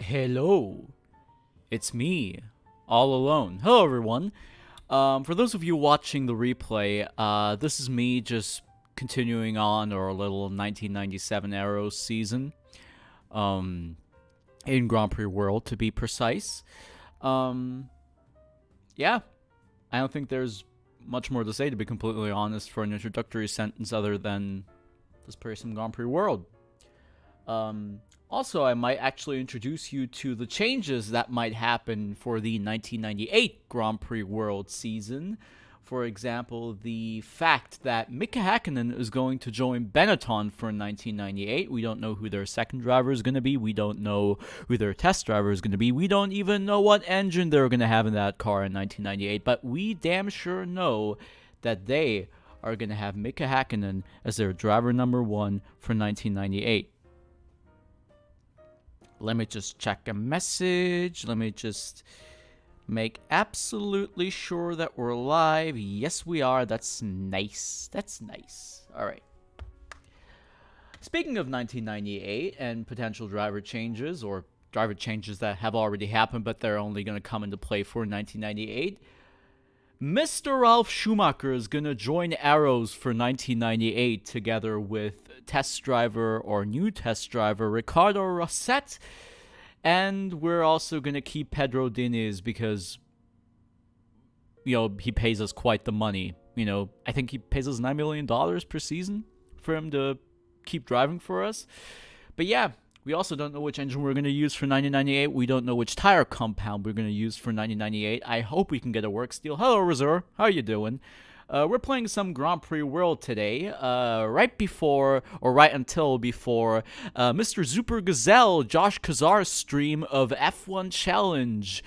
Hello, it's me, all alone. Hello, everyone. For those of you watching the replay, this is me just continuing on our little 1997 Arrows season, in Grand Prix World, to be precise. Yeah, I don't think there's much more to say, to be completely honest, for an introductory sentence other than let's play some Grand Prix World. Also, I might actually introduce you to the changes that might happen for the 1998 Grand Prix World season. For example, the fact that Mika Hakkinen is going to join Benetton for 1998. We don't know who their second driver is going to be. We don't know who their test driver is going to be. We don't even know what engine they're going to have in that car in 1998. But we damn sure know that they are going to have Mika Hakkinen as their driver number one for 1998. Let me just check a message. Let me just make absolutely sure that we're live. Yes, we are. That's nice. That's nice. All right. Speaking of 1998 and potential driver changes, or driver changes that have already happened, but they're only going to come into play for 1998, Mr. Ralf Schumacher is going to join Arrows for 1998 together with test driver or new test driver Ricardo Rosset. And we're also going to keep Pedro Diniz because, he pays us quite the money. I think he pays us $9 million per season for him to keep driving for us. But yeah, we also don't know which engine we're going to use for 1998. We don't know which tire compound we're going to use for 1998. I hope we can get a work steal. Hello, Reserve. How are you doing? We're playing some Grand Prix World today, right until before Mr. Super Gazelle, Josh Kazar's stream of F1 Challenge,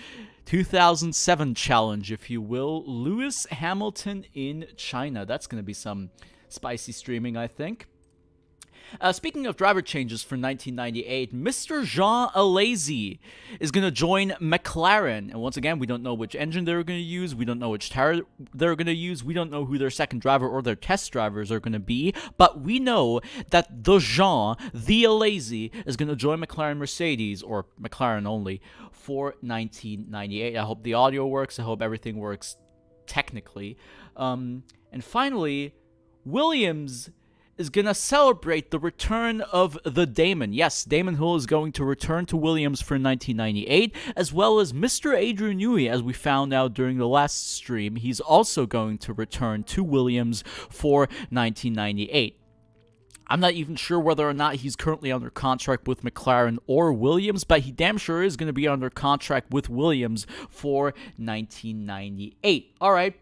2007 Challenge, if you will, Lewis Hamilton in China. That's going to be some spicy streaming, I think. Speaking of driver changes for 1998, Mr. Jean Alesi is going to join McLaren. And once again, we don't know which engine they're going to use. We don't know which tire they're going to use. We don't know who their second driver or their test drivers are going to be. But we know that the Alesi, is going to join McLaren Mercedes, or McLaren only, for 1998. I hope the audio works. I hope everything works technically. And finally, Williams is going to celebrate the return of the Damon. Yes, Damon Hill is going to return to Williams for 1998, as well as Mr. Adrian Newey, as we found out during the last stream. He's also going to return to Williams for 1998. I'm not even sure whether or not he's currently under contract with McLaren or Williams, but he damn sure is going to be under contract with Williams for 1998. All right.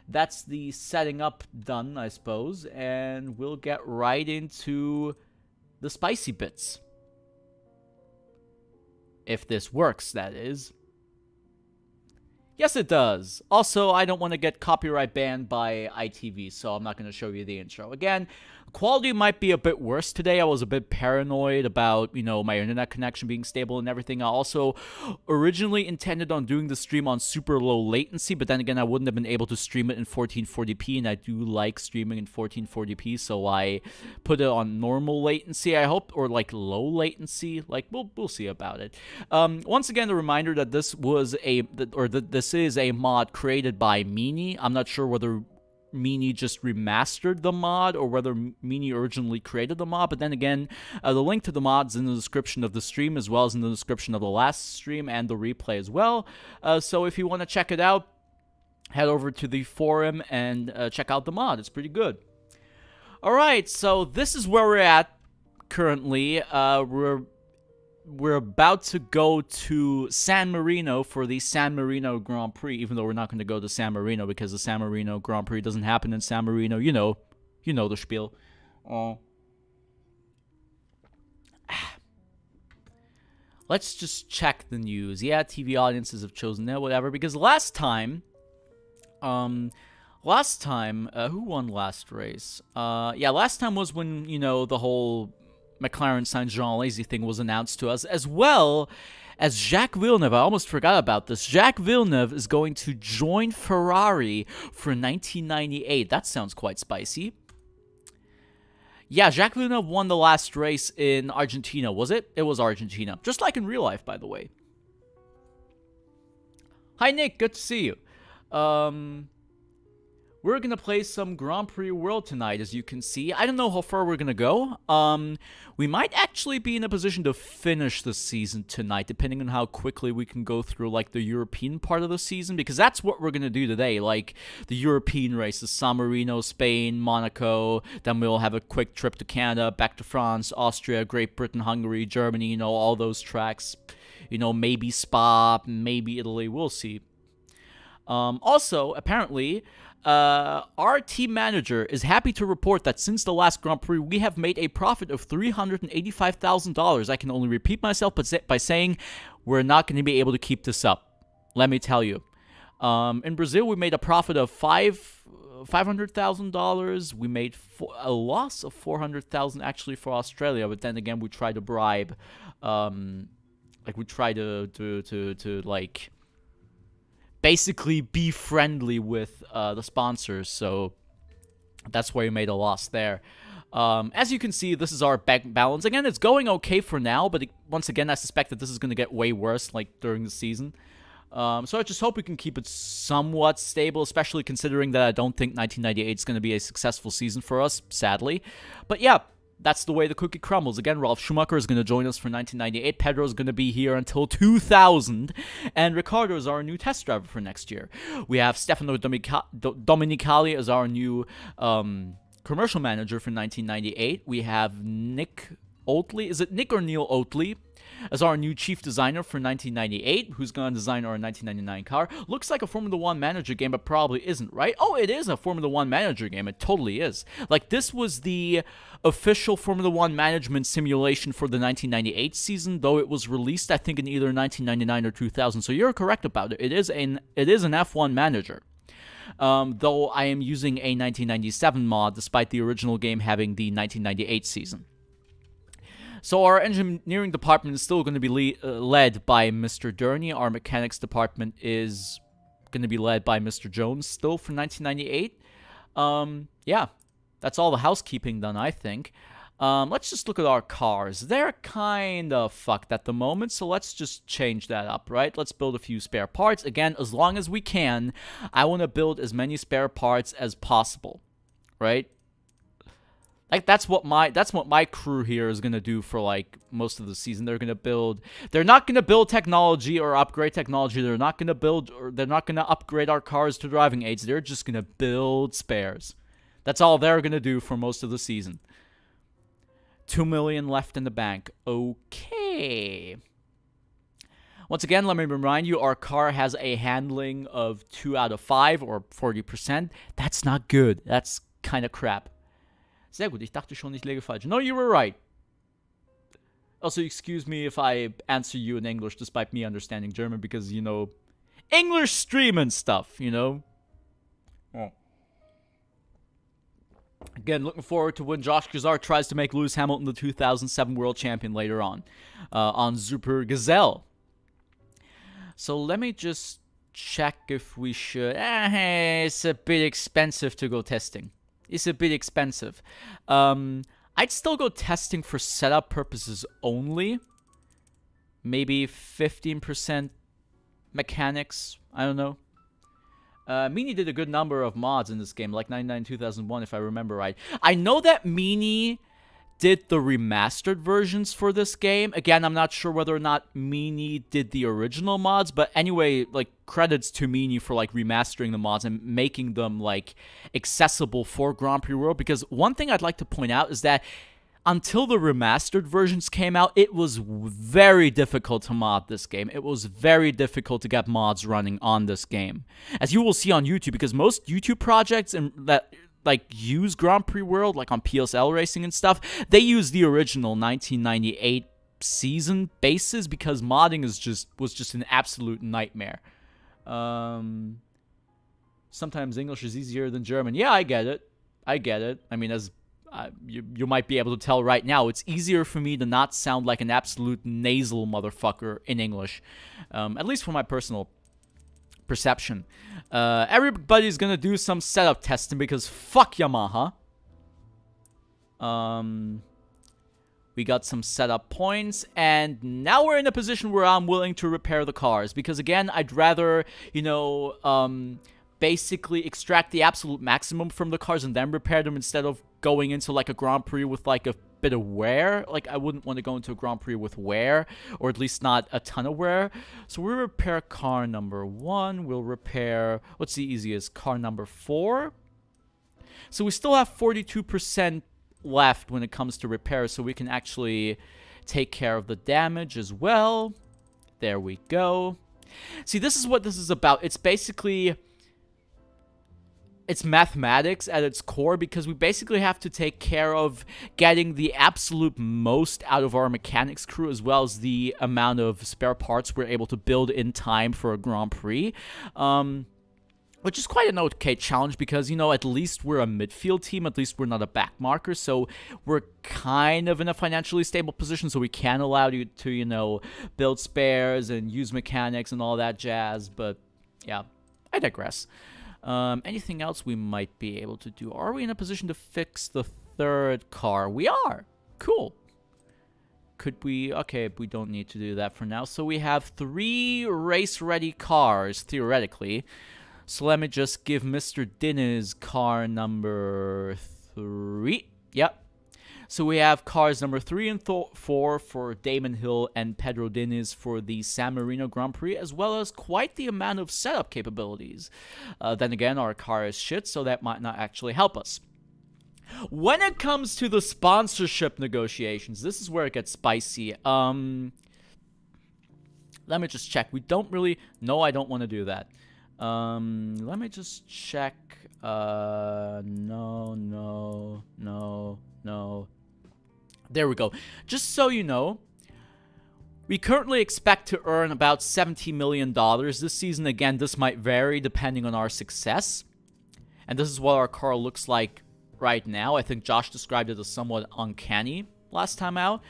That's the setting up done, I suppose, and we'll get right into the spicy bits. If this works, that is. Yes, it does. Also, I don't want to get copyright banned by ITV, so I'm not going to show you the intro. Again, quality might be a bit worse today. I was a bit paranoid about, my internet connection being stable and everything. I also originally intended on doing the stream on super low latency, but then again, I wouldn't have been able to stream it in 1440p, and I do like streaming in 1440p, so I put it on normal latency, I hope, or low latency. We'll see about it. Once again, a reminder that this is a mod created by Meanie. I'm not sure whether Meanie just remastered the mod or whether Meanie originally created the mod, but then again, the link to the mod's in the description of the stream, as well as in the description of the last stream and the replay as well. So if you want to check it out, head over to the forum and check out the mod. It's pretty good. Alright, so this is where we're at currently. We're about to go to San Marino for the San Marino Grand Prix, even though we're not going to go to San Marino because the San Marino Grand Prix doesn't happen in San Marino. You know the spiel. Let's just check the news. Yeah, TV audiences have chosen that, whatever, because last time, who won last race? Last time was when, the whole McLaren signed Jean Alesi thing was announced to us, as well as Jacques Villeneuve. I almost forgot about this. Jacques Villeneuve is going to join Ferrari for 1998. That sounds quite spicy. Yeah, Jacques Villeneuve won the last race in Argentina, was it? It was Argentina. Just like in real life, by the way. Hi, Nick. Good to see you. We're gonna play some Grand Prix World tonight, as you can see. I don't know how far we're gonna go. We might actually be in a position to finish the season tonight, depending on how quickly we can go through, like, the European part of the season, because that's what we're gonna do today, like, the European races, San Marino, Spain, Monaco, then we'll have a quick trip to Canada, back to France, Austria, Great Britain, Hungary, Germany, you know, all those tracks. You know, maybe Spa, maybe Italy, we'll see. Also, apparently, our team manager is happy to report that since the last Grand Prix, we have made a profit of $385,000. I can only repeat myself by saying we're not going to be able to keep this up. Let me tell you. In Brazil, we made a profit of $500,000. We made a loss of $400,000 actually for Australia, but then again, we tried to bribe, like, we tried to like, basically be friendly with the sponsors, so that's why we made a loss there. As you can see, this is our bank balance. Again, it's going okay for now, but once again, I suspect that this is going to get way worse, like, during the season. So I just hope we can keep it somewhat stable, especially considering that I don't think 1998 is going to be a successful season for us, sadly. But yeah, that's the way the cookie crumbles. Again, Ralf Schumacher is going to join us for 1998. Pedro is going to be here until 2000. And Ricardo is our new test driver for next year. We have Stefano Domenicali as our new commercial manager for 1998. We have Nick Oatley. Is it Nick or Neil Oatley? As our new chief designer for 1998, who's going to design our 1999 car. Looks like a Formula 1 manager game, but probably isn't, right? Oh, it is a Formula 1 manager game. It totally is. Like, this was the official Formula 1 management simulation for the 1998 season, though it was released, I think, in either 1999 or 2000. So you're correct about it. It is an F1 manager. Though I am using a 1997 mod, despite the original game having the 1998 season. So our engineering department is still going to be led by Mr. Durney. Our mechanics department is going to be led by Mr. Jones still for 1998. Yeah, that's all the housekeeping done, I think. Let's just look at our cars. They're kind of fucked at the moment, so let's just change that up, right? Let's build a few spare parts. Again, as long as we can, I want to build as many spare parts as possible, right? Like, that's what my crew here is gonna do for, like, most of the season. They're not gonna build technology or upgrade technology. They're not gonna upgrade our cars to driving aids. They're just gonna build spares. That's all they're gonna do for most of the season. $2 million left in the bank. Okay. Once again, let me remind you, our car has a handling of 2 out of 5, or 40%. That's not good. That's kind of crap. Sehr gut, ich dachte schon, ich lege falsch. No, you were right. Also, excuse me if I answer you in English despite me understanding German, because, you know, English stream and stuff, you know? Oh. Again, looking forward to when Josh Gazar tries to make Lewis Hamilton the 2007 world champion later on Super Gazelle. So let me just check if we should... it's a bit expensive to go testing. It's a bit expensive. I'd still go testing for setup purposes only. Maybe 15% mechanics. I don't know. Meanie did a good number of mods in this game, like 99 2001 if I remember right. I know that Meanie did the remastered versions for this game. Again, I'm not sure whether or not Meanie did the original mods, but anyway, like, credits to Meanie for, like, remastering the mods and making them, like, accessible for Grand Prix World, because one thing I'd like to point out is that until the remastered versions came out, it was very difficult to mod this game. It was very difficult to get mods running on this game. As you will see on YouTube, because most YouTube projects that like use Grand Prix World, like on PSL Racing and stuff, they use the original 1998 season bases, because modding was just an absolute nightmare. Sometimes English is easier than German. Yeah, I get it. I mean, as you might be able to tell right now, it's easier for me to not sound like an absolute nasal motherfucker in English, at least for my personal perception. Everybody's gonna do some setup testing, because fuck Yamaha. We got some setup points, and now we're in a position where I'm willing to repair the cars. Because, again, I'd rather, you know, basically extract the absolute maximum from the cars and then repair them instead of going into, like, a Grand Prix with, like, a bit of wear. Like, I wouldn't want to go into a Grand Prix with wear, or at least not a ton of wear. So we'll repair car number 1. We'll repair, what's the easiest? Car number 4. So we still have 42% left when it comes to repairs, so we can actually take care of the damage as well. There we go. See, this is what this is about. It's basically, it's mathematics at its core, because we basically have to take care of getting the absolute most out of our mechanics crew, as well as the amount of spare parts we're able to build in time for a Grand Prix. Which is quite an okay challenge because, you know, at least we're a midfield team. At least we're not a back marker. So we're kind of in a financially stable position. So we can allow you to, you know, build spares and use mechanics and all that jazz. But, yeah, I digress. Anything else we might be able to do? Are we in a position to fix the 3rd car? We are. Cool. Could we? Okay, we don't need to do that for now. So we have 3 race-ready cars, theoretically. So let me just give Mr. Dinnes car number 3. Yep. So we have cars number 3 and 4 for Damon Hill and Pedro Dinnes for the San Marino Grand Prix, as well as quite the amount of setup capabilities. Then again, our car is shit, so that might not actually help us. When it comes to the sponsorship negotiations, this is where it gets spicy. Let me just check. We don't really... No, I don't want to do that. Let me just check. No. There we go. Just so you know, we currently expect to earn about $70 million this season. Again, this might vary depending on our success. And this is what our car looks like right now. I think Josh described it as somewhat uncanny last time out.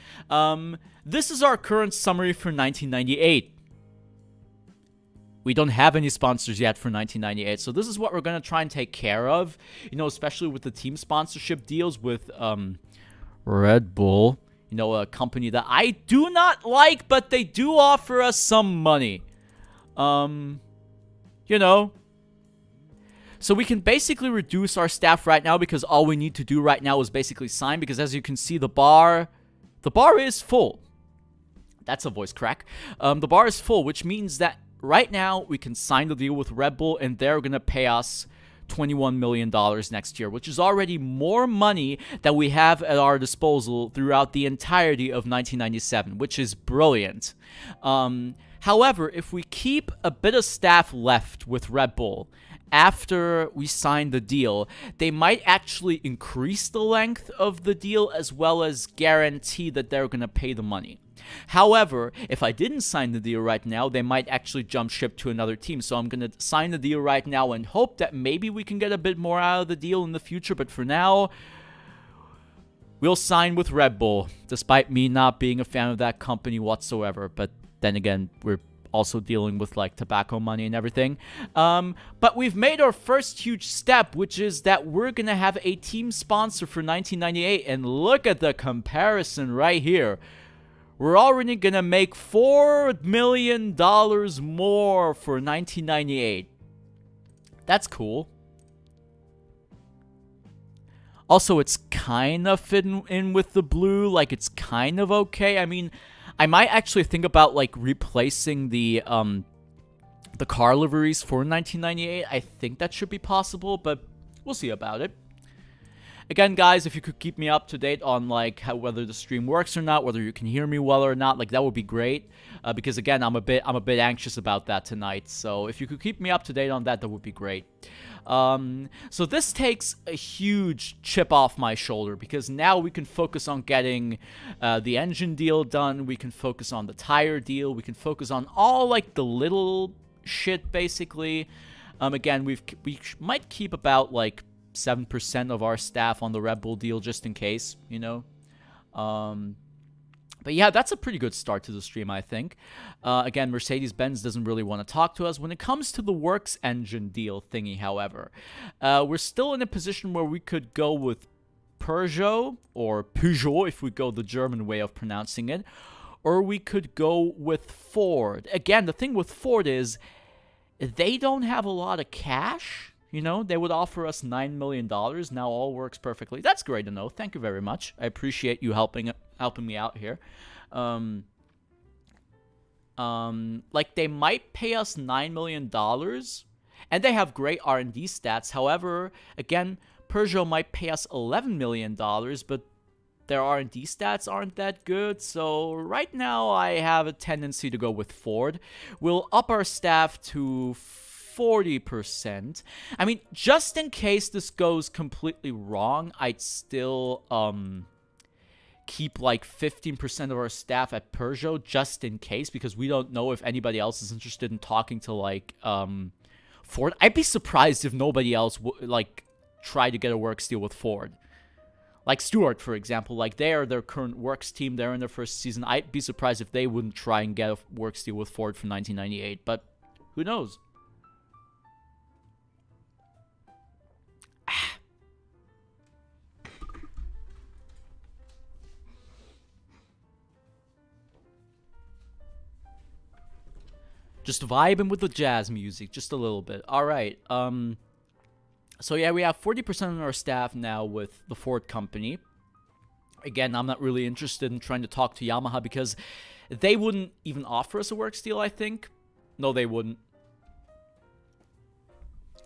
This is our current summary for 1998. We don't have any sponsors yet for 1998, so this is what we're going to try and take care of, you know, especially with the team sponsorship deals with Red Bull, you know, a company that I do not like, but they do offer us some money. You know, so we can basically reduce our staff right now because all we need to do right now is basically sign, because as you can see, the bar is full. That's a voice crack. The bar is full, which means that right now, we can sign the deal with Red Bull, and they're going to pay us $21 million next year, which is already more money that we have at our disposal throughout the entirety of 1997, which is brilliant. However, if we keep a bit of staff left with Red Bull after we sign the deal, they might actually increase the length of the deal as well as guarantee that they're going to pay the money. However, if I didn't sign the deal right now, they might actually jump ship to another team. So I'm going to sign the deal right now and hope that maybe we can get a bit more out of the deal in the future. But for now, we'll sign with Red Bull, despite me not being a fan of that company whatsoever. But then again, we're also dealing with like tobacco money and everything. But we've made our first huge step, which is that we're going to have a team sponsor for 1998. And look at the comparison right here. We're already going to make $4 million more for 1998. That's cool. Also, it's kind of fitting in with the blue. Like, it's kind of okay. I mean, I might actually think about, like, replacing the car liveries for 1998. I think that should be possible, but we'll see about it. Again, guys, if you could keep me up to date on, like, whether the stream works or not, whether you can hear me well or not, like, that would be great. Because, again, I'm a bit anxious about that tonight. So if you could keep me up to date on that, that would be great. So this takes a huge chip off my shoulder, because now we can focus on getting the engine deal done. We can focus on the tire deal. We can focus on all, like, the little shit, basically. Again, we might keep about, like, 7% of our staff on the Red Bull deal just in case, you know. But yeah, that's a pretty good start to the stream, I think. Again, Mercedes-Benz doesn't really want to talk to us. When it comes to the works engine deal thingy, however, we're still in a position where we could go with Peugeot, or Peugeot if we go the German way of pronouncing it, or we could go with Ford. Again, the thing with Ford is they don't have a lot of cash. You know, they would offer us $9 million. Now all works perfectly. That's great to know. Thank you very much. I appreciate you helping me out here. Like they might pay us $9 million, and they have great R&D stats. However, again, Peugeot might pay us $11 million, but their R&D stats aren't that good. So right now, I have a tendency to go with Ford. We'll up our staff to 40%. I mean, just in case this goes completely wrong, I'd still keep like 15% of our staff at Peugeot just in case, because we don't know if anybody else is interested in talking to like Ford. I'd be surprised if nobody else would like try to get a works deal with Ford. Like Stewart, for example, like they are their current works team. They're in their first season. I'd be surprised if they wouldn't try and get a works deal with Ford for 1998, but who knows? Just vibing with the jazz music, just a little bit. All right. So yeah, we have 40% of our staff now with the Ford company. Again, I'm not really interested in trying to talk to Yamaha because they wouldn't even offer us a works deal, I think. No, they wouldn't.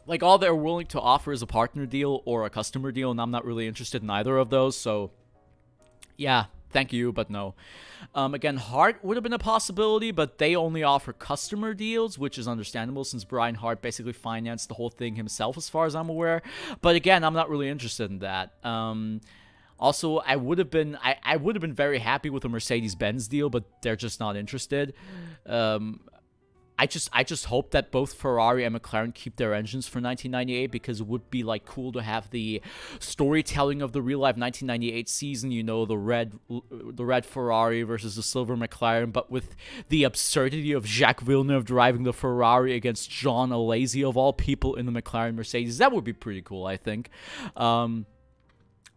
Like, all they're willing to offer is a partner deal or a customer deal, and I'm not really interested in either of those, so yeah. Thank you, but no. Again, Hart would have been a possibility, but they only offer customer deals, which is understandable since Brian Hart basically financed the whole thing himself, as far as I'm aware. But again, I'm not really interested in that. Also, I would have been very happy with a Mercedes-Benz deal, but they're just not interested. I just hope that both Ferrari and McLaren keep their engines for 1998, because it would be like cool to have the storytelling of the real life 1998 season. You know, the red Ferrari versus the silver McLaren, but with the absurdity of Jacques Villeneuve driving the Ferrari against Jean Alesi of all people in the McLaren Mercedes. That would be pretty cool, I think.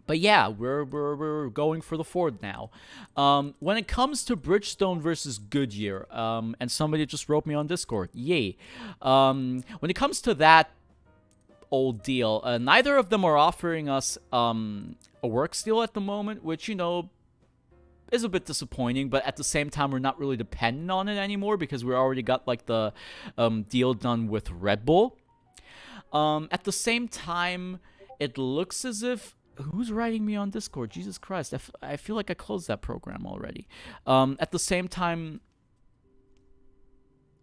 But yeah, we're going for the Ford now. When it comes to Bridgestone versus Goodyear, and somebody just wrote me on Discord, yay. When it comes to that old deal, neither of them are offering us a works deal at the moment, which, you know, is a bit disappointing, but at the same time, we're not really dependent on it anymore because we already got like the deal done with Red Bull. At the same time, it looks as if... Who's writing me on Discord? Jesus Christ. I feel like I closed that program already. At the same time...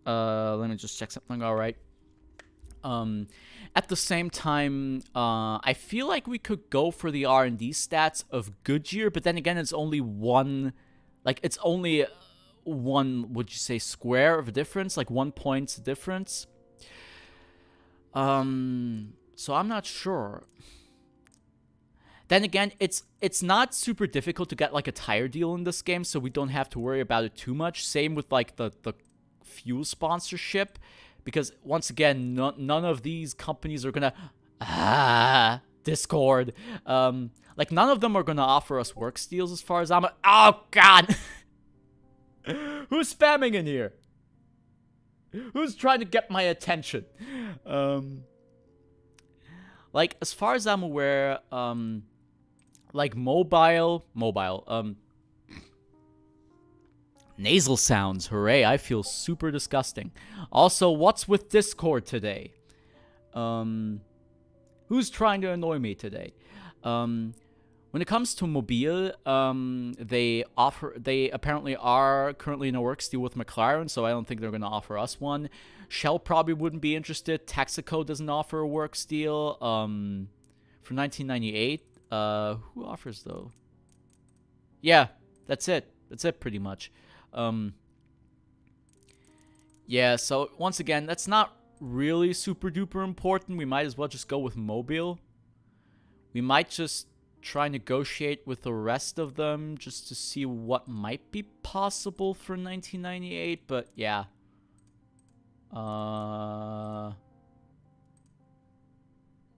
let me just check something. All right. At the same time, I feel like we could go for the R&D stats of Goodyear, but then again, it's only one... Like, it's only one, would you say, square of difference? Like, 1 point difference? So I'm not sure. Then again, it's not super difficult to get like a tire deal in this game, so we don't have to worry about it too much. Same with like the fuel sponsorship, because once again, none of these companies are gonna Discord. Like none of them are gonna offer us works deals as far as I'm. Oh God, who's spamming in here? Who's trying to get my attention? Like as far as I'm aware, like mobile, nasal sounds, hooray, I feel super disgusting. Also, what's with Discord today? Who's trying to annoy me today? When it comes to Mobile, they apparently are currently in a works deal with McLaren, so I don't think they're going to offer us one. Shell probably wouldn't be interested. Texaco doesn't offer a works deal. For 1998, who offers though? Yeah, that's it. That's it pretty much. Yeah, so once again, that's not really super duper important. We might as well just go with Mobile. We might just try and negotiate with the rest of them just to see what might be possible for 1998, but yeah.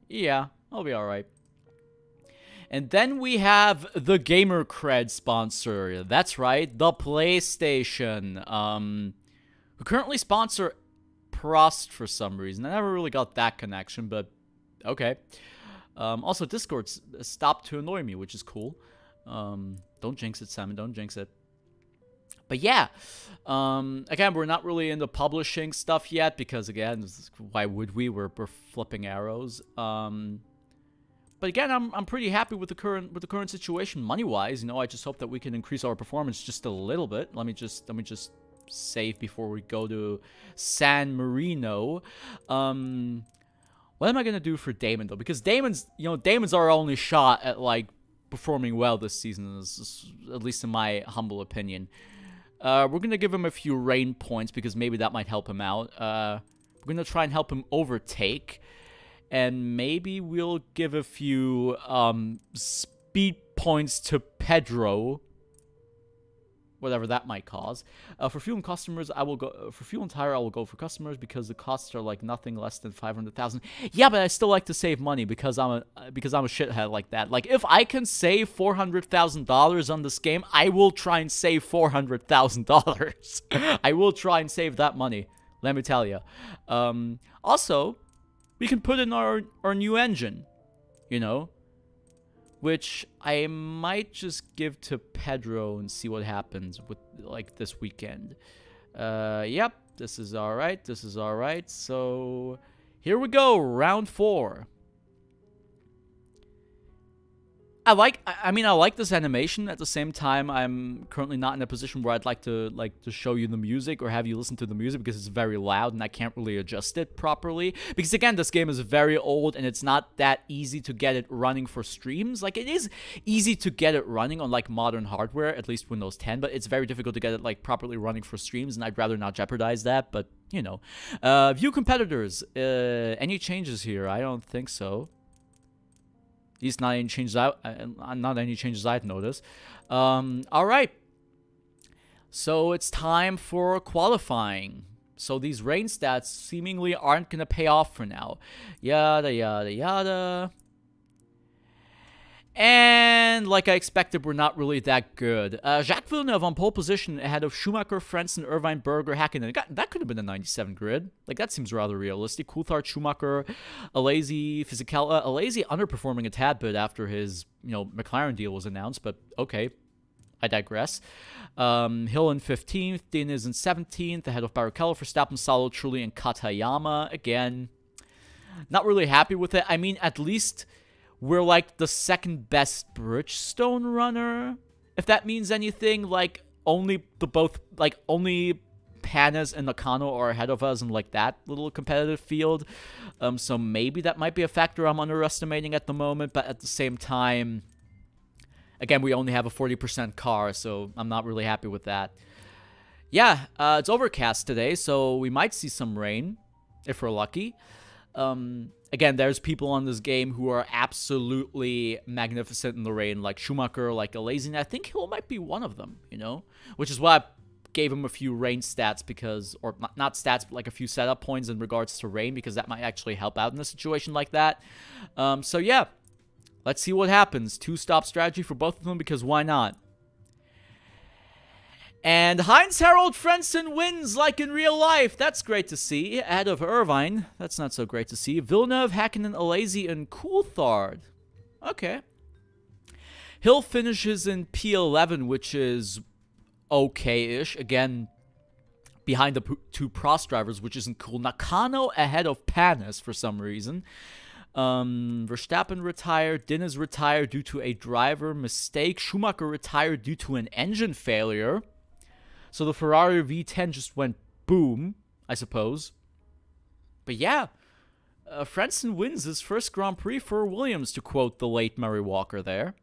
Yeah, I'll be alright. And then we have the Gamer Cred sponsor. That's right, the PlayStation. Who currently sponsor Prost for some reason. I never really got that connection, but okay. Also, Discord stopped to annoy me, which is cool. Don't jinx it, Simon. Don't jinx it. But yeah, again, we're not really into publishing stuff yet because, again, why would we? We're flipping arrows. But again, I'm pretty happy with the current situation money-wise. You know, I just hope that we can increase our performance just a little bit. Let me just save before we go to San Marino. What am I gonna do for Damon though? Because Damon's our only shot at like performing well this season, at least in my humble opinion. We're gonna give him a few rain points because maybe that might help him out. We're gonna try and help him overtake, and maybe we'll give a few speed points to Pedro, whatever that might cause. For fuel and customers, I will go for fuel and tire. I will go for customers because the costs are like nothing less than 500,000. Yeah, but I still like to save money because I'm a shithead like that. Like if I can save $400,000 on this game, I will try and save $400,000. I will try and save that money. Let me tell you. Also, we can put in our new engine. You know. Which I might just give to Pedro and see what happens with like this weekend. Yep, this is all right. This is all right. So here we go, round 4. I like this animation. At the same time, I'm currently not in a position where I'd like to show you the music or have you listen to the music because it's very loud and I can't really adjust it properly. Because again, this game is very old and it's not that easy to get it running for streams. Like it is easy to get it running on like modern hardware, at least Windows 10, but it's very difficult to get it like properly running for streams, and I'd rather not jeopardize that. But you know, view competitors. Any changes here? I don't think so. At least not any changes I've noticed. All right. So it's time for qualifying. So these rain stats seemingly aren't going to pay off for now. Yada, yada, yada. And like I expected, we're not really that good. Jacques Villeneuve on pole position ahead of Schumacher, Frentzen, Irvine, Berger, Hakkinen. That could have been a 97 grid. Like, that seems rather realistic. Coulthard, Schumacher, Alesi, Fisichella. Alesi underperforming a tad bit after his, McLaren deal was announced, but okay. I digress. Hill in 15th, Diniz in 17th, ahead of Barrichello, Verstappen, Salo, Trulli, and Katayama. Again, not really happy with it. I mean, at least we're like the second best Bridgestone runner, if that means anything. Like only Panis and Nakano are ahead of us in like that little competitive field. So maybe that might be a factor I'm underestimating at the moment, but at the same time, again, we only have a 40% car, so I'm not really happy with that. Yeah, it's overcast today, so we might see some rain if we're lucky. Again, there's people on this game who are absolutely magnificent in the rain, like Schumacher, like Alesi, and I think Hill might be one of them, which is why I gave him a few rain stats or not stats, but like a few setup points in regards to rain, because that might actually help out in a situation like that. So yeah, let's see what happens. 2-stop strategy for both of them, because why not? And Heinz-Harald Frentzen wins like in real life. That's great to see. Ahead of Irvine. That's not so great to see. Villeneuve, Hakkinen, Alesi, and Coulthard. Okay. Hill finishes in P11, which is okay-ish. Again, behind the 2 Prost drivers, which isn't cool. Nakano ahead of Panis for some reason. Verstappen retired. Diniz retired due to a driver mistake. Schumacher retired due to an engine failure. So the Ferrari V10 just went boom, I suppose. But yeah, Frentzen wins his first Grand Prix for Williams, to quote the late Murray Walker there.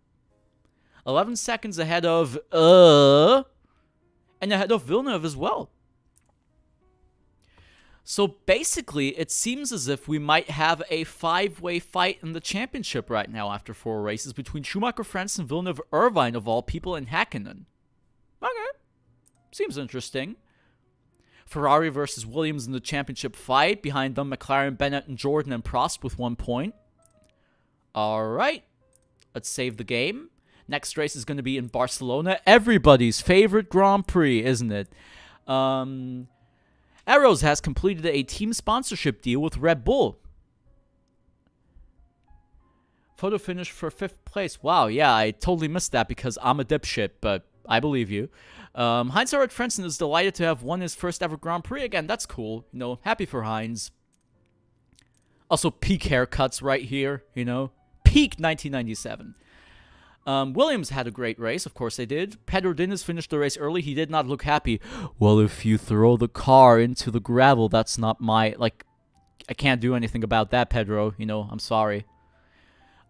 11 seconds ahead of, and ahead of Villeneuve as well. So basically, it seems as if we might have a 5-way fight in the championship right now after 4 races between Schumacher, Frentzen, Villeneuve, Irvine, of all people, and Hakkinen. Okay. Seems interesting. Ferrari versus Williams in the championship fight. Behind them, McLaren, Bennett, and Jordan, and Prost with 1 point. All right. Let's save the game. Next race is going to be in Barcelona. Everybody's favorite Grand Prix, isn't it? Arrows has completed a team sponsorship deal with Red Bull. Photo finish for 5th place. Wow, yeah, I totally missed that because I'm a dipshit, but I believe you. Heinz-Harald Frentzen is delighted to have won his first ever Grand Prix again. That's cool. You know, happy for Heinz. Also, peak haircuts right here, you know. Peak 1997. Williams had a great race. Of course they did. Pedro Diniz finished the race early. He did not look happy. Well, if you throw the car into the gravel, that's not my... Like, I can't do anything about that, Pedro. You know, I'm sorry.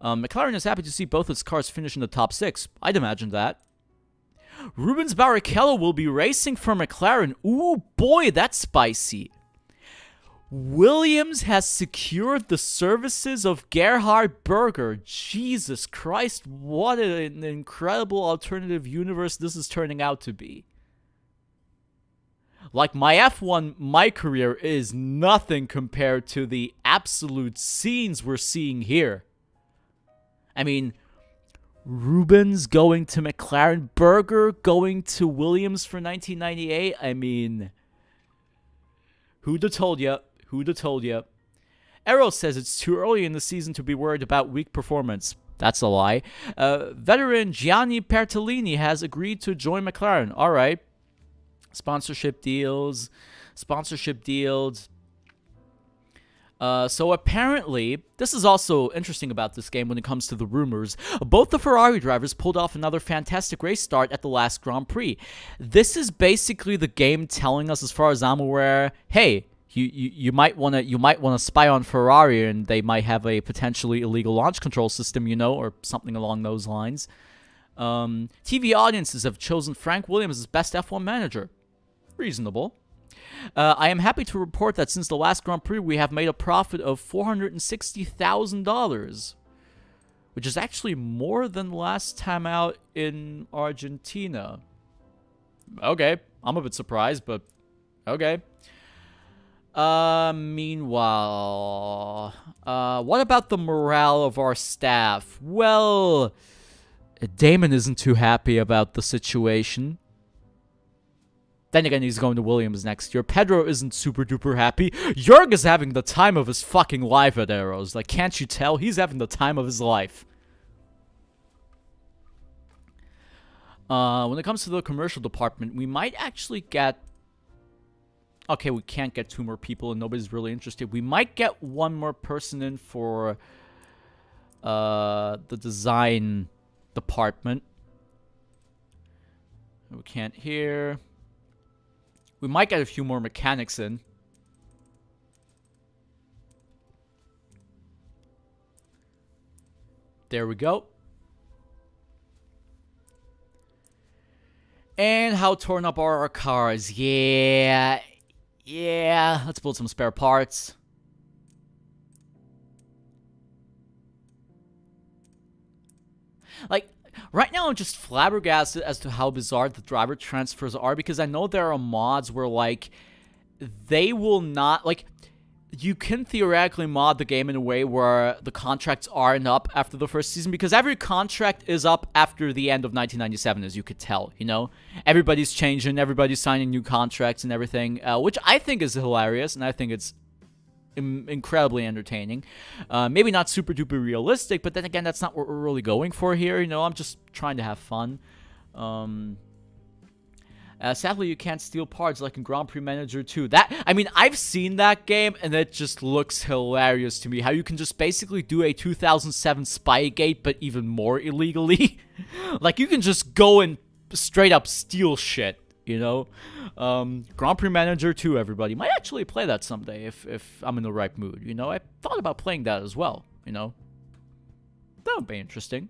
McLaren is happy to see both its cars finish in the top 6. I'd imagine that. Rubens Barrichello will be racing for McLaren. Ooh, boy, that's spicy. Williams has secured the services of Gerhard Berger. Jesus Christ, what an incredible alternative universe this is turning out to be. Like, my F1, my career is nothing compared to the absolute scenes we're seeing here. I mean, Rubens going to McLaren, Berger going to Williams for 1998. I mean, who'd have told you? Who'd have told you? Arrow says it's too early in the season to be worried about weak performance. That's a lie. Veteran Gianni Pertolini has agreed to join McLaren. All right. Sponsorship deals. Sponsorship deals. So apparently, this is also interesting about this game when it comes to the rumors. Both the Ferrari drivers pulled off another fantastic race start at the last Grand Prix. This is basically the game telling us, as far as I'm aware, hey, you might want to spy on Ferrari, and they might have a potentially illegal launch control system, you know, or something along those lines. TV audiences have chosen Frank Williams as best F1 manager. Reasonable. I am happy to report that since the last Grand Prix, we have made a profit of $460,000, which is actually more than last time out in Argentina. Okay, I'm a bit surprised, but okay. Meanwhile, what about the morale of our staff? Well, Damon isn't too happy about the situation. Then again, he's going to Williams next year. Pedro isn't super duper happy. Jörg is having the time of his fucking life at Arrows. Like, can't you tell? He's having the time of his life. When it comes to the commercial department, we might actually get... Okay, we can't get 2 more people and nobody's really interested. We might get 1 more person in for the design department. We can't hear... We might get a few more mechanics in. There we go. And how torn up are our cars? Yeah. Let's build some spare parts. Like... Right now, I'm just flabbergasted as to how bizarre the driver transfers are, because I know there are mods where, like, they will not, like, you can theoretically mod the game in a way where the contracts aren't up after the first season, because every contract is up after the end of 1997, as you could tell, you know? Everybody's changing, everybody's signing new contracts and everything, which I think is hilarious, and I think it's incredibly entertaining. Maybe not super duper realistic, but then again, that's not what we're really going for here. You know, I'm just trying to have fun. Sadly, you can't steal parts like in Grand Prix Manager 2. I mean, I've seen that game, and it just looks hilarious to me. How you can just basically do a 2007 Spygate, but even more illegally. Like, you can just go and straight up steal shit. You know, Grand Prix Manager 2, everybody. Might actually play that someday if I'm in the right mood, you know. I thought about playing that as well, you know. That would be interesting.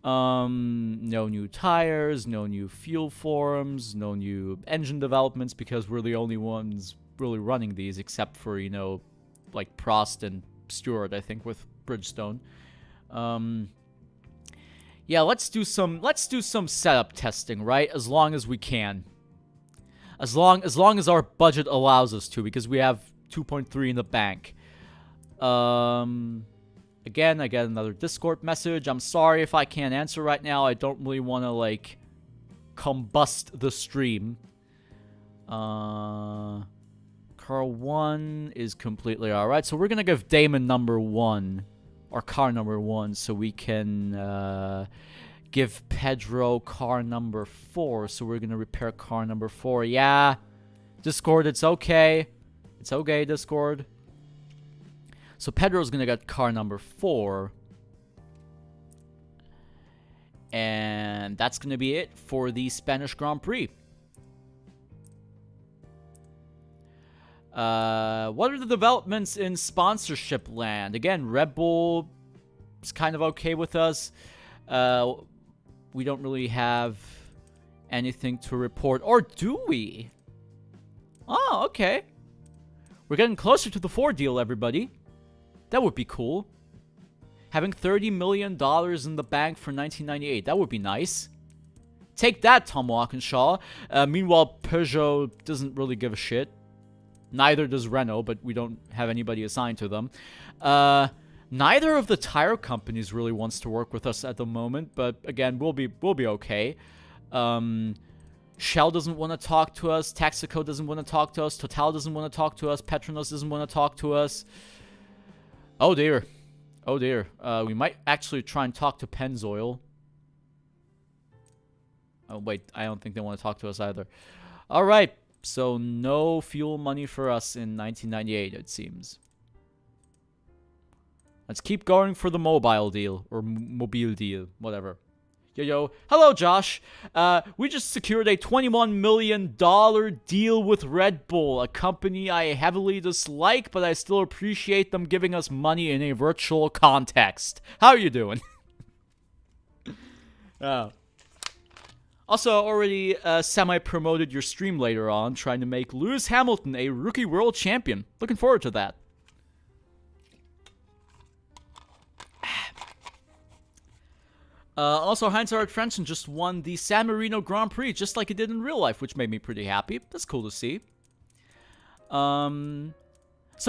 No new tires, no new fuel forms, no new engine developments, because we're the only ones really running these, except for, you know, like Prost and Stewart, I think, with Bridgestone. Yeah, let's do some setup testing, right? As long as we can. As long as our budget allows us to, because we have 2.3 in the bank. Again, I get another Discord message. I'm sorry if I can't answer right now. I don't really want to, like, combust the stream. Car 1 is completely alright. So we're going to give Damon number 1, or car number 1, so we can give Pedro car number 4. So we're going to repair car number 4. Yeah, Discord, it's okay. It's okay, Discord. So Pedro's going to get car number 4. And that's going to be it for the Spanish Grand Prix. What are the developments in sponsorship land? Again, Red Bull is kind of okay with us. We don't really have anything to report. Or do we? Oh, okay. We're getting closer to the Ford deal, everybody. That would be cool. Having $30 million in the bank for 1998. That would be nice. Take that, Tom Walkinshaw. Meanwhile, Peugeot doesn't really give a shit. Neither does Renault, but we don't have anybody assigned to them. Neither of the tire companies really wants to work with us at the moment, but again, we'll be okay. Shell doesn't want to talk to us. Texaco doesn't want to talk to us. Total doesn't want to talk to us. Petronas doesn't want to talk to us. Oh dear. Oh dear. We might actually try and talk to Pennzoil. Oh wait, I don't think they want to talk to us either. Alright, so no fuel money for us in 1998, it seems. Let's keep going for the mobile deal, or mobile deal, whatever. Yo. Hello, Josh. We just secured a $21 million deal with Red Bull, a company I heavily dislike, but I still appreciate them giving us money in a virtual context. How are you doing? Also, already semi-promoted your stream later on, trying to make Lewis Hamilton a rookie world champion. Looking forward to that. Also, Heinz-Harald Frentzen just won the San Marino Grand Prix, just like he did in real life, which made me pretty happy. That's cool to see. So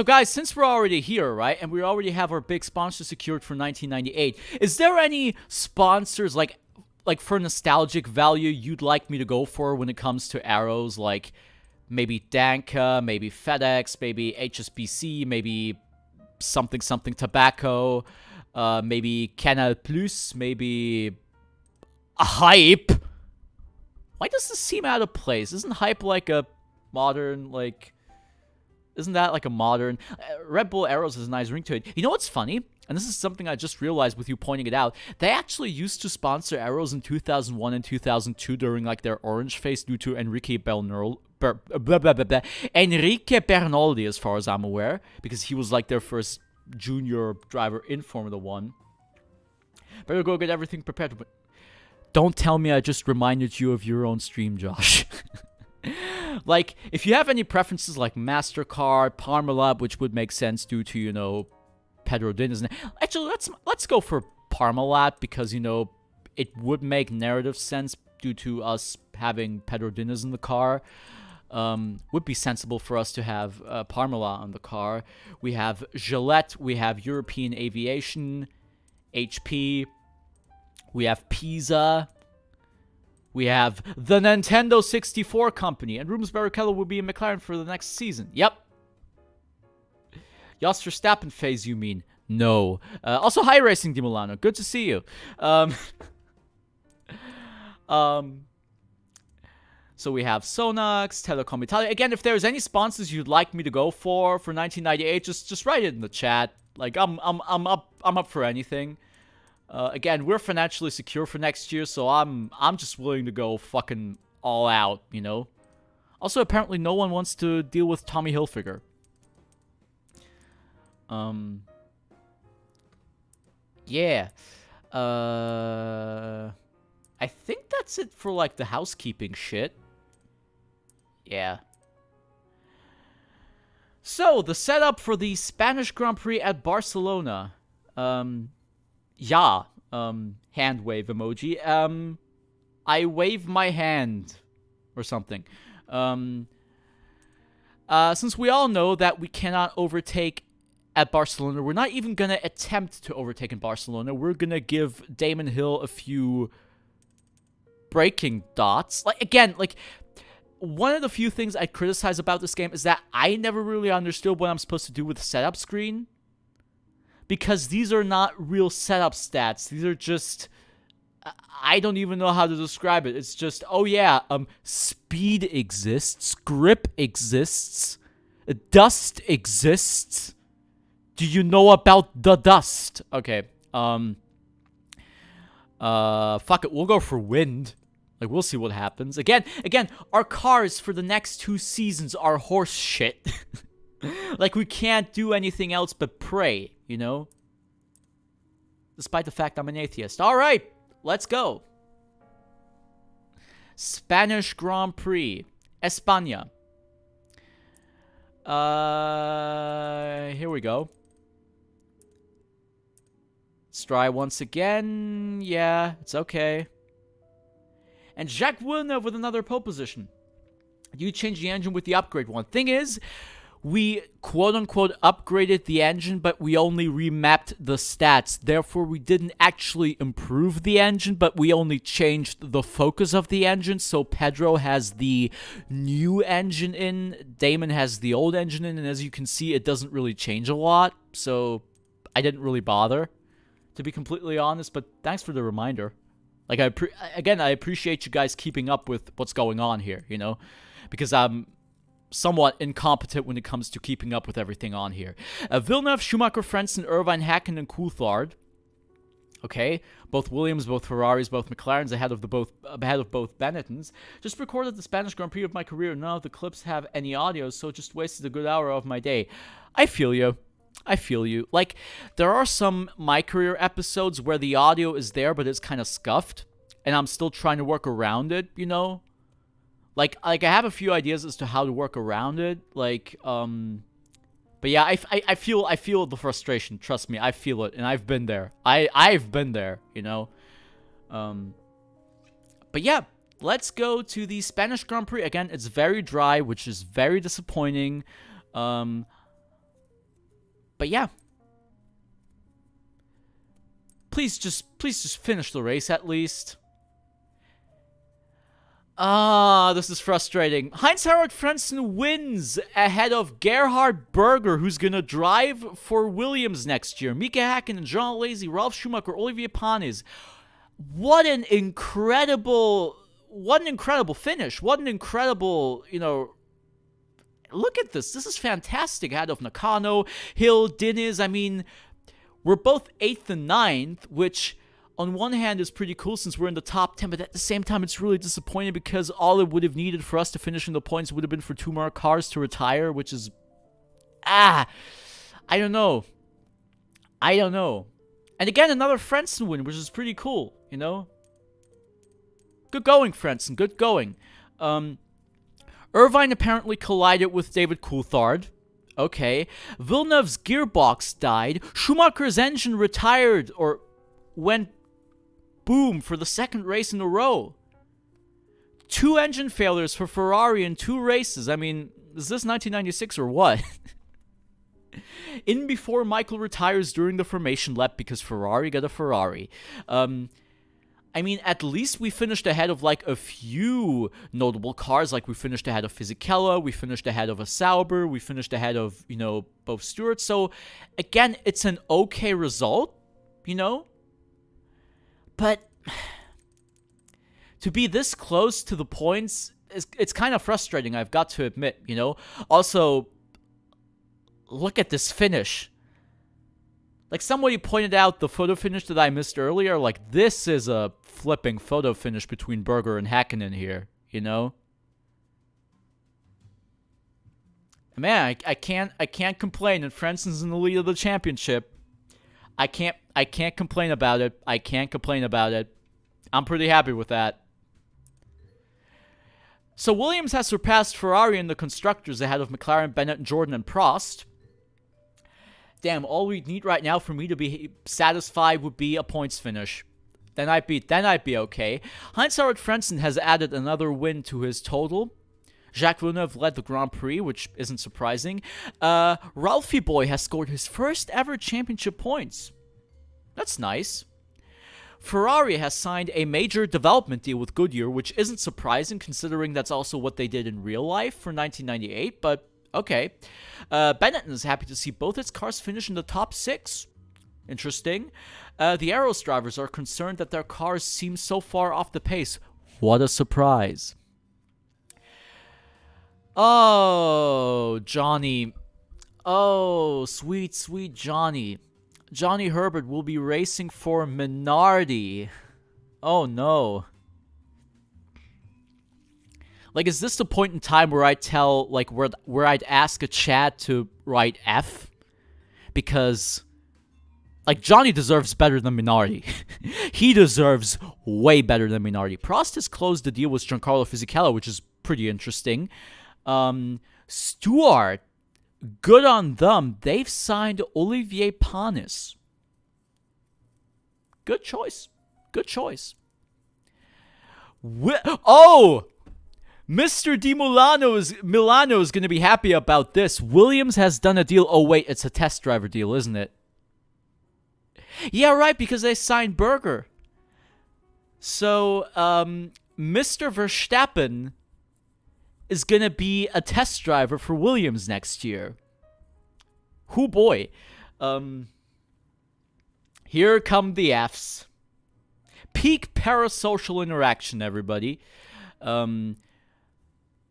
guys, since we're already here, right, and we already have our big sponsor secured for 1998, is there any sponsors, like for nostalgic value, you'd like me to go for when it comes to Arrows? Like, maybe Danka, maybe FedEx, maybe HSBC, maybe something tobacco, maybe Canal Plus, maybe a Hype. Why does this seem out of place? Isn't Hype like a modern, like... Isn't that like a modern... Red Bull Arrows has a nice ring to it. You know what's funny? And this is something I just realized with you pointing it out. They actually used to sponsor Arrows in 2001 and 2002 during like their orange phase due to Enrique Bernoldi, as far as I'm aware. Because he was like their first junior driver in Formula 1. Better go get everything prepared. But don't tell me I just reminded you of your own stream, Josh. Like, if you have any preferences like MasterCard, Parmalat, which would make sense due to, you know, Pedro Diniz. Actually, let's go for Parmalat because, you know, it would make narrative sense due to us having Pedro Diniz in the car. Would be sensible for us to have Parmalat on the car. We have Gillette, we have European Aviation, HP, we have Pisa, we have the Nintendo 64 company, and Rubens Barrichello will be in McLaren for the next season. Yep. Jos Verstappen phase, you mean? No. Also, hi, Racing Di Milano. Good to see you. So we have Sonax, Telecom Italia. Again, if there's any sponsors you'd like me to go for 1998, just write it in the chat. Like, I'm up for anything. Again, we're financially secure for next year, so I'm just willing to go fucking all out, you know? Also, apparently no one wants to deal with Tommy Hilfiger. Yeah. I think that's it for, like, the housekeeping shit. Yeah. So, the setup for the Spanish Grand Prix at Barcelona. Yeah. Hand wave emoji. I wave my hand. Or something. Since we all know that we cannot overtake at Barcelona. We're not even going to attempt to overtake in Barcelona. We're going to give Damon Hill a few braking dots. Like, again, like, one of the few things I criticize about this game is that I never really understood what I'm supposed to do with the setup screen. Because these are not real setup stats. These are just... I don't even know how to describe it. It's just, oh yeah, speed exists, grip exists, dust exists. Do you know about the dust? Okay, fuck it, we'll go for wind. Like, we'll see what happens. Again, our cars for the next 2 seasons are horse shit. Like, we can't do anything else but pray, you know? Despite the fact I'm an atheist. Alright, let's go. Spanish Grand Prix. España. Here we go. Let's try once again. Yeah, it's okay. And Jacques Villeneuve with another pole position. You changed the engine with the upgrade one. Thing is, we quote-unquote upgraded the engine, but we only remapped the stats. Therefore, we didn't actually improve the engine, but we only changed the focus of the engine. So Pedro has the new engine in, Damon has the old engine in, and as you can see, it doesn't really change a lot. So I didn't really bother, to be completely honest, but thanks for the reminder. Like, I appreciate you guys keeping up with what's going on here, you know? Because I'm somewhat incompetent when it comes to keeping up with everything on here. Villeneuve, Schumacher, Frentzen, Irvine, Hakkinen, and Coulthard. Okay, both Williams, both Ferraris, both McLarens ahead of both Benettons. Just recorded the Spanish Grand Prix of my career. None of the clips have any audio, so just wasted a good hour of my day. I feel you. I feel you. Like, there are some My Career episodes where the audio is there, but it's kind of scuffed, and I'm still trying to work around it, you know? Like I have a few ideas as to how to work around it, like, but yeah, I feel the frustration, trust me, I feel it, and I've been there. I've been there, you know? But yeah, let's go to the Spanish Grand Prix. Again, it's very dry, which is very disappointing. But yeah. Please just finish the race at least. This is frustrating. Heinz-Harald Frentzen wins ahead of Gerhard Berger, who's gonna drive for Williams next year. Mika Hakkinen, Jean Alesi, Ralf Schumacher, Olivier Panis. What an incredible finish. What an incredible, you know, look at this. This is fantastic. Ahead of Nakano, Hill, Diniz. I mean, we're both 8th and 9th, which on one hand is pretty cool since we're in the top 10, but at the same time it's really disappointing because all it would have needed for us to finish in the points would have been for 2 more cars to retire, which is, I don't know. And again, another Frentzen win, which is pretty cool, you know? Good going, Frentzen, good going. Irvine apparently collided with David Coulthard. Okay. Villeneuve's gearbox died. Schumacher's engine retired, or went boom for the 2nd race in a row. 2 engine failures for Ferrari in 2 races. I mean, is this 1996 or what? In before Michael retires during the formation lap because Ferrari got a Ferrari. I mean, at least we finished ahead of, like, a few notable cars. Like, we finished ahead of Fisichella, we finished ahead of a Sauber, we finished ahead of, you know, both Stewarts. So, again, it's an okay result, you know? But to be this close to the points, it's kind of frustrating, I've got to admit, you know? Also, look at this finish. Like, somebody pointed out the photo finish that I missed earlier. Like, this is a flipping photo finish between Berger and Hakkinen here, you know? Man, I can't complain, and Frenssen's in the lead of the championship. I can't complain about it. I can't complain about it. I'm pretty happy with that. So Williams has surpassed Ferrari in the constructors ahead of McLaren, Bennett, Jordan, and Prost. Damn, all we need right now for me to be satisfied would be a points finish. Then I'd be okay. Heinz-Harald Frentzen has added another win to his total. Jacques Villeneuve led the Grand Prix, which isn't surprising. Ralphie Boy has scored his first ever championship points. That's nice. Ferrari has signed a major development deal with Goodyear, which isn't surprising considering that's also what they did in real life for 1998, but okay. Benetton is happy to see both its cars finish in the top 6. Interesting. The Arrows drivers are concerned that their cars seem so far off the pace. What a surprise. Oh, Johnny. Oh, sweet, sweet Johnny. Johnny Herbert will be racing for Minardi. Oh, no. Like, is this the point in time where I tell, like, where I'd ask a chat to write F? Because, like, Johnny deserves better than Minardi. He deserves way better than Minardi. Prost has closed the deal with Giancarlo Fisichella, which is pretty interesting. Stuart, good on them. They've signed Olivier Panis. Good choice. Good choice. Oh! Mr. Di Milano is going to be happy about this. Williams has done a deal. Oh, wait, it's a test driver deal, isn't it? Yeah, right, because they signed Berger. So, Mr. Verstappen is going to be a test driver for Williams next year. Hoo boy. Here come the Fs. Peak parasocial interaction, everybody.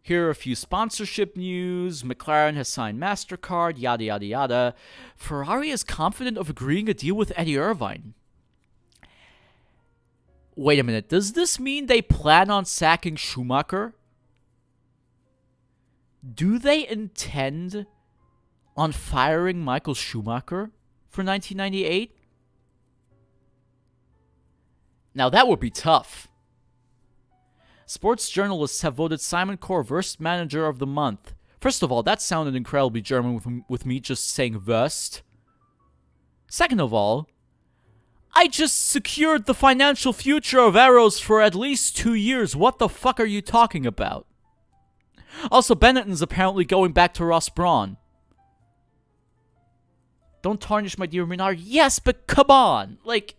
Here are a few sponsorship news. McLaren has signed MasterCard, yada, yada, yada. Ferrari is confident of agreeing a deal with Eddie Irvine. Wait a minute. Does this mean they plan on sacking Schumacher? Do they intend on firing Michael Schumacher for 1998? Now that would be tough. Sports journalists have voted Simon Corr Worst Manager of the Month. First of all, that sounded incredibly German with me just saying Worst. Second of all, I just secured the financial future of Arrows for at least 2 years. What the fuck are you talking about? Also, Benetton's apparently going back to Ross Brawn. Don't tarnish my dear Minardi. Yes, but come on. Like,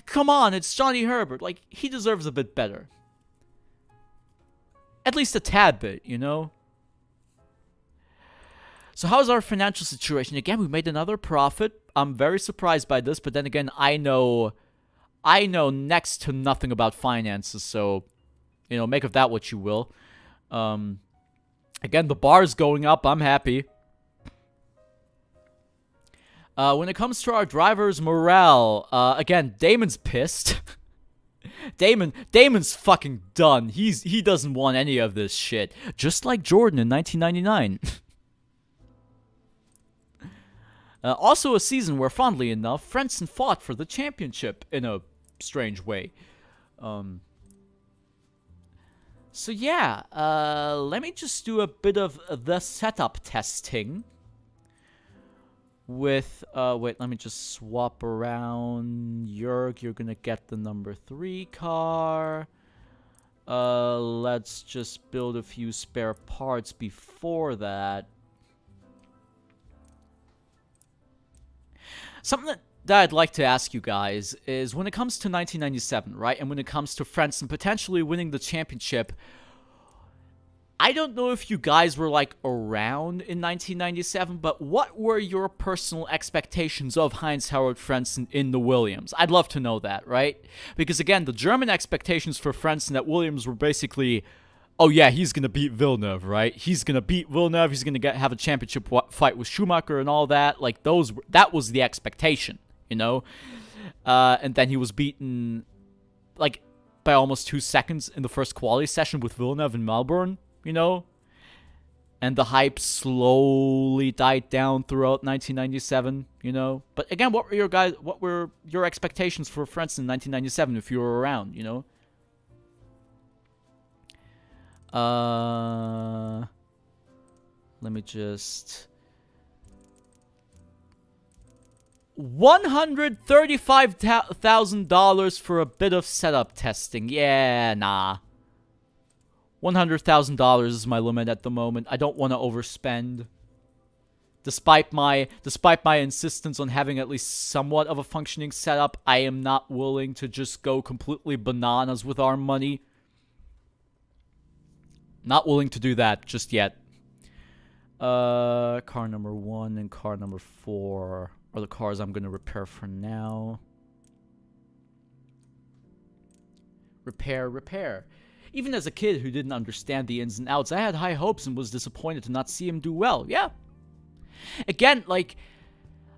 come on, it's Johnny Herbert. Like, he deserves a bit better. At least a tad bit, you know? So how's our financial situation? Again, we made another profit. I'm very surprised by this, but then again, I know next to nothing about finances, so, you know, make of that what you will. Again, the bar's going up. I'm happy. When it comes to our drivers' morale, again, Damon's pissed. Damon's fucking done. He doesn't want any of this shit. Just like Jordan in 1999. Also a season where, fondly enough, Frentzen fought for the championship in a strange way. So yeah, let me just do a bit of the setup testing. With, wait, let me just swap around. Jörg, you're gonna get the number 3 car. Let's just build a few spare parts before that. Something that I'd like to ask you guys is, when it comes to 1997, right, and when it comes to Frentzen potentially winning the championship, I don't know if you guys were, like, around in 1997, but what were your personal expectations of Heinz-Harald Frentzen in the Williams? I'd love to know that, right? Because, again, the German expectations for Frentzen at Williams were basically, oh, yeah, he's going to beat Villeneuve, right? He's going to beat Villeneuve, he's going to have a championship fight with Schumacher and all that. Like, that was the expectation, you know? And then he was beaten, like, by almost 2 seconds in the first quality session with Villeneuve in Melbourne. You know, and the hype slowly died down throughout 1997. You know, but again, what were your expectations for Frentzen in 1997 if you were around? You know, let me just $135,000 for a bit of setup testing. Yeah, nah. $100,000 is my limit at the moment. I don't want to overspend. Despite my insistence on having at least somewhat of a functioning setup, I am not willing to just go completely bananas with our money. Not willing to do that just yet. Car number 1 and car number 4 are the cars I'm going to repair for now. Repair. Even as a kid who didn't understand the ins and outs, I had high hopes and was disappointed to not see him do well. Yeah. Again, like,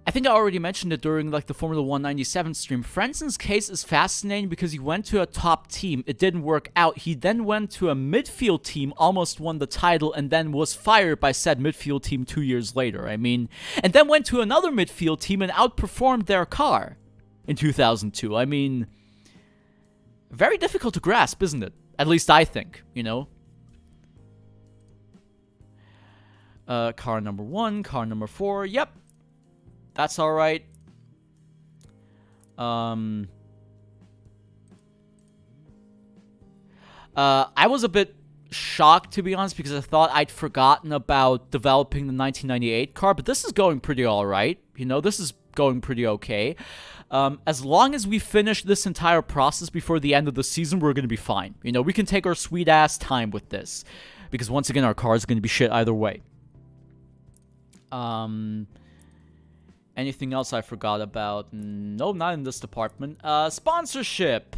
I think I already mentioned it during, like, the Formula 197 stream. Frenson's case is fascinating because he went to a top team. It didn't work out. He then went to a midfield team, almost won the title, and then was fired by said midfield team 2 years later. I mean, and then went to another midfield team and outperformed their car in 2002. I mean, very difficult to grasp, isn't it? At least I think, you know? Car number 1, car number 4, yep. That's alright. I was a bit shocked, to be honest, because I thought I'd forgotten about developing the 1998 car, but this is going pretty alright. You know, this is going pretty okay. As long as we finish this entire process before the end of the season, we're going to be fine. You know, we can take our sweet-ass time with this. Because once again, our car is going to be shit either way. Anything else I forgot about? No, not in this department. Sponsorship.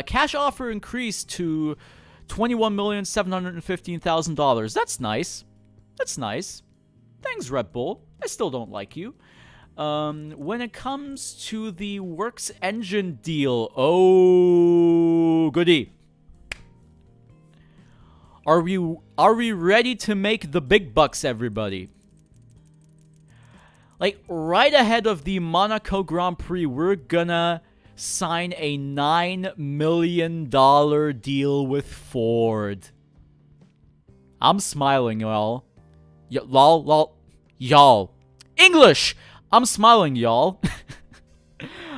Cash offer increased to $21,715,000. That's nice. That's nice. Thanks, Red Bull. I still don't like you. When it comes to the Works Engine deal, oh, goody. Are we ready to make the big bucks, everybody? Like, right ahead of the Monaco Grand Prix, we're gonna sign a $9 million deal with Ford. I'm smiling, y'all. Y'all. English! I'm smiling, y'all.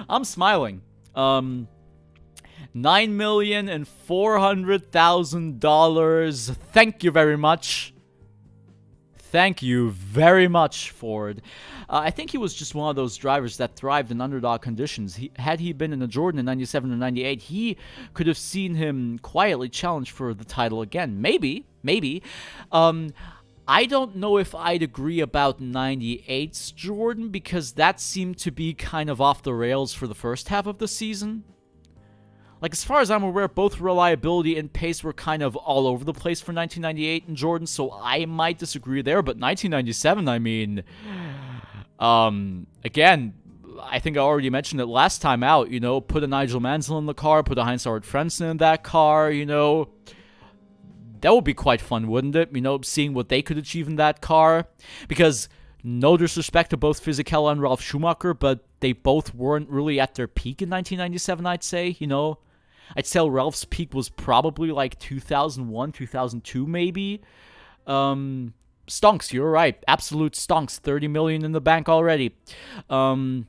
I'm smiling. $9,400,000. Thank you very much. Thank you very much, Ford. I think he was just one of those drivers that thrived in underdog conditions. Had he been in a Jordan in 97 or 98, he could have seen him quietly challenge for the title again. Maybe. I don't know if I'd agree about 98's Jordan, because that seemed to be kind of off the rails for the first half of the season. Like, as far as I'm aware, both reliability and pace were kind of all over the place for 1998 and Jordan, so I might disagree there. But 1997, I mean, again, I think I already mentioned it last time out, you know, put a Nigel Mansell in the car, put a Heinz-Harald Frentzen in that car, you know. That would be quite fun, wouldn't it? You know, seeing what they could achieve in that car. Because, no disrespect to both Fisichella and Ralf Schumacher, but they both weren't really at their peak in 1997, I'd say, you know. I'd say Ralph's peak was probably like 2001, 2002 maybe. Stonks, you're right. Absolute stonks. 30 million in the bank already. Like,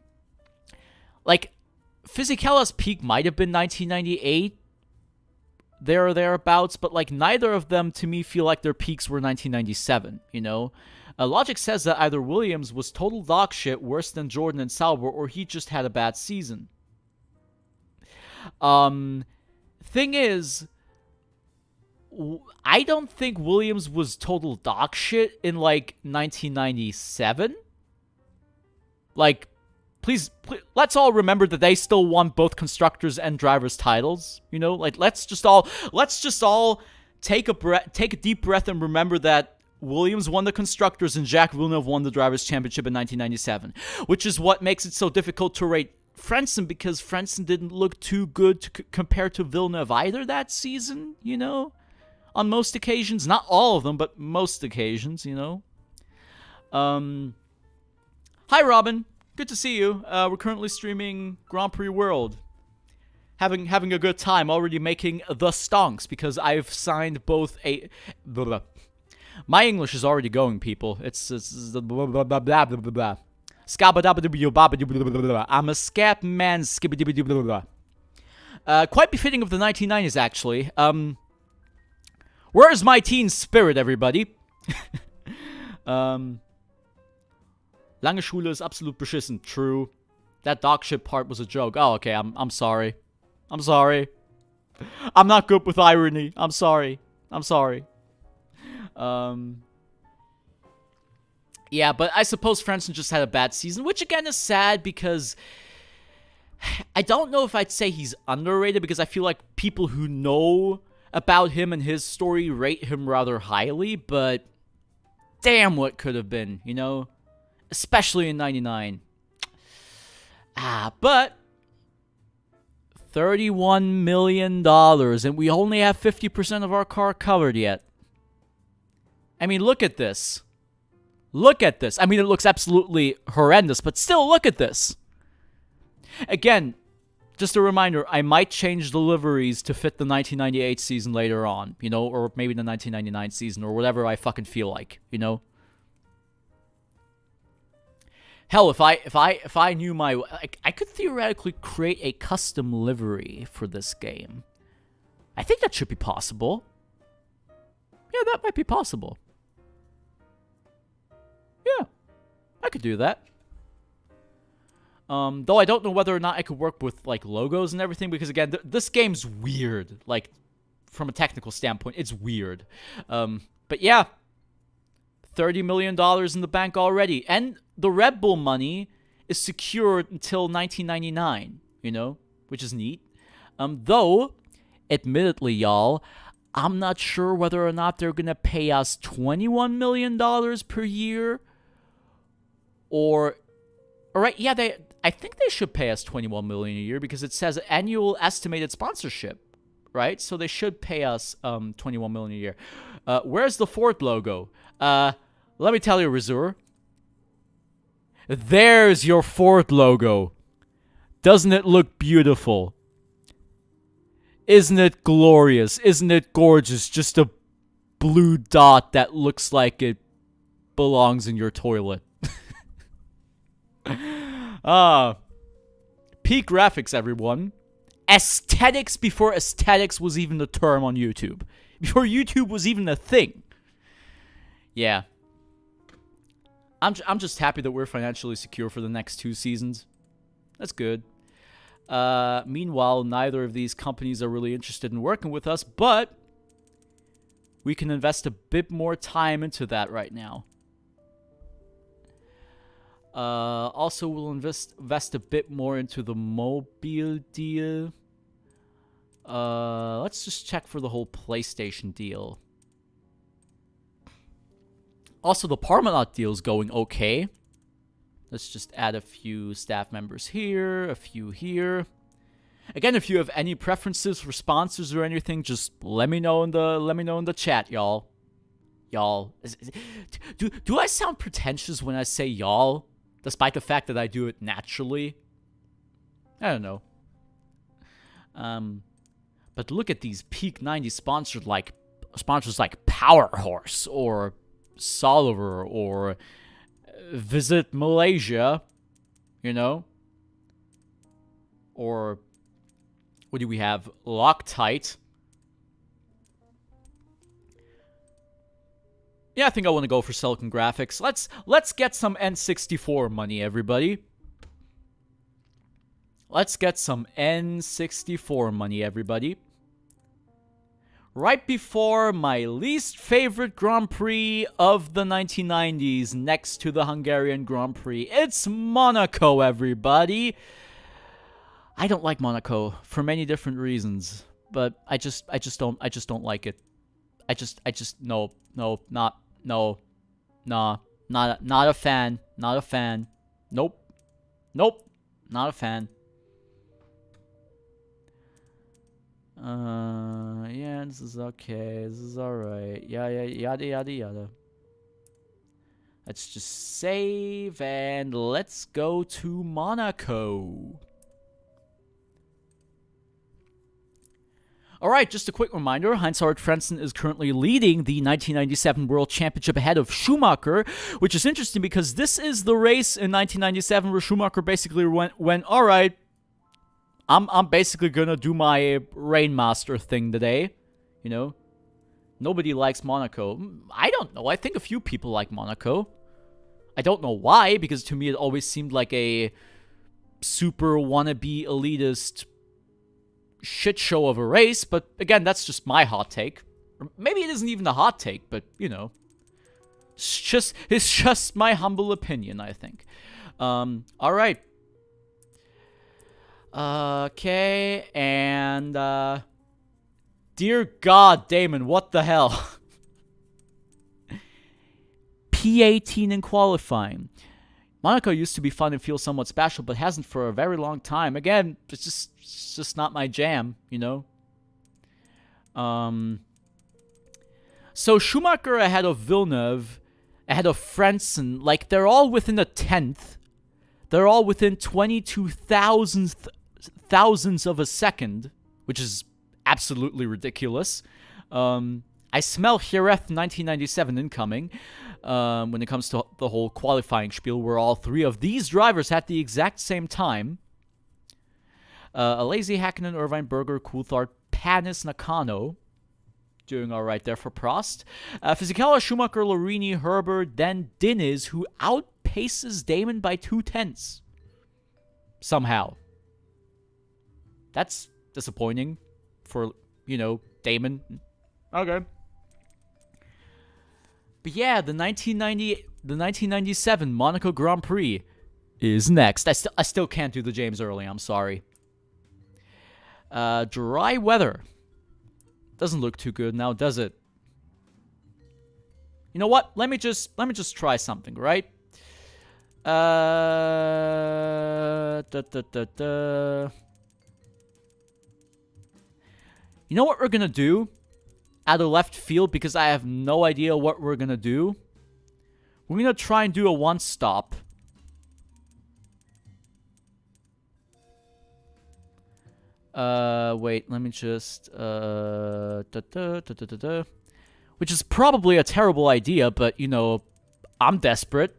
Fisichella's peak might have been 1998. There or thereabouts, but like neither of them to me feel like their peaks were 1997, you know? Logic says that either Williams was total dog shit, worse than Jordan and Sauber, or he just had a bad season. Thing is, I don't think Williams was total dog shit in like 1997. Like, Please, let's all remember that they still won both constructors and drivers titles. You know, like let's just all take a deep breath and remember that Williams won the constructors and Jacques Villeneuve won the drivers championship in 1997, which is what makes it so difficult to rate Frentzen, because Frentzen didn't look too good to compare to Villeneuve either that season. You know, on most occasions, not all of them, but most occasions. You know. Hi, Robin. Good to see you. We're currently streaming Grand Prix World. Having a good time. Already making the stonks because I've signed both a... Blah, blah. My English is already going, people. It's blah, blah, blah, blah, blah, blah. I'm a scat man. Quite befitting of the 1990s, actually. Where's my teen spirit, everybody? Lange Schule ist absolut beschissen. True. That dog shit part was a joke. Oh, okay. I'm sorry. I'm sorry. I'm not good with irony. I'm sorry. I'm sorry. Yeah, but I suppose Frentzen just had a bad season, which again is sad because I don't know if I'd say he's underrated because I feel like people who know about him and his story rate him rather highly, but damn what could have been, you know? Especially in 99. But $31 million, and we only have 50% of our car covered yet. I mean, look at this. Look at this. I mean, it looks absolutely horrendous, but still, look at this. Again, just a reminder, I might change the liveries to fit the 1998 season later on, you know, or maybe the 1999 season, or whatever I fucking feel like, you know? Hell, if I knew my... I could theoretically create a custom livery for this game. I think that should be possible. Yeah, that might be possible. Yeah, I could do that. Though I don't know whether or not I could work with, like, logos and everything, because, again, this game's weird. Like, from a technical standpoint, it's weird. But, yeah. $30 million in the bank already. And the Red Bull money is secured until 1999, you know? Which is neat. Though, admittedly, y'all, I'm not sure whether or not they're gonna pay us $21 million per year. Or... Alright, yeah, I think they should pay us $21 million a year because it says annual estimated sponsorship, right? So they should pay us $21 million a year. Where's the Ford logo? Let me tell you, Razur. There's your Ford logo. Doesn't it look beautiful? Isn't it glorious? Isn't it gorgeous? Just a blue dot that looks like it belongs in your toilet. Peak graphics, everyone. Aesthetics before aesthetics was even a term on YouTube. Before YouTube was even a thing. Yeah. I'm just happy that we're financially secure for the next 2 seasons. That's good. Meanwhile, neither of these companies are really interested in working with us, but we can invest a bit more time into that right now. Also, we'll invest a bit more into the mobile deal. Let's just check for the whole PlayStation deal. Also, the Parmalat deal is going okay. Let's just add a few staff members here, a few here. Again, if you have any preferences for sponsors or anything, just let me know in the chat, y'all. Y'all, do I sound pretentious when I say y'all? Despite the fact that I do it naturally? I don't know. But look at these peak 90s sponsors like Power Horse or Soliver or Visit Malaysia, you know? Or what do we have? Loctite. Yeah, I think I want to go for Silicon Graphics. Let's get some N64 money, everybody. Let's get some N64 money, everybody. Right before my least favorite Grand Prix of the 1990s, next to the Hungarian Grand Prix. It's Monaco, everybody. I don't like Monaco for many different reasons, but I just don't like it. No, not a fan. Not a fan. Nope, not a fan. Yeah, this is okay. This is alright. Yeah, yada, yada, yada. Let's just save and let's go to Monaco. Alright, just a quick reminder, Heinz-Harald Frentzen is currently leading the 1997 World Championship ahead of Schumacher, which is interesting because this is the race in 1997 where Schumacher basically went alright, I'm basically gonna do my Rainmaster thing today. You know, nobody likes Monaco. I don't know. I think a few people like Monaco. I don't know why, because to me it always seemed like a super wannabe elitist shit show of a race. But again, that's just my hot take. Or maybe it isn't even a hot take, but you know, it's just my humble opinion, I think. All right. Okay, and dear God, Damon, what the hell? P18 in qualifying. Monaco used to be fun and feel somewhat special, but hasn't for a very long time. Again, it's just not my jam, you know? So Schumacher ahead of Villeneuve, ahead of Frentzen, like, they're all within a tenth. They're all within 22 thousandths of a second, which is absolutely ridiculous. I smell Jerez 1997 incoming when it comes to the whole qualifying spiel, where all three of these drivers had the exact same time. Alesi, Hakkinen, Irvine, Berger, Coulthard, Panis, Nakano. Doing all right there for Prost. Fisichella, Schumacher, Lorini, Herbert, then Diniz, who outpaces Damon by 2/10 somehow. That's disappointing for, you know, Damon. Okay. But yeah, the 1997 Monaco Grand Prix is next. I still can't do the James Early, I'm sorry. Dry weather. Doesn't look too good now, does it? You know what? Let me just try something, right? You know what we're gonna do? Out of left field, because I have no idea what we're gonna do. We're gonna try and do a one-stop. Wait, let me just, which is probably a terrible idea, but, you know, I'm desperate.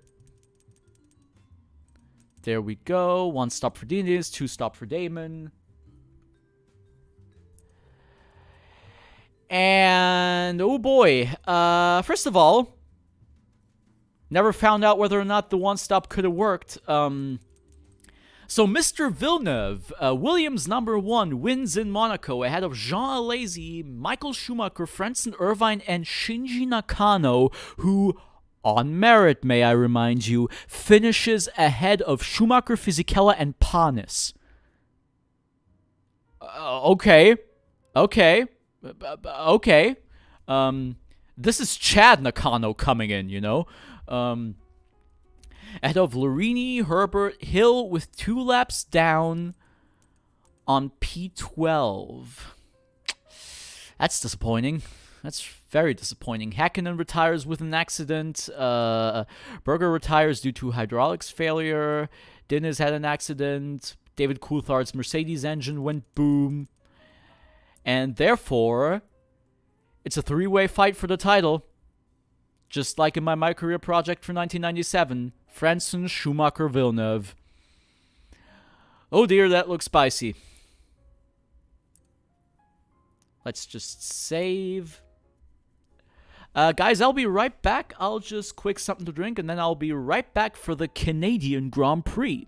There we go. One stop for Diniz, two stop for Damon. And, oh boy, first of all, never found out whether or not the one-stop could have worked. So Mr. Villeneuve, Williams #1, wins in Monaco ahead of Jean Alesi, Michael Schumacher, Frentzen Irvine, and Shinji Nakano, who, on merit, may I remind you, finishes ahead of Schumacher, Fisichella, and Panis. Okay. This is Chad Nakano coming in, you know? Ahead of Lorini, Herbert, Hill with 2 laps down on P12. That's disappointing. That's very disappointing. Hakkinen retires with an accident. Berger retires due to hydraulics failure. Diniz had an accident. David Coulthard's Mercedes engine went boom. And therefore, it's a 3-way fight for the title. Just like in my career project for 1997. Frentzen, Schumacher, Villeneuve. Oh dear, that looks spicy. Let's just save. Guys, I'll be right back. I'll just quick something to drink, and then I'll be right back for the Canadian Grand Prix.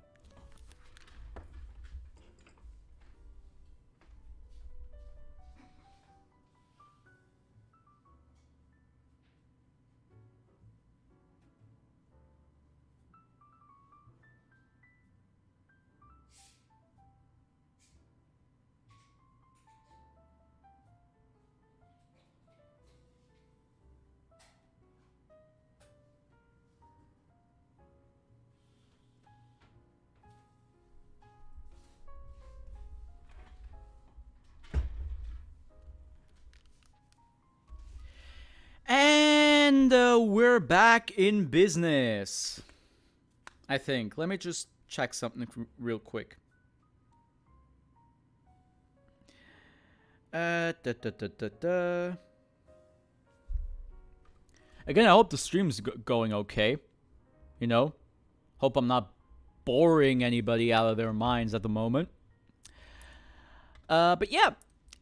And we're back in business, I think. Let me just check something real quick. Again, I hope the stream's going okay. You know? Hope I'm not boring anybody out of their minds at the moment. But yeah,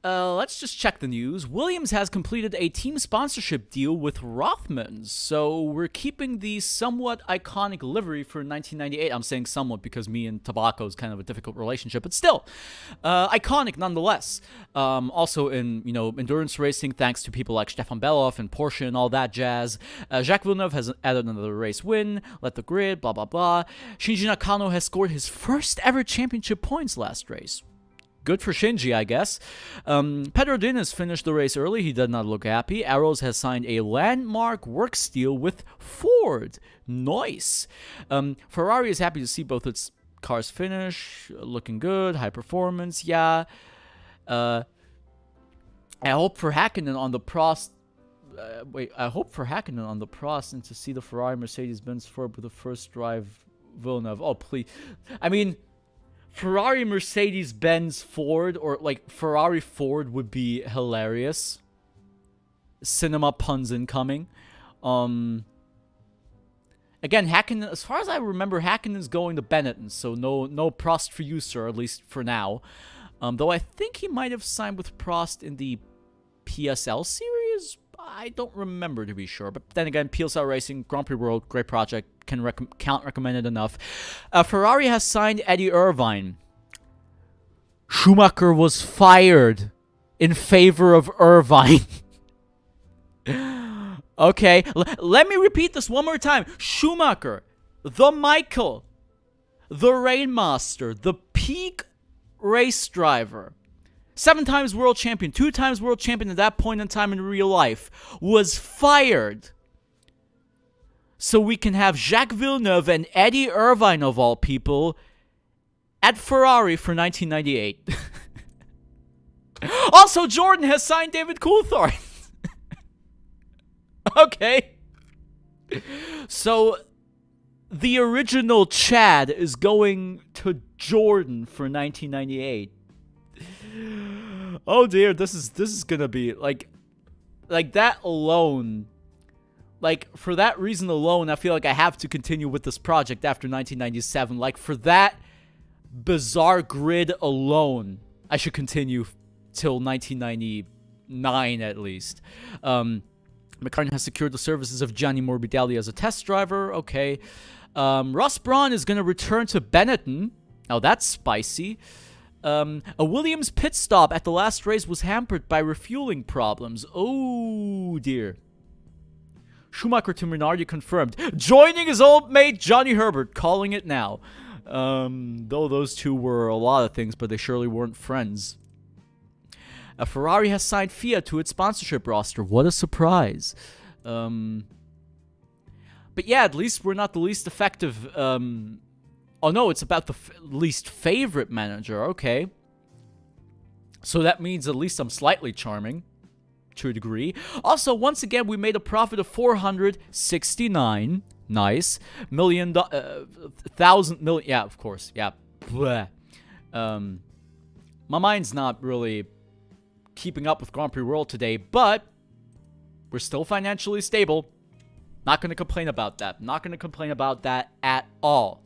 let's just check the news. Williams has completed a team sponsorship deal with Rothmans, so we're keeping the somewhat iconic livery for 1998. I'm saying somewhat because me and tobacco is kind of a difficult relationship, but still, iconic nonetheless. Also in endurance racing, thanks to people like Stefan Beloff and Porsche and all that jazz. Jacques Villeneuve has added another race win, led the grid, blah blah blah. Shinji Nakano has scored his first ever championship points last race. Good for Shinji, I guess. Pedro Diniz finished the race early. He did not look happy. Arrows has signed a landmark works deal with Ford. Nice. Ferrari is happy to see both its cars finish. Looking good. High performance. Yeah. I hope for Hakkinen on the Prost. I hope for Hakkinen on the Prost and to see the Ferrari Mercedes-Benz Ford with the first drive Villeneuve. Oh, please. I mean, Ferrari, Mercedes-Benz, Ford, or like Ferrari, Ford would be hilarious. Cinema puns incoming. Again, Hakkinen, as far as I remember, Hakkinen's going to Benetton, so no Prost for you, sir, at least for now. Though I think he might have signed with Prost in the PSL series. I don't remember, to be sure. But then again, PSL Racing, Grand Prix World, great project. Can't recommend it enough. Ferrari has signed Eddie Irvine. Schumacher was fired in favor of Irvine. Okay, let me repeat this one more time. Schumacher, the Michael, the Rainmaster, the peak race driver, 7 times world champion, 2 times world champion at that point in time in real life, was fired so we can have Jacques Villeneuve and Eddie Irvine, of all people, at Ferrari for 1998. Also, Jordan has signed David Coulthard. Okay. So, the original Chad is going to Jordan for 1998. Oh dear, this is gonna be like that alone. Like, for that reason alone, I feel like I have to continue with this project after 1997. Like, for that bizarre grid alone, I should continue till 1999 at least. McLaren has secured the services of Gianni Morbidelli as a test driver. Okay. Ross Brawn is going to return to Benetton. Now, that's spicy. A Williams pit stop at the last race was hampered by refueling problems. Oh, dear. Schumacher to Minardi confirmed. Joining his old mate Johnny Herbert, calling it now. Though those two were a lot of things, but they surely weren't friends. Ferrari has signed Fiat to its sponsorship roster. What a surprise. But yeah, at least we're not the least effective. Oh no, it's about the least favorite manager. Okay. So that means at least I'm slightly charming. To a degree. Also, once again, we made a profit of 469. Nice. Thousand million. Yeah, of course. Yeah. Bleh. My mind's not really keeping up with Grand Prix World today, but we're still financially stable. Not going to complain about that. Not going to complain about that at all.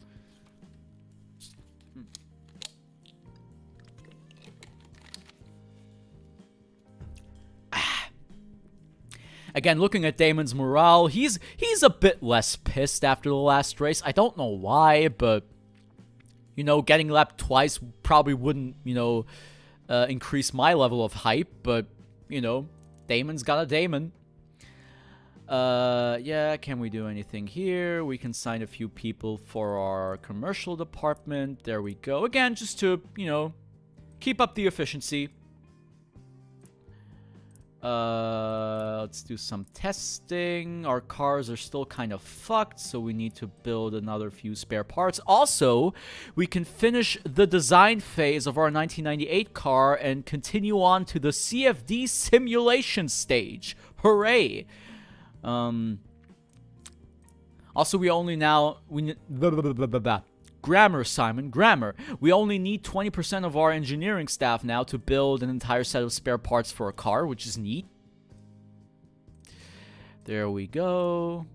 Again, looking at Damon's morale, he's a bit less pissed after the last race. I don't know why, but, getting lapped twice probably wouldn't, increase my level of hype. But, Damon's got a Damon. Yeah, can we do anything here? We can sign a few people for our commercial department. There we go. Again, just to, keep up the efficiency. Let's do some testing. Our cars are still kind of fucked, so we need to build another few spare parts. Also, we can finish the design phase of our 1998 car and continue on to the CFD simulation stage. Hooray! Also, Grammar, Simon, grammar. We only need 20% of our engineering staff now to build an entire set of spare parts for a car, which is neat. There we go.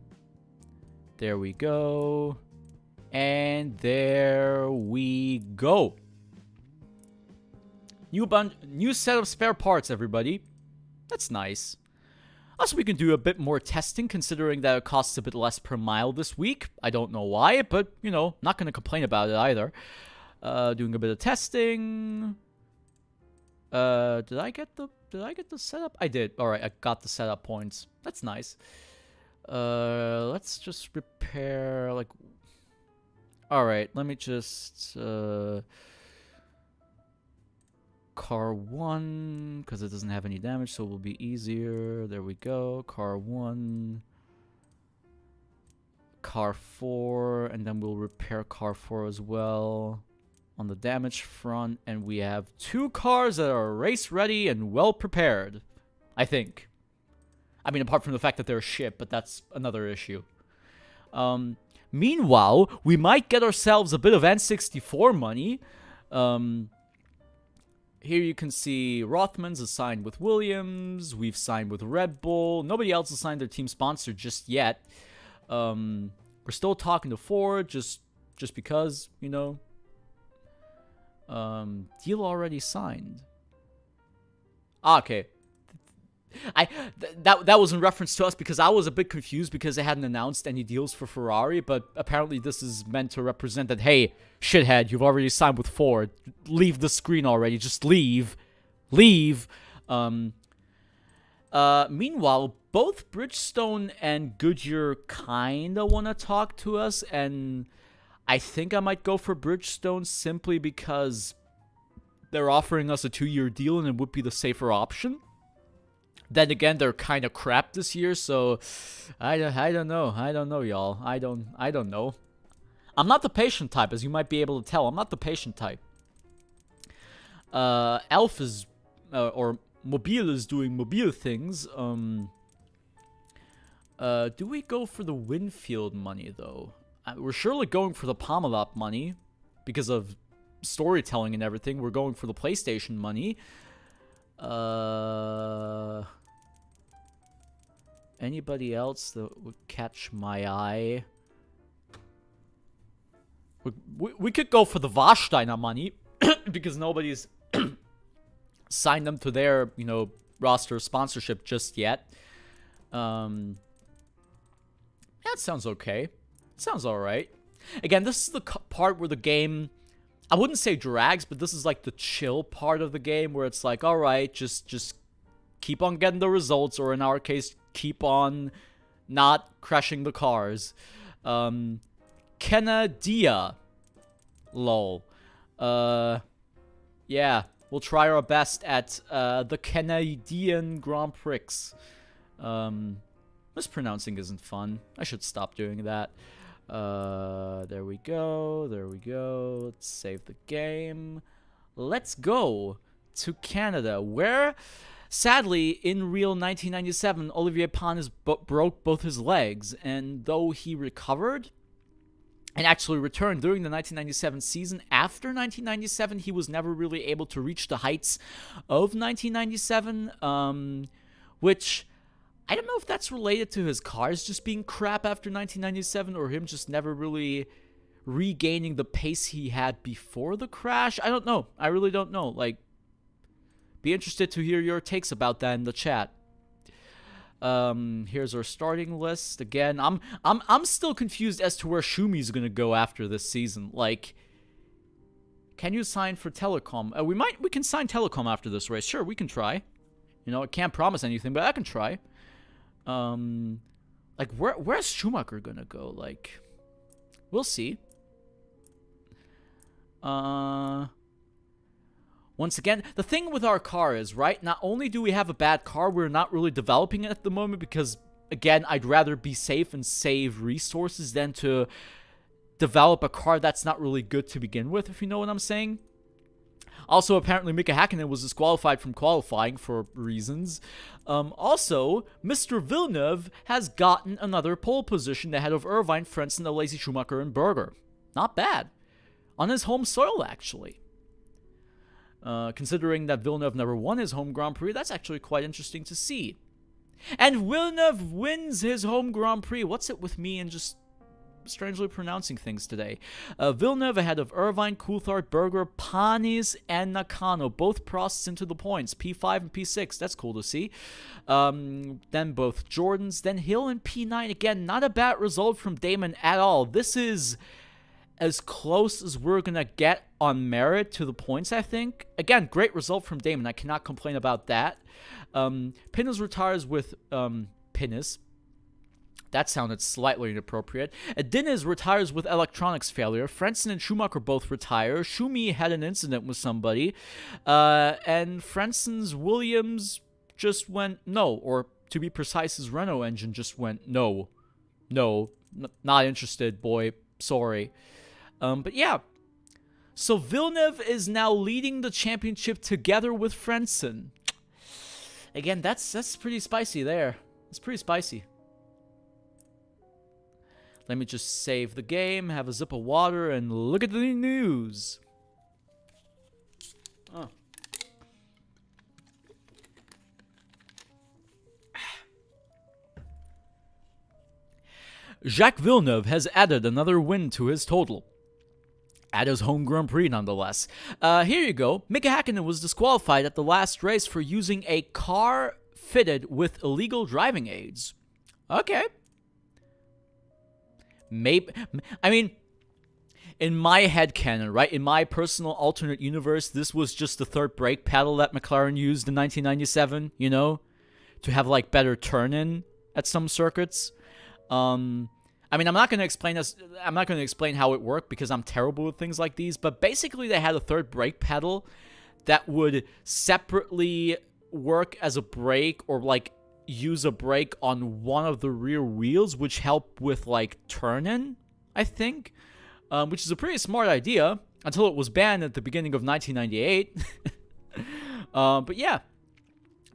There we go. And there we go. New set of spare parts, everybody. That's nice. Also, we can do a bit more testing, considering that it costs a bit less per mile this week. I don't know why, but, you know, not going to complain about it either. Doing a bit of testing. Did I get the setup? I did. All right, I got the setup points. That's nice. Let's just repair, like... All right, let me just... Car 1, because it doesn't have any damage, so it will be easier. There we go. Car 1. Car 4, and then we'll repair car 4 as well on the damage front. And we have 2 cars that are race ready and well prepared, I think. I mean, apart from the fact that they're shit, but that's another issue. Meanwhile, we might get ourselves a bit of N64 money. Here you can see Rothmans is signed with Williams. We've signed with Red Bull. Nobody else has signed their team sponsor just yet. We're still talking to Ford just because, you know. Deal already signed. Okay. That was in reference to us because I was a bit confused because they hadn't announced any deals for Ferrari, but apparently this is meant to represent that, hey, shithead, you've already signed with Ford. Leave the screen already. Just leave. Leave. Meanwhile, both Bridgestone and Goodyear kinda want to talk to us, and I think I might go for Bridgestone simply because they're offering us a 2-year deal and it would be the safer option. Then again, they're kind of crap this year, so I don't know. I don't know, y'all. I don't know. I'm not the patient type, as you might be able to tell. I'm not the patient type. Elf is, or Mobile is doing Mobile things. Do we go for the Winfield money, though? We're surely going for the Palmalop money because of storytelling and everything. We're going for the PlayStation money. Anybody else that would catch my eye? We could go for the Warsteiner money because nobody's signed them to their, you know, roster sponsorship just yet. That sounds okay. Sounds alright. Again, this is the part where the game, I wouldn't say drags, but this is like the chill part of the game where it's like, alright, just keep on getting the results, or in our case, keep on not crashing the cars. Canada. Lol. Yeah, we'll try our best at the Canadian Grand Prix. Mispronouncing isn't fun. I should stop doing that. There we go. There we go. Let's save the game. Let's go to Canada, where, sadly, in real 1997, Olivier Panis broke both his legs, and though he recovered and actually returned during the 1997 season, after 1997, he was never really able to reach the heights of 1997, which I don't know if that's related to his cars just being crap after 1997 or him just never really regaining the pace he had before the crash. I don't know. I really don't know. Like, be interested to hear your takes about that in the chat. Here's our starting list. Again, I'm still confused as to where Schumi's gonna go after this season. Like, can you sign for Telecom? We can sign Telecom after this race. Sure, we can try. You know, I can't promise anything, but I can try. Like, where's Schumacher gonna go? Like, we'll see. Once again, the thing with our car is, right, not only do we have a bad car, we're not really developing it at the moment because, again, I'd rather be safe and save resources than to develop a car that's not really good to begin with, if you know what I'm saying. Also, apparently, Mika Hakkinen was disqualified from qualifying for reasons. Also, Mr. Villeneuve has gotten another pole position ahead of Irvine, Frentzen, Alesi, Schumacher, and Berger. Not bad. On his home soil, actually. Considering that Villeneuve never won his home Grand Prix, that's actually quite interesting to see. And Villeneuve wins his home Grand Prix. What's it with me and just strangely pronouncing things today. Villeneuve ahead of Irvine, Coulthard, Berger, Panis, and Nakano. Both processed into the points. P5 and P6. That's cool to see. Then both Jordans. Then Hill and P9. Again, not a bad result from Damon at all. This is as close as we're going to get on merit to the points, I think. Again, great result from Damon. I cannot complain about that. Pinnes retires with Pinnes. That sounded slightly inappropriate. Diniz retires with electronics failure. Frentzen and Schumacher both retire. Schumi had an incident with somebody. And Frentzen's Williams just went no. Or to be precise, his Renault engine just went no. No. Not interested, boy. Sorry. But yeah. So Villeneuve is now leading the championship together with Frentzen. Again, that's pretty spicy there. It's pretty spicy. Let me just save the game, have a sip of water, and look at the news. Oh. Jacques Villeneuve has added another win to his total. At his home Grand Prix, nonetheless. Here you go. Mika Hakkinen was disqualified at the last race for using a car fitted with illegal driving aids. Okay. Maybe, I mean, in my headcanon, right? In my personal alternate universe, this was just the third brake pedal that McLaren used in 1997, you know? To have, like, better turn-in at some circuits. I mean, I'm not going to explain how it worked because I'm terrible with things like these, but basically they had a third brake pedal that would separately work as a brake or like use a brake on one of the rear wheels, which help with like turn-in, I think, which is a pretty smart idea until it was banned at the beginning of 1998. But yeah.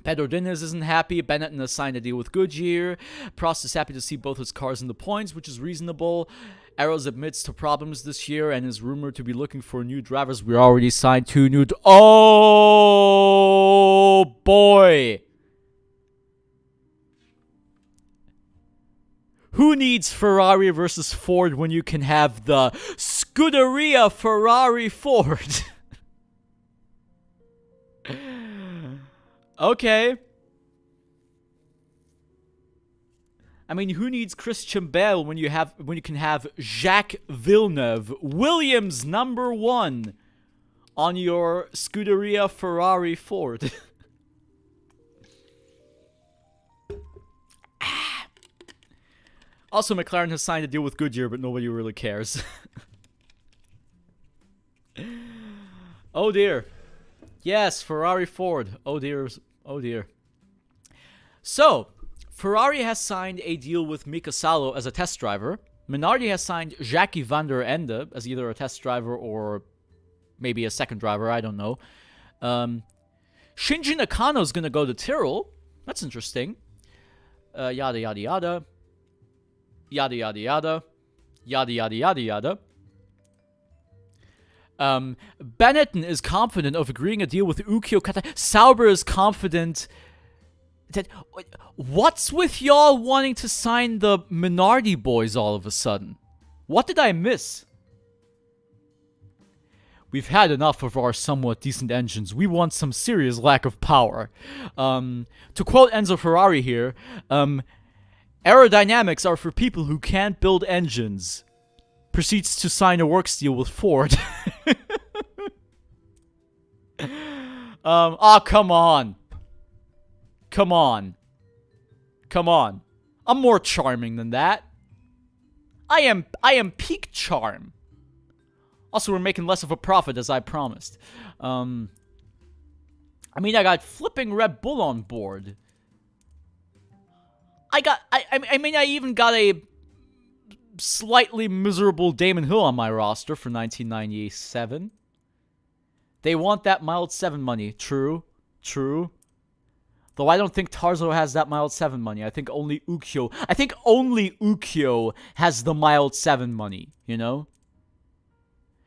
Pedro Diniz isn't happy. Benetton has signed a deal with Goodyear. Prost is happy to see both his cars in the points, which is reasonable. Arrows admits to problems this year and is rumored to be looking for new drivers. We already signed 2 new... Oh, boy. Who needs Ferrari versus Ford when you can have the Scuderia Ferrari-Ford? Okay. I mean, who needs Christian Bale when you can have Jacques Villeneuve, Williams #1, on your Scuderia Ferrari Ford? Also, McLaren has signed a deal with Goodyear, but nobody really cares. Oh dear. Yes, Ferrari Ford. Oh dear. Oh dear. So, Ferrari has signed a deal with Mika Salo as a test driver. Minardi has signed Jackie van der Ende as either a test driver or maybe a second driver. I don't know. Shinji Nakano is going to go to Tyrrell. That's interesting. Yada, yada, yada. Yada, yada, yada. Yada, yada, yada, yada. Benetton is confident of agreeing a deal with Ukyo Kata. Sauber is confident that... What's with y'all wanting to sign the Minardi boys all of a sudden? What did I miss? We've had enough of our somewhat decent engines. We want some serious lack of power. To quote Enzo Ferrari here, aerodynamics are for people who can't build engines. Proceeds to sign a works deal with Ford. Oh, come on. Come on. Come on. I'm more charming than that. I am peak charm. Also, we're making less of a profit as I promised. I mean, I got flipping Red Bull on board. I even got a slightly miserable Damon Hill on my roster for 1997. They want that mild 7 money. True. True. Though I don't think Tarzo has that mild 7 money. I think only Ukyo has the mild 7 money, you know?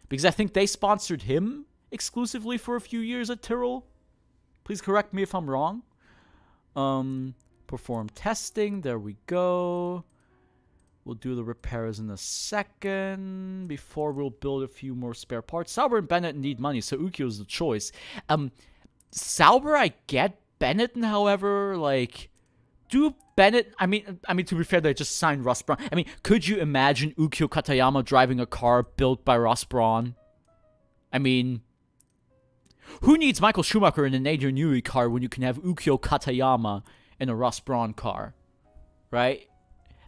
Because I think they sponsored him exclusively for a few years at Tyrrell. Please correct me if I'm wrong. Perform testing. There we go. We'll do the repairs in a second. Before we'll build a few more spare parts. Sauber and Bennett need money, so Ukio's the choice. Sauber, I get. Bennett, however, like, do Bennett... I mean, to be fair, they just signed Ross Brawn. I mean, could you imagine Ukio Katayama driving a car built by Ross Brawn? I mean, who needs Michael Schumacher in an Adrian Newey car when you can have Ukio Katayama in a Ross Brawn car, right?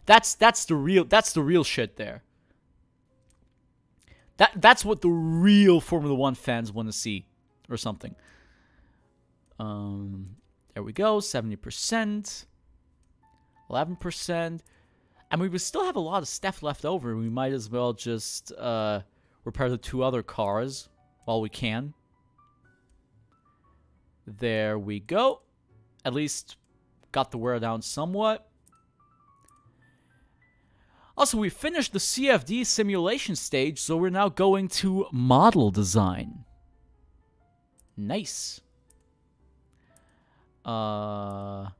That's the real shit there. That's what the real Formula One fans want to see, or something. There we go, 70%, 11%. I mean, we still have a lot of stuff left over. We might as well just repair the 2 other cars while we can. There we go. At least got the wear down somewhat. Also, we finished the CFD simulation stage, so we're now going to model design. Nice. What's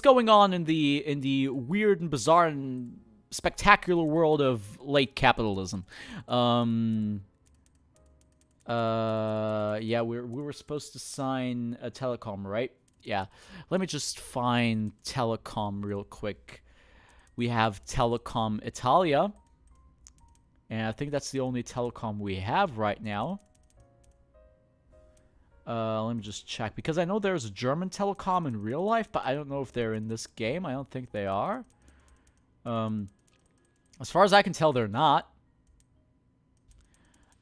going on in the weird and bizarre and spectacular world of late capitalism? Yeah, we were supposed to sign a telecom, right? Yeah. Let me just find telecom real quick. We have Telecom Italia, and I think that's the only telecom we have right now. Let me just check, because I know there's a German telecom in real life, but I don't know if they're in this game. I don't think they are. As far as I can tell, they're not.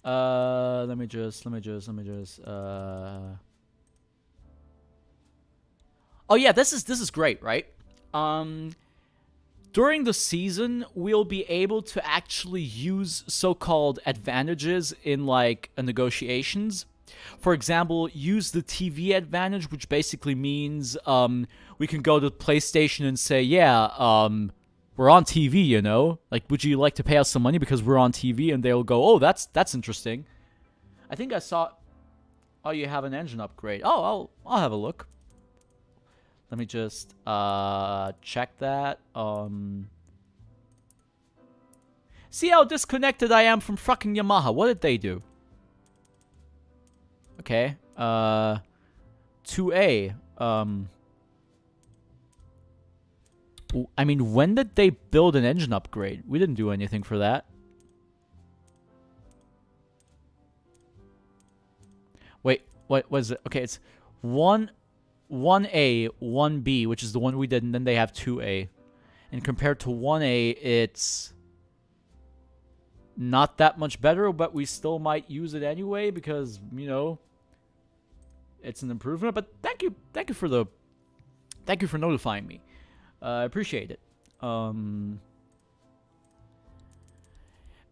Let me just. Oh yeah, this is great, right? During the season, we'll be able to actually use so-called advantages in, like, negotiations. For example, use the TV advantage, which basically means we can go to PlayStation and say, yeah, we're on TV, you know? Like, would you like to pay us some money because we're on TV? And they'll go, oh, that's interesting. I think I saw... Oh, you have an engine upgrade. Oh, I'll have a look. Let me just check that. See how disconnected I am from fucking Yamaha. What did they do? Okay. 2A. I mean, when did they build an engine upgrade? We didn't do anything for that. Wait, what was it? Okay, it's 1A, 1B, which is the one we did, and then they have 2A. And compared to 1A, it's not that much better, but we still might use it anyway because, you know, it's an improvement. But thank you for notifying me. I appreciate it.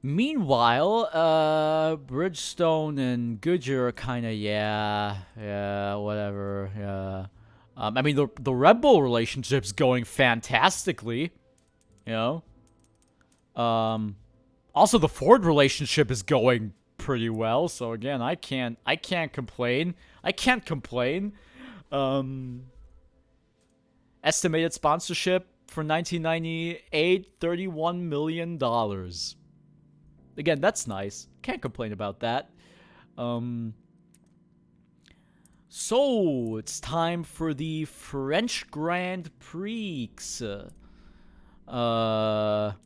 Meanwhile, Bridgestone and Goodyear are kind of, yeah, whatever, yeah. I mean, the Red Bull relationship's going fantastically, you know. Also, the Ford relationship is going pretty well, so again, I can't complain. Estimated sponsorship for 1998, $31 million. Again, that's nice. Can't complain about that. So, it's time for the French Grand Prix. Bit of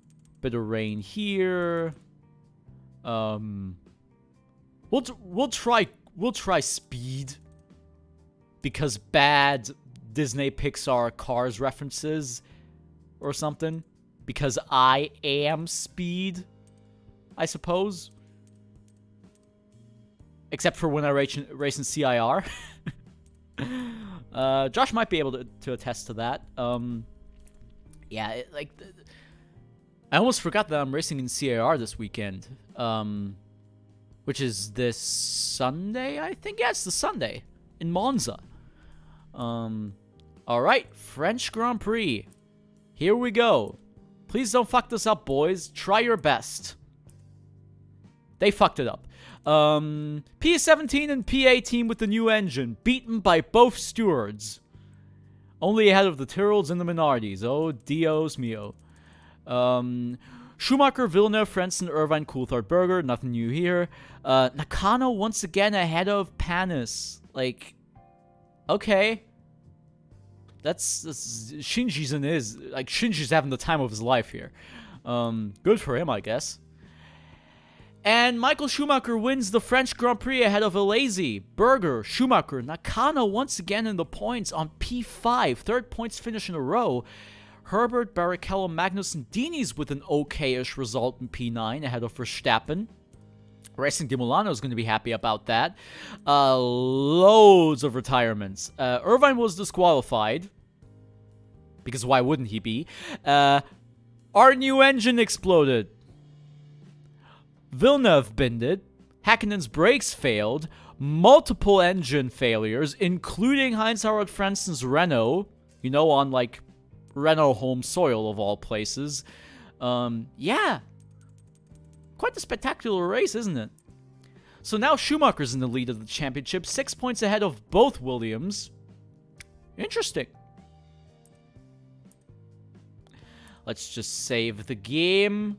rain here. We'll try speed, because bad Disney Pixar Cars references or something, because I am speed, I suppose. Except for when I race in CIR. Josh might be able to attest to that. Yeah, I almost forgot that I'm racing in CIR this weekend. Which is this Sunday, I think? Yeah, it's the Sunday in Monza. Alright, French Grand Prix. Here we go. Please don't fuck this up, boys. Try your best. They fucked it up. P17 and P18 with the new engine, beaten by both stewards. Only ahead of the Tyrrells and the Minardis. Oh, Dios mio. Schumacher, Villeneuve, Frentzen, Irvine, Coulthard, Berger. Nothing new here. Nakano once again ahead of Panis. Like, okay. That's Shinji's in his, like, Shinji's having the time of his life here. Good for him, I guess. And Michael Schumacher wins the French Grand Prix ahead of Alesi, Berger, Schumacher, Nakano once again in the points on P5. Third points finish in a row. Herbert, Barrichello, Magnussen, Dini's with an okay-ish result in P9 ahead of Verstappen. Racing Di Milano is going to be happy about that. Loads of retirements. Irvine was disqualified. Because why wouldn't he be? Our new engine exploded. Villeneuve bended. Häkkinen's brakes failed. Multiple engine failures, including Heinz-Harald Frenzen's Renault. You know, on, like, Renault home soil of all places. Yeah. Quite a spectacular race, isn't it? So now Schumacher's in the lead of the championship, 6 points ahead of both Williams. Interesting. Let's just save the game.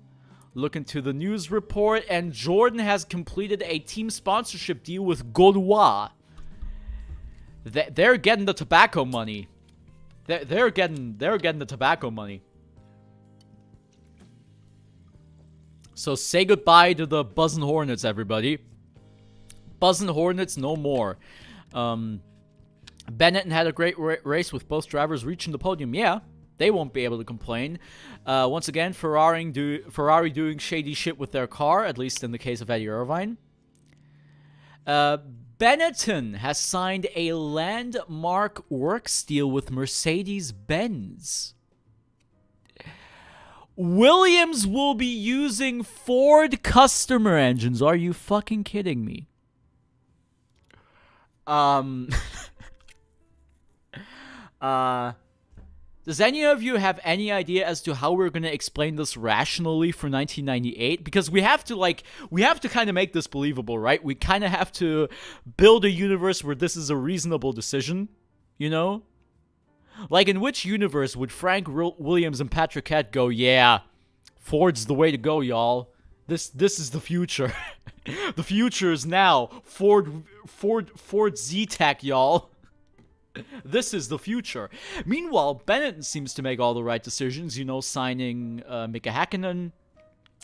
Look into the news report, and Jordan has completed a team sponsorship deal with Gaulois. They're getting the tobacco money. They're getting the tobacco money. So say goodbye to the Buzzin' Hornets, everybody. Buzzin' Hornets, no more. Benetton had a great race with both drivers reaching the podium. Yeah, they won't be able to complain. Once again, Ferrari doing shady shit with their car, at least in the case of Eddie Irvine. Benetton has signed a landmark works deal with Mercedes-Benz. Williams will be using Ford customer engines. Are you fucking kidding me? Does any of you have any idea as to how we're going to explain this rationally for 1998? Because we have to kind of make this believable, right? We kind of have to build a universe where this is a reasonable decision, you know? Like, in which universe would Frank Williams and Patrick Head go, yeah, Ford's the way to go, y'all. This is the future. The future is now. Ford Z-Tech, y'all. This is the future. Meanwhile, Benetton seems to make all the right decisions, you know, signing Mika Häkkinen,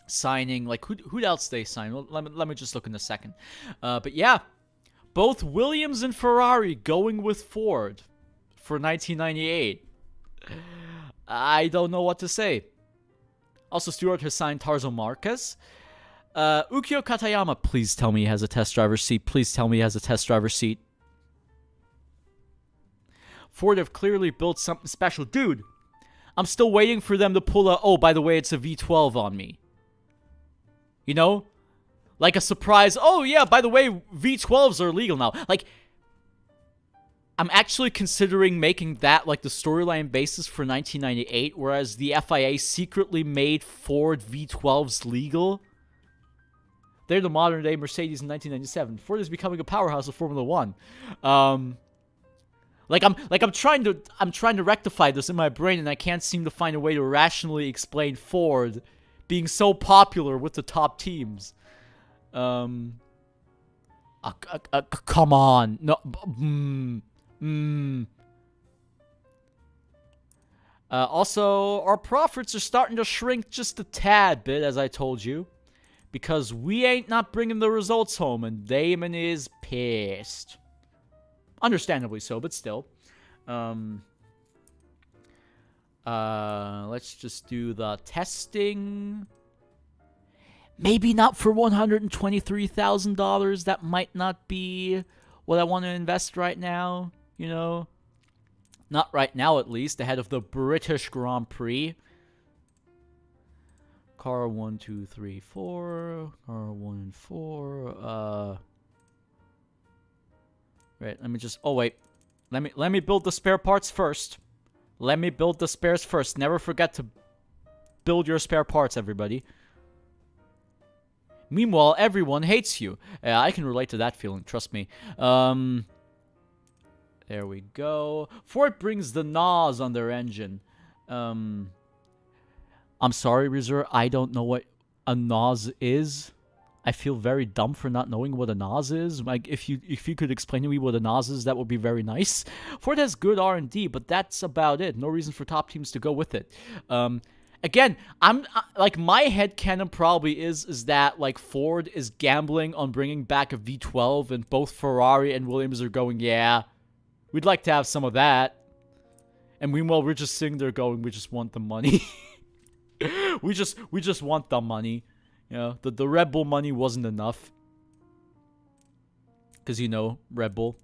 signing, like, who else they signed? Well, let me just look in a second. But yeah, both Williams and Ferrari going with Ford for 1998. I don't know what to say. Also, Stewart has signed Tarzo Marquez. Ukyo Katayama, please tell me he has a test driver seat. Please tell me he has a test driver seat. Ford have clearly built something special. Dude, I'm still waiting for them to pull a, oh, by the way, it's a V12 on me. You know? Like a surprise, oh yeah, by the way, V12s are legal now. Like, I'm actually considering making that like the storyline basis for 1998, whereas the FIA secretly made Ford V12s legal. They're the modern day Mercedes in 1997. Ford is becoming a powerhouse of Formula One. I'm trying to rectify this in my brain, and I can't seem to find a way to rationally explain Ford being so popular with the top teams. Come on, no. Also, our profits are starting to shrink just a tad bit, as I told you, because we ain't not bringing the results home, and Damon is pissed. Understandably so, but still. Let's just do the testing. Maybe not for $123,000. That might not be what I want to invest right now, you know? Not right now, at least, ahead of the British Grand Prix. Car 1, 2, 3, 4. Car 1 and 4. Right, let me just... Oh, wait. Let me build the spare parts first. Let me build the spares first. Never forget to build your spare parts, everybody. Meanwhile, everyone hates you. I can relate to that feeling, trust me. There we go. Ford brings the NOS on their engine. I'm sorry, Reserve. I don't know what a NOS is. I feel very dumb for not knowing what a NOS is. Like, if you could explain to me what a NOS is, that would be very nice. Ford has good R&D, but that's about it. No reason for top teams to go with it. Again, like, my headcanon probably is that, like, Ford is gambling on bringing back a V12, and both Ferrari and Williams are going, yeah, we'd like to have some of that. And meanwhile, we're just sitting there going, we just want the money. we just want the money. You know, the Red Bull money wasn't enough. Because, you know, Red Bull.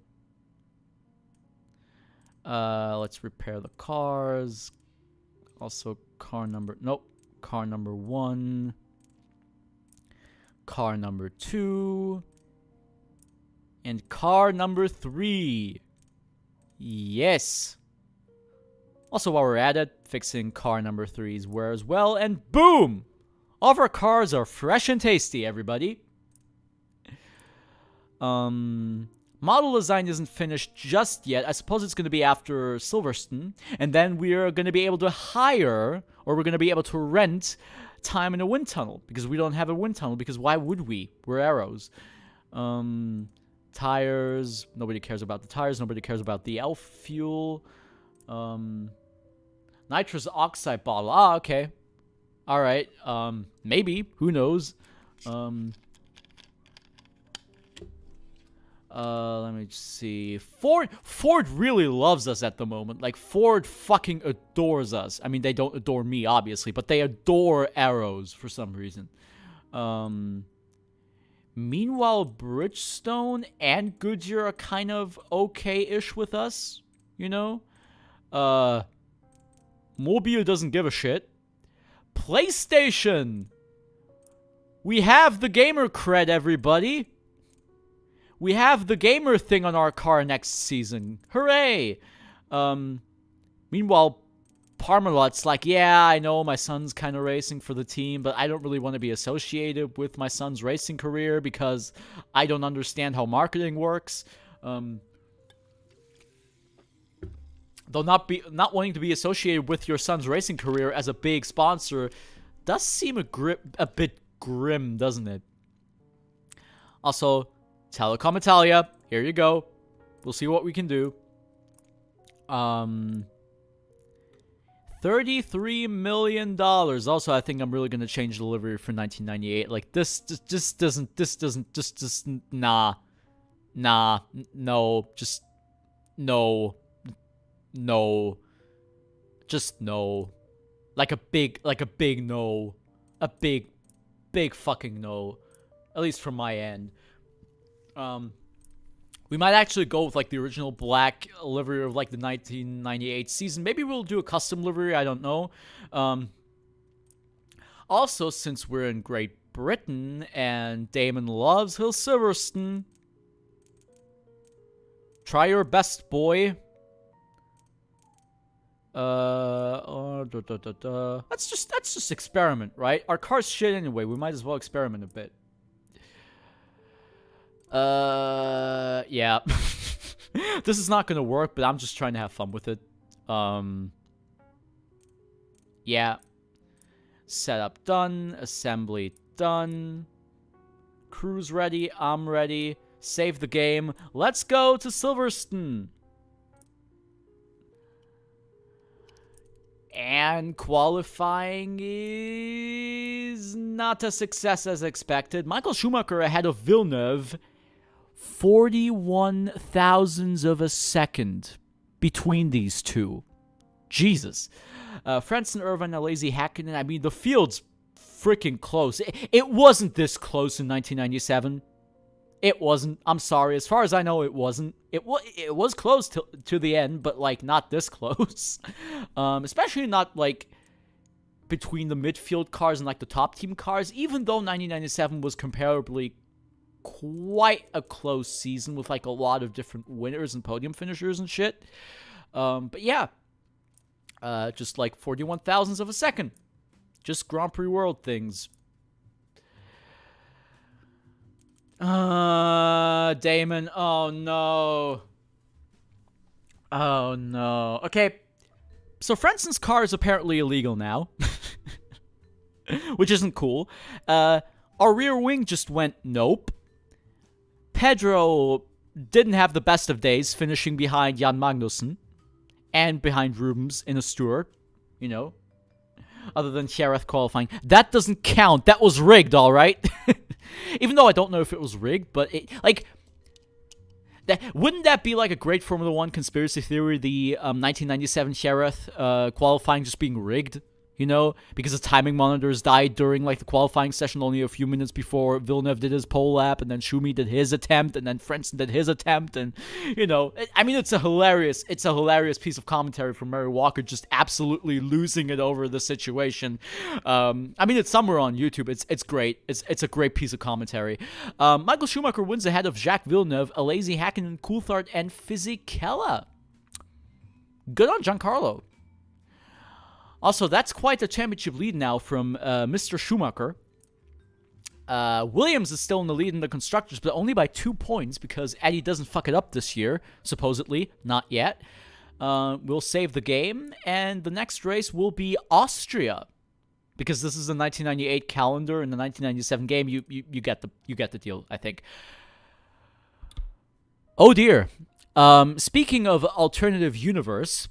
Let's repair the cars. Also, car number 1. Car number 2. And car number 3. Yes. Also, while we're at it, fixing car number 3's wear as well. And boom! All of our cars are fresh and tasty, everybody. Model design isn't finished just yet. I suppose it's going to be after Silverstone. And then we're going to be able to hire, or we're going to be able to rent time in a wind tunnel. Because we don't have a wind tunnel, because why would we? We're Arrows. Tires. Nobody cares about the tires. Nobody cares about the elf fuel. Nitrous oxide bottle. Ah, okay. Alright. Maybe. Who knows? Let me just see. Ford really loves us at the moment. Like, Ford fucking adores us. I mean, they don't adore me, obviously, but they adore Arrows for some reason. Meanwhile, Bridgestone and Goodyear are kind of okay-ish with us, you know? Mobile doesn't give a shit. PlayStation! We have the gamer cred, everybody! We have the gamer thing on our car next season. Hooray! Meanwhile, Parmalot's like, yeah, I know my son's kind of racing for the team, but I don't really want to be associated with my son's racing career because I don't understand how marketing works. Though not wanting to be associated with your son's racing career as a big sponsor does seem a bit grim, doesn't it? Also, Telecom Italia, here you go. We'll see what we can do. $33 million. Also, I think I'm really gonna change the livery for 1998. Like, this doesn't, nah, no, just, no, just no. Like a big no. A big fucking no. At least from my end. We might actually go with, like, the original black livery of, like, the 1998 season. Maybe we'll do a custom livery, I don't know. Also, since we're in Great Britain and Damon loves Hill Silverstone, try your best, boy. Let's just experiment, right? Our car's shit anyway. We might as well experiment a bit. Yeah. This is not gonna work, but I'm just trying to have fun with it. Yeah. Setup done. Assembly done. Crew's ready. I'm ready. Save the game. Let's go to Silverstone. And qualifying is not a success as expected. Michael Schumacher ahead of Villeneuve. 41 thousandths of a second between these two. Jesus. Frentzen, Irvine, Alesi, Hakkinen. I mean, the field's freaking close. It wasn't this close in 1997. It wasn't. I'm sorry. As far as I know, it wasn't. It was close to the end, but, like, not this close. Especially not, like, between the midfield cars and, like, the top team cars. Even though 1997 was comparably quite a close season with, like, a lot of different winners and podium finishers and shit. But yeah. Just, like, 41 thousandths of a second. Just Grand Prix World things. Damon. Oh, no. Oh, no. Okay. So, Frenson's car is apparently illegal now. which isn't cool. Our rear wing just went nope. Pedro didn't have the best of days, finishing behind Jan Magnussen and behind Rubens in a Stewart, you know, other than Jerez qualifying. That doesn't count. That was rigged, all right? Even though I don't know if it was rigged, but wouldn't that be like a great Formula 1 conspiracy theory, the 1997 Jerez qualifying just being rigged? You know, because the timing monitors died during, like, the qualifying session only a few minutes before Villeneuve did his pole lap, and then Schumi did his attempt, and then Frentzen did his attempt, and, you know, I mean, it's a hilarious piece of commentary from Mary Walker, just absolutely losing it over the situation. I mean, it's somewhere on YouTube. It's great. It's a great piece of commentary. Michael Schumacher wins ahead of Jacques Villeneuve, Alesi, Hakkinen, Coulthard, and Fisichella. Good on Giancarlo. Also, that's quite a championship lead now from Mr. Schumacher. Williams is still in the lead in the Constructors, but only by 2 points because Eddie doesn't fuck it up this year, supposedly. Not yet. We'll save the game, and the next race will be Austria. Because this is the 1998 calendar and the 1997 game. You get the deal, I think. Oh, dear. Speaking of alternative universe,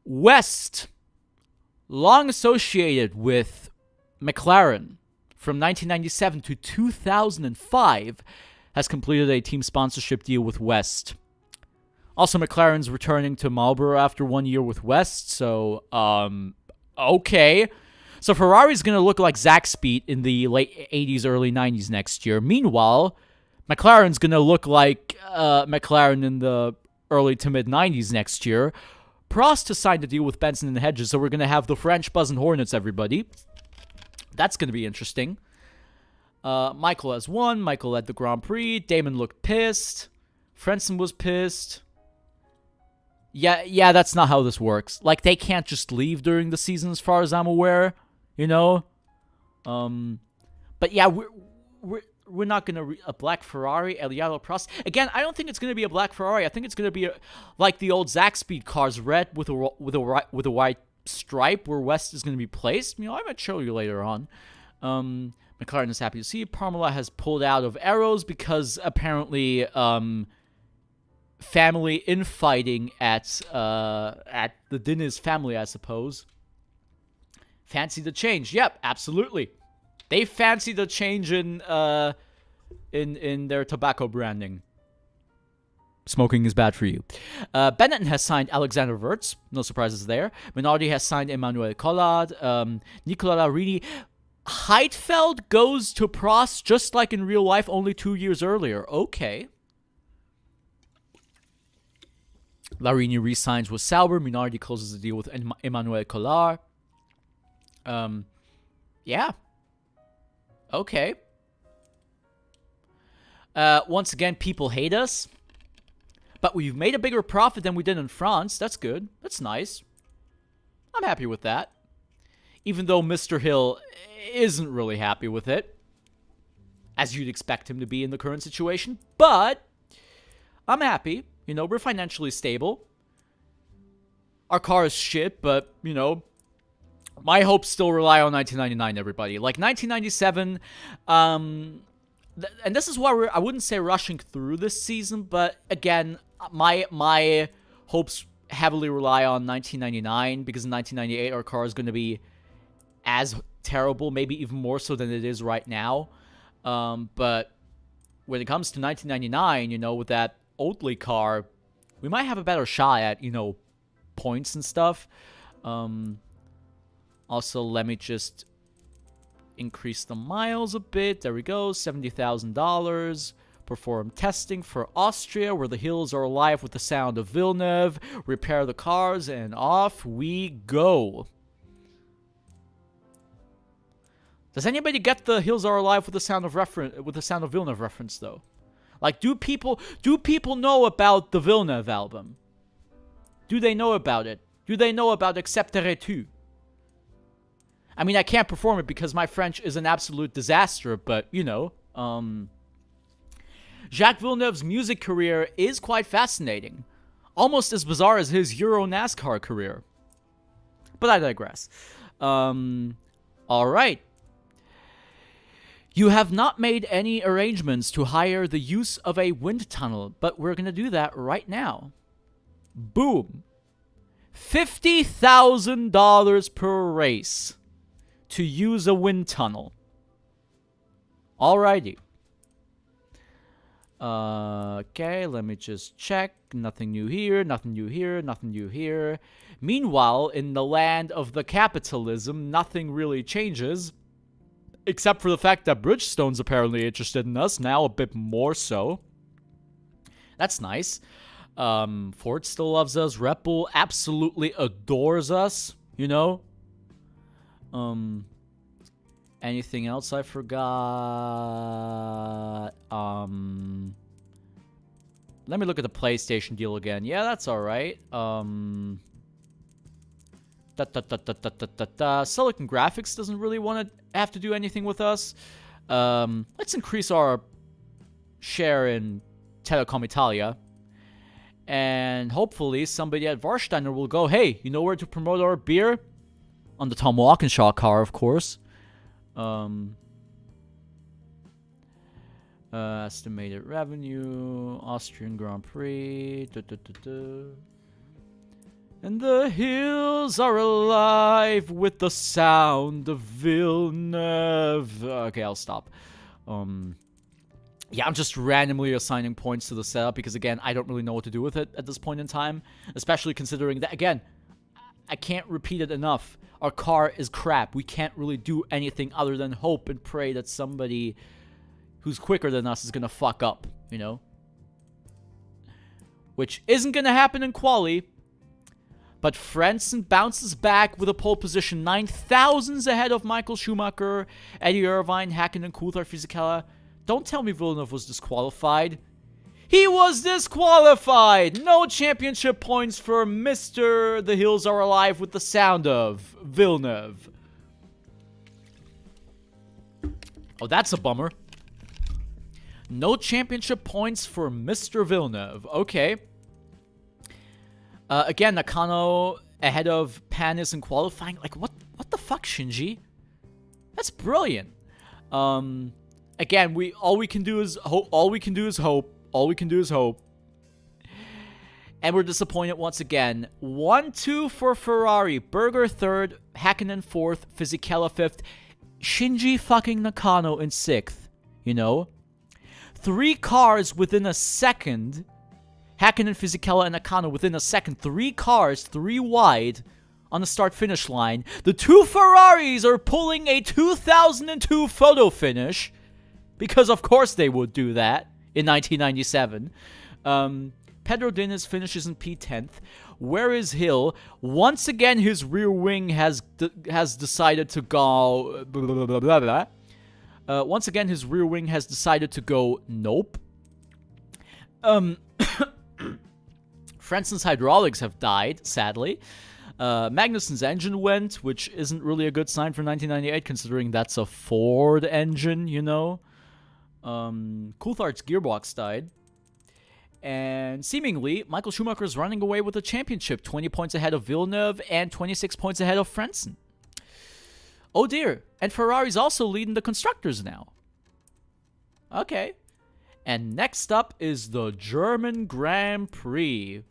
West, long associated with McLaren from 1997 to 2005, has completed a team sponsorship deal with West. Also, McLaren's returning to Marlboro after 1 year with West, so, okay. So Ferrari's going to look like Zaxbyt in the late 80s, early 90s next year. Meanwhile, McLaren's going to look like McLaren in the early to mid-90s next year. Prost has signed a deal with Benson and Hedges, so we're going to have the French Buzz and Hornets, everybody. That's going to be interesting. Michael has won. Michael led the Grand Prix. Damon looked pissed. Frentzen was pissed. Yeah, that's not how this works. Like, they can't just leave during the season as far as I'm aware, you know? But yeah, we're not going to... a black Ferrari, Eliado Prost. Again, I don't think it's going to be a black Ferrari. I think it's going to be like the old Zaxbyt cars, red with a white stripe where West is going to be placed. You know, I might show you later on. McLaren is happy to see. Parmalat has pulled out of Arrows because apparently family infighting at the Diniz family, I suppose. Fancy the change. Yep, absolutely. They fancy the change in their tobacco branding. Smoking is bad for you. Benetton has signed Alexander Wirtz. No surprises there. Minardi has signed Emmanuel Collard. Nicola Larini. Heidfeld goes to Prost just like in real life only 2 years earlier. Okay. Larini re-signs with Sauber. Minardi closes the deal with Emmanuel Collard. Yeah. Okay. Once again, people hate us. But we've made a bigger profit than we did in France. That's good. That's nice. I'm happy with that. Even though Mr. Hill isn't really happy with it. As you'd expect him to be in the current situation. But I'm happy. You know, we're financially stable. Our car is shit, but, you know, my hopes still rely on 1999, everybody. Like, 1997, and this is why I wouldn't say rushing through this season, but, again, my hopes heavily rely on 1999, because in 1998, our car is going to be as terrible, maybe even more so than it is right now. But when it comes to 1999, you know, with that Oatly car, we might have a better shot at, you know, points and stuff. Also, let me just increase the miles a bit. There we go, $70,000. Perform testing for Austria, where the hills are alive with the sound of Villeneuve. Repair the cars, and off we go. Does anybody get the hills are alive with the sound of Villeneuve reference though? Like, do people know about the Villeneuve album? Do they know about it? Do they know about Accepterais-tu? I mean, I can't perform it because my French is an absolute disaster, but, you know, Jacques Villeneuve's music career is quite fascinating. Almost as bizarre as his Euro NASCAR career. But I digress. Alright. You have not made any arrangements to hire the use of a wind tunnel, but we're going to do that right now. Boom. $50,000 per race to use a wind tunnel. Alrighty. Okay, let me just check. Nothing new here, nothing new here, nothing new here. Meanwhile, in the land of the capitalism, nothing really changes. Except for the fact that Bridgestone's apparently interested in us, now a bit more so. That's nice. Ford still loves us. Red Bull absolutely adores us, you know? Anything else I forgot? Let me look at the PlayStation deal again. Yeah, that's alright. Silicon Graphics doesn't really want to have to do anything with us. Let's increase our share in Telecom Italia. And hopefully somebody at Warsteiner will go, hey, you know where to promote our beer? On the Tom Walkinshaw car, of course. Estimated revenue, Austrian Grand Prix. And the hills are alive with the sound of Villeneuve. Okay, I'll stop. Yeah, I'm just randomly assigning points to the setup because, again, I don't really know what to do with it at this point in time. Especially considering that, again, I can't repeat it enough. Our car is crap. We can't really do anything other than hope and pray that somebody who's quicker than us is going to fuck up, you know? Which isn't going to happen in quali. But Frentzen bounces back with a pole position 9 thousandths ahead of Michael Schumacher, Eddie Irvine, Häkkinen, Coulthard, Fisichella. Don't tell me Villeneuve was disqualified. He was disqualified! No championship points for Mr. The Hills Are Alive with the sound of Villeneuve. Oh, that's a bummer. No championship points for Mr. Villeneuve. Okay. Again, Nakano ahead of Panis in qualifying. Like, what the fuck, Shinji? That's brilliant. Again, all we can do is hope. All we can do is hope. And we're disappointed once again. 1-2 for Ferrari. Berger third, Häkkinen fourth, Fisichella fifth, Shinji fucking Nakano in sixth. You know? 3 cars within a second. Häkkinen, Fisichella, and Nakano within a second. 3 cars, 3 wide on the start-finish line. The 2 Ferraris are pulling a 2002 photo finish. Because of course they would do that in 1997. Pedro Diniz finishes in P10th. Where is Hill? Once again, his rear wing has decided to go... once again, his rear wing has decided to go nope. Frenson's hydraulics have died, sadly. Magnussen's engine went, which isn't really a good sign for 1998, considering that's a Ford engine, you know. Coulthard's gearbox died. And seemingly, Michael Schumacher is running away with the championship, 20 points ahead of Villeneuve and 26 points ahead of Frentzen. Oh dear, and Ferrari's also leading the constructors now. Okay. And next up is the German Grand Prix.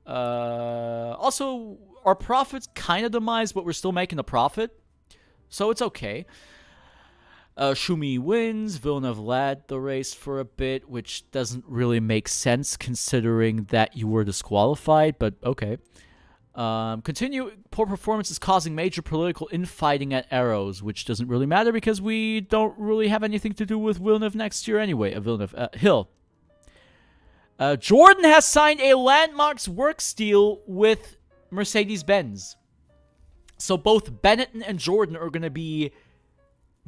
Also, our profits kind of demised, but we're still making a profit. So it's okay. Schumi wins. Villeneuve led the race for a bit, which doesn't really make sense considering that you were disqualified, but okay. Continue poor performance is causing major political infighting at Arrows, which doesn't really matter because we don't really have anything to do with Villeneuve next year anyway. Hill. Jordan has signed a Landmarks Works deal with Mercedes-Benz. So both Benetton and Jordan are going to be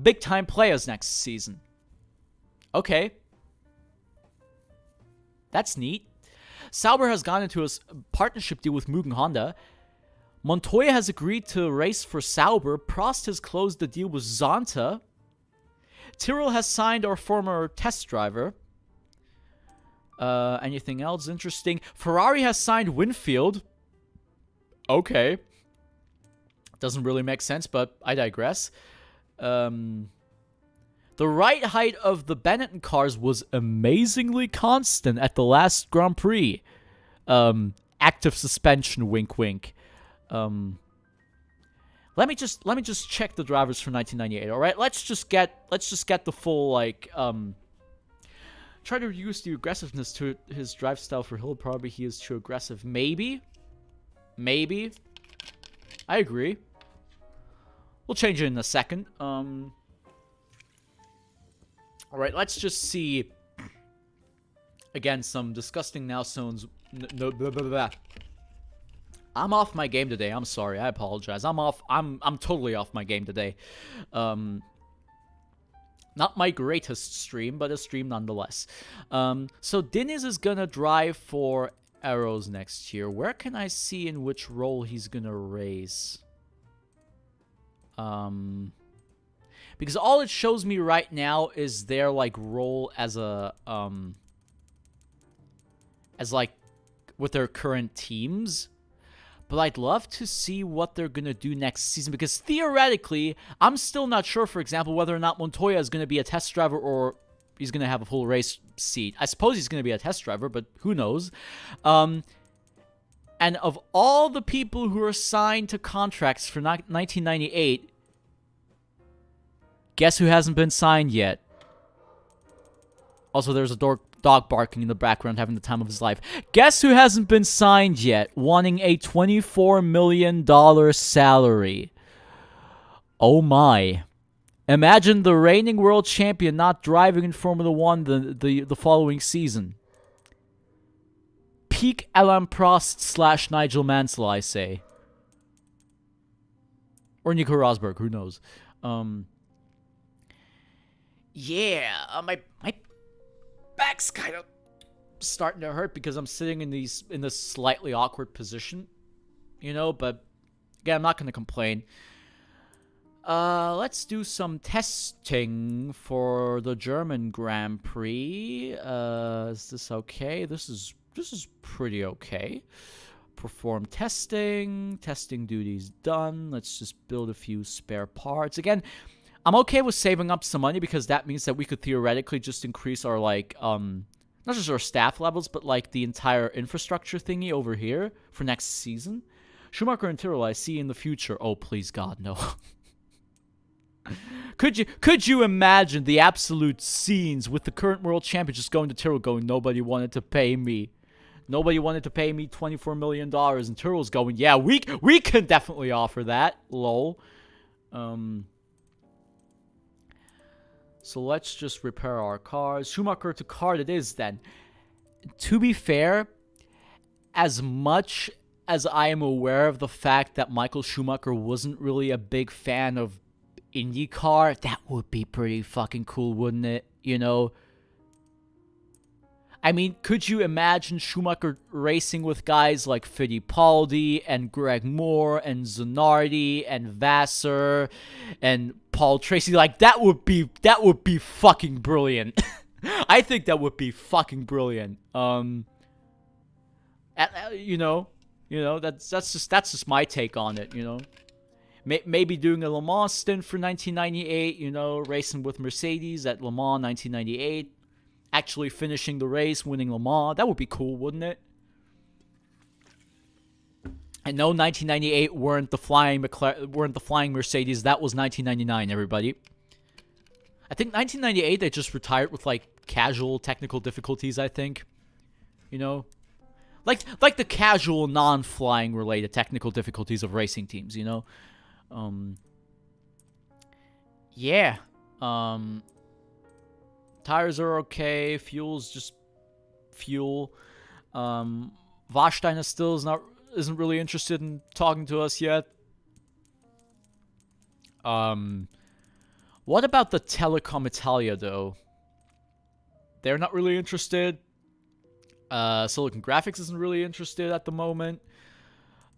big-time players next season. Okay. That's neat. Sauber has gone into a partnership deal with Mugen Honda. Montoya has agreed to race for Sauber. Prost has closed the deal with Zonta. Tyrrell has signed our former test driver. Anything else interesting? Ferrari has signed Winfield. Okay. Doesn't really make sense, but I digress. The ride height of the Benetton cars was amazingly constant at the last Grand Prix. Active suspension, wink, wink. Let me just check the drivers for 1998. All right, let's just get the full like try to reduce the aggressiveness to his drive style for Hill. Probably he is too aggressive. Maybe. I agree. We'll change it in a second. All right, let's just see. Again, some disgusting now zones. No, blah, blah, blah. I'm off my game today. I'm sorry. I apologize. I'm totally off my game today. Not my greatest stream, but a stream nonetheless. So Diniz is gonna drive for Arrows next year. Where can I see in which role he's gonna race? Because all it shows me right now is their like role as a as like with their current teams. But I'd love to see what they're going to do next season, because theoretically, I'm still not sure, for example, whether or not Montoya is going to be a test driver or he's going to have a full race seat. I suppose he's going to be a test driver, but who knows? And of all the people who are signed to contracts for 1998, guess who hasn't been signed yet? Also, there's a dog barking in the background, having the time of his life. Guess who hasn't been signed yet, wanting a $24 million salary? Oh my. Imagine the reigning world champion not driving in Formula 1 the following season. Peak Alain Prost / Nigel Mansell, I say. Or Nico Rosberg, who knows. Yeah, my back's kind of starting to hurt because I'm sitting in this slightly awkward position, you know, but again, I'm not going to complain. Let's do some testing for the German Grand Prix. Is this okay? This is pretty okay. Perform testing duties done. Let's just build a few spare parts. Again, I'm okay with saving up some money because that means that we could theoretically just increase our, like, not just our staff levels, but, like, the entire infrastructure thingy over here for next season. Schumacher and Tyrrell, I see in the future. Oh, please, God, no. Could you imagine the absolute scenes with the current world champion just going to Tyrrell going, nobody wanted to pay me. Nobody wanted to pay me $24 million. And Tyrrell's going, yeah, we can definitely offer that. Lol. So let's just repair our cars. Schumacher to cart it is then. To be fair, as much as I am aware of the fact that Michael Schumacher wasn't really a big fan of IndyCar, that would be pretty fucking cool, wouldn't it? You know? I mean, could you imagine Schumacher racing with guys like Fittipaldi and Greg Moore and Zanardi and Vassar and Paul Tracy? Like, that would be fucking brilliant. I think that would be fucking brilliant. You know, that's just my take on it. You know, maybe doing a Le Mans stint for 1998. You know, racing with Mercedes at Le Mans 1998. Actually finishing the race, winning Le Mans. That would be cool, wouldn't it? And no, 1998 weren't the flying Mercedes. That was 1999, everybody. I think 1998 they just retired with like casual technical difficulties, I think. You know? Like the casual non-flying related technical difficulties of racing teams, you know? Yeah. Tires are okay. Fuel's just fuel. Warsteiner still isn't really interested in talking to us yet. What about the Telecom Italia though? They're not really interested. Silicon Graphics isn't really interested at the moment.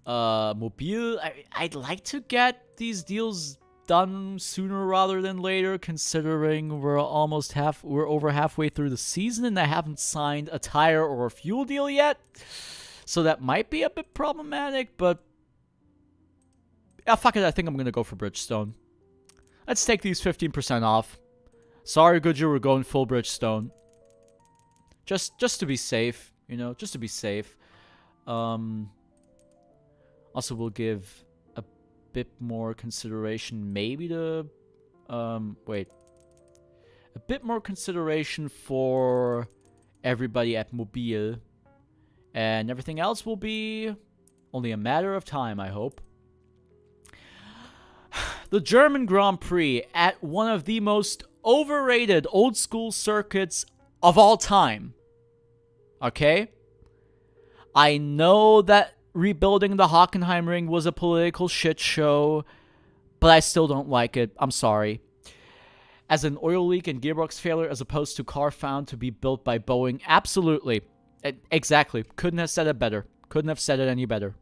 Mobile, I'd like to get these deals done sooner rather than later, considering we're over halfway through the season and I haven't signed a tire or a fuel deal yet. So that might be a bit problematic, but yeah, fuck it, I think I'm gonna go for Bridgestone. Let's take these 15% off. Sorry, Goodyear, we're going full Bridgestone. Just to be safe, you know, just to be safe. Also, we'll give a bit more consideration, maybe to, wait. A bit more consideration for everybody at Mobile. And everything else will be only a matter of time, I hope. The German Grand Prix at one of the most overrated old school circuits of all time. Okay? I know that rebuilding the Hockenheimring was a political shit show, but I still don't like it. I'm sorry. As an oil leak and gearbox failure as opposed to car found to be built by Boeing, absolutely. Exactly. Couldn't have said it better. Couldn't have said it any better.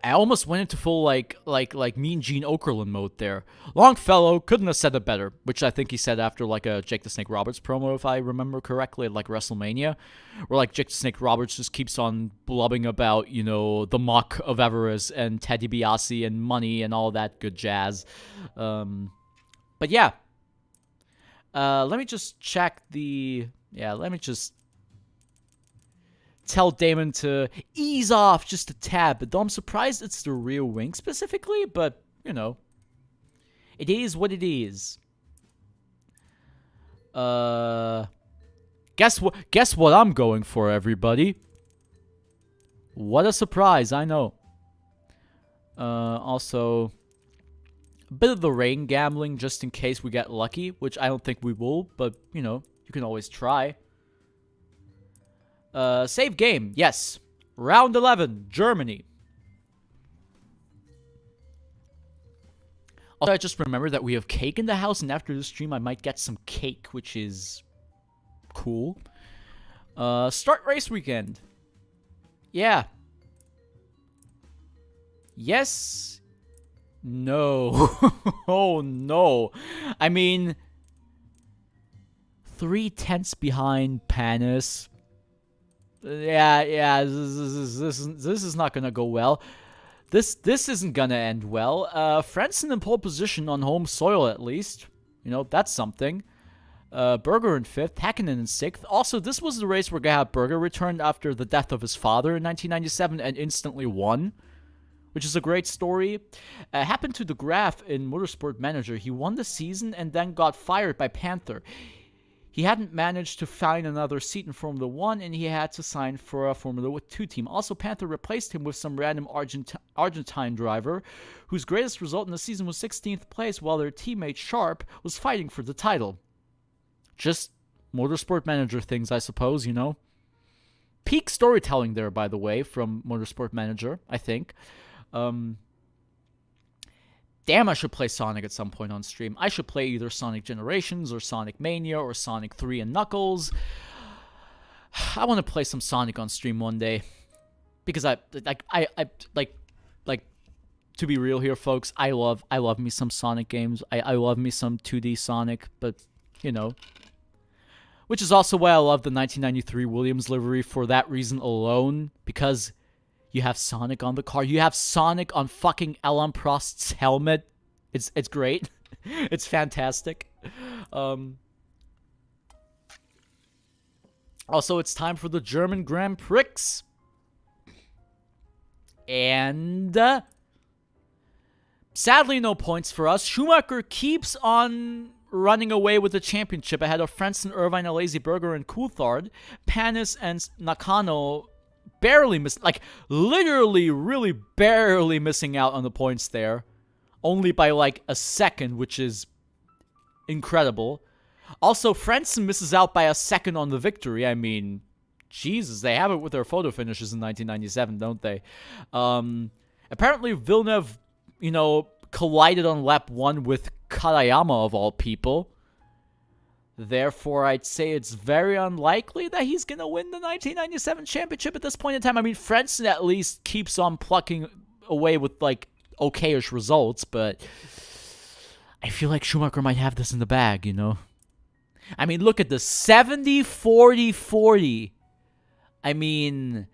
I almost went into full like Mean Gene Okerlund mode there. Longfellow couldn't have said it better, which I think he said after like a Jake the Snake Roberts promo, if I remember correctly, at like WrestleMania, where like Jake the Snake Roberts just keeps on blubbing about, you know, the muck of Everest and Ted DiBiase and money and all that good jazz. But yeah, let me just check the let me just tell Damon to ease off just a tad, but though I'm surprised it's the rear wing specifically, but, you know, it is what it is. Guess what I'm going for, everybody? What a surprise, I know. Also, a bit of the rain gambling just in case we get lucky, which I don't think we will, but, you know, you can always try. Save game, yes. Round 11, Germany. Also, I just remembered that we have cake in the house, and after the stream, I might get some cake, which is cool. Start race weekend. Yeah. Yes. No. Oh, no. I mean, 3/10 behind Panis. Yeah, this is not gonna go well. This isn't gonna end well. Frentzen in pole position on home soil, at least. You know, that's something. Berger in 5th, Häkkinen in 6th. Also, this was the race where Gerhard Berger returned after the death of his father in 1997 and instantly won, which is a great story. Happened to De Graaf in Motorsport Manager. He won the season and then got fired by Panther. He hadn't managed to find another seat in Formula 1, and he had to sign for a Formula 2 team. Also, Panther replaced him with some random Argentine driver, whose greatest result in the season was 16th place, while their teammate Sharp was fighting for the title. Just Motorsport Manager things, I suppose, you know. Peak storytelling there, by the way, from Motorsport Manager, I think. Damn, I should play Sonic at some point on stream. I should play either Sonic Generations or Sonic Mania or Sonic 3 and Knuckles. I want to play some Sonic on stream one day. Because I to be real here, folks, I love me some Sonic games. I love me some 2D Sonic, but, you know. Which is also why I love the 1993 Williams livery for that reason alone. Because you have Sonic on the car. You have Sonic on fucking Alain Prost's helmet. It's great. It's fantastic. Also, it's time for the German Grand Prix. And sadly, no points for us. Schumacher keeps on running away with the championship ahead of Frentzen, Irvine, Alesi, Berger, and Coulthard. Panis and Nakano barely literally really barely missing out on the points there. Only by like a second, which is incredible. Also, Frentzen misses out by a second on the victory. I mean, Jesus, they have it with their photo finishes in 1997, don't they? Apparently, Villeneuve, you know, collided on lap 1 with Katayama of all people. Therefore, I'd say it's very unlikely that he's going to win the 1997 championship at this point in time. I mean, Frentzen at least keeps on plucking away with, like, okay-ish results, but I feel like Schumacher might have this in the bag, you know? I mean, look at the 70-40-40. I mean,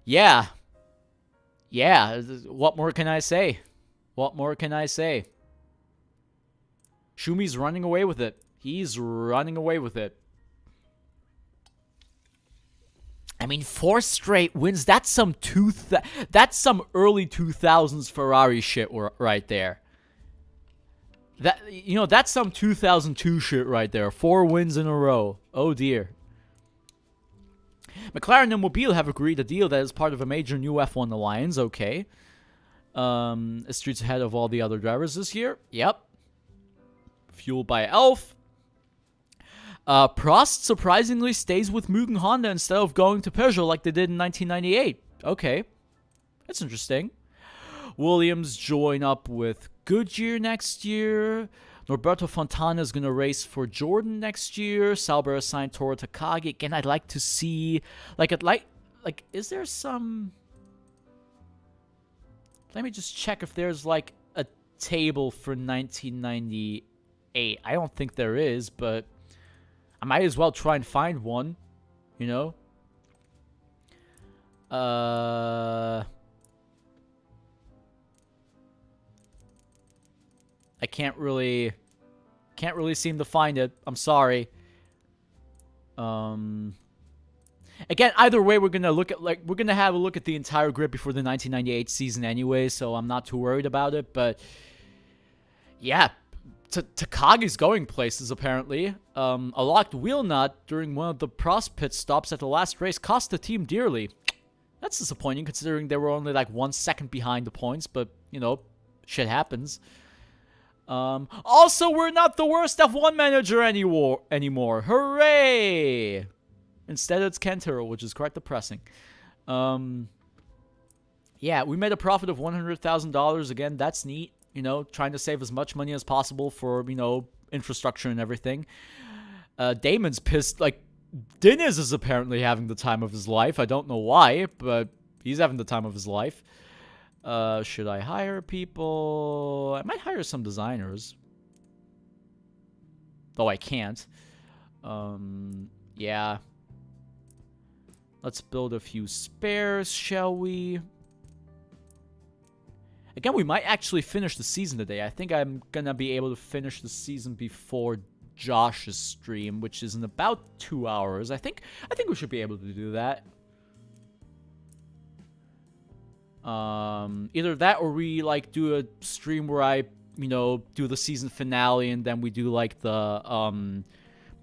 yeah. Yeah, what more can I say? What more can I say? Shumi's running away with it. He's running away with it. I mean, 4 straight wins. That's some early 2000s Ferrari shit right there. That's some 2002 shit right there. 4 wins in a row. Oh dear. McLaren and Mobile have agreed a deal that is part of a major new F1 alliance. Okay. Streets ahead of all the other drivers this year. Yep. Fueled by Elf. Prost surprisingly stays with Mugen Honda instead of going to Peugeot like they did in 1998. Okay. That's interesting. Williams join up with Goodyear next year. Norberto Fontana is going to race for Jordan next year. Sauber assigned Toru Takagi. Again, I'd like to see... is there some... Let me just check if there's, like, a table for 1998. I don't think there is, but... I might as well try and find one, you know? I can't really seem to find it. I'm sorry. Again, either way, we're gonna have a look at the entire grid before the 1998 season anyway, so I'm not too worried about it. But yeah. Takagi's going places, apparently. A locked wheel nut during one of the Prost pit stops at the last race cost the team dearly. That's disappointing, considering they were only like 1 second behind the points, but, you know, shit happens. Also, we're not the worst F1 manager anymore. Hooray! Instead, it's Kentaro, which is quite depressing. Yeah, we made a profit of $100,000. Again, that's neat. You know, trying to save as much money as possible for, you know, infrastructure and everything. Damon's pissed. Like, Diniz is apparently having the time of his life. I don't know why, but he's having the time of his life. Should I hire people? I might hire some designers. Though I can't. Yeah. Let's build a few spares, shall we? Again, we might actually finish the season today. I think I'm gonna be able to finish the season before Josh's stream, which is in about 2 hours. I think we should be able to do that. Either that or we like do a stream where I, you know, do the season finale and then we do like the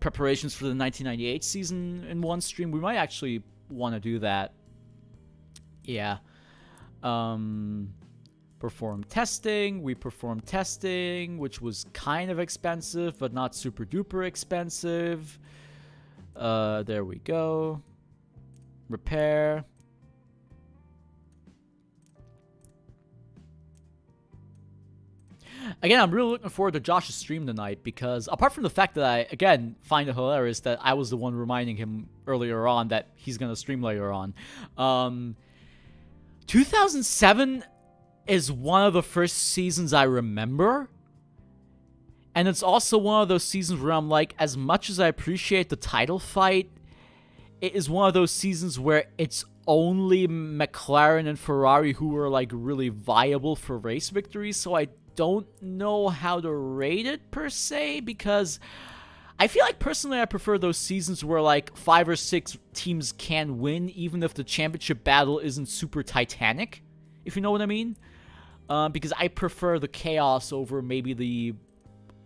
preparations for the 1998 season in one stream. We might actually want to do that. Yeah. Perform testing. We performed testing, which was kind of expensive, but not super duper expensive. There we go. Repair. Again, I'm really looking forward to Josh's stream tonight because apart from the fact that I, again, find it hilarious that I was the one reminding him earlier on that he's going to stream later on. 2007 is one of the first seasons I remember. And it's also one of those seasons where I'm like, as much as I appreciate the title fight, it is one of those seasons where it's only McLaren and Ferrari who were like really viable for race victories. So I don't know how to rate it per se, because I feel like personally I prefer those seasons where like 5 or 6 teams can win, even if the championship battle isn't super titanic, if you know what I mean. Because I prefer the chaos over maybe the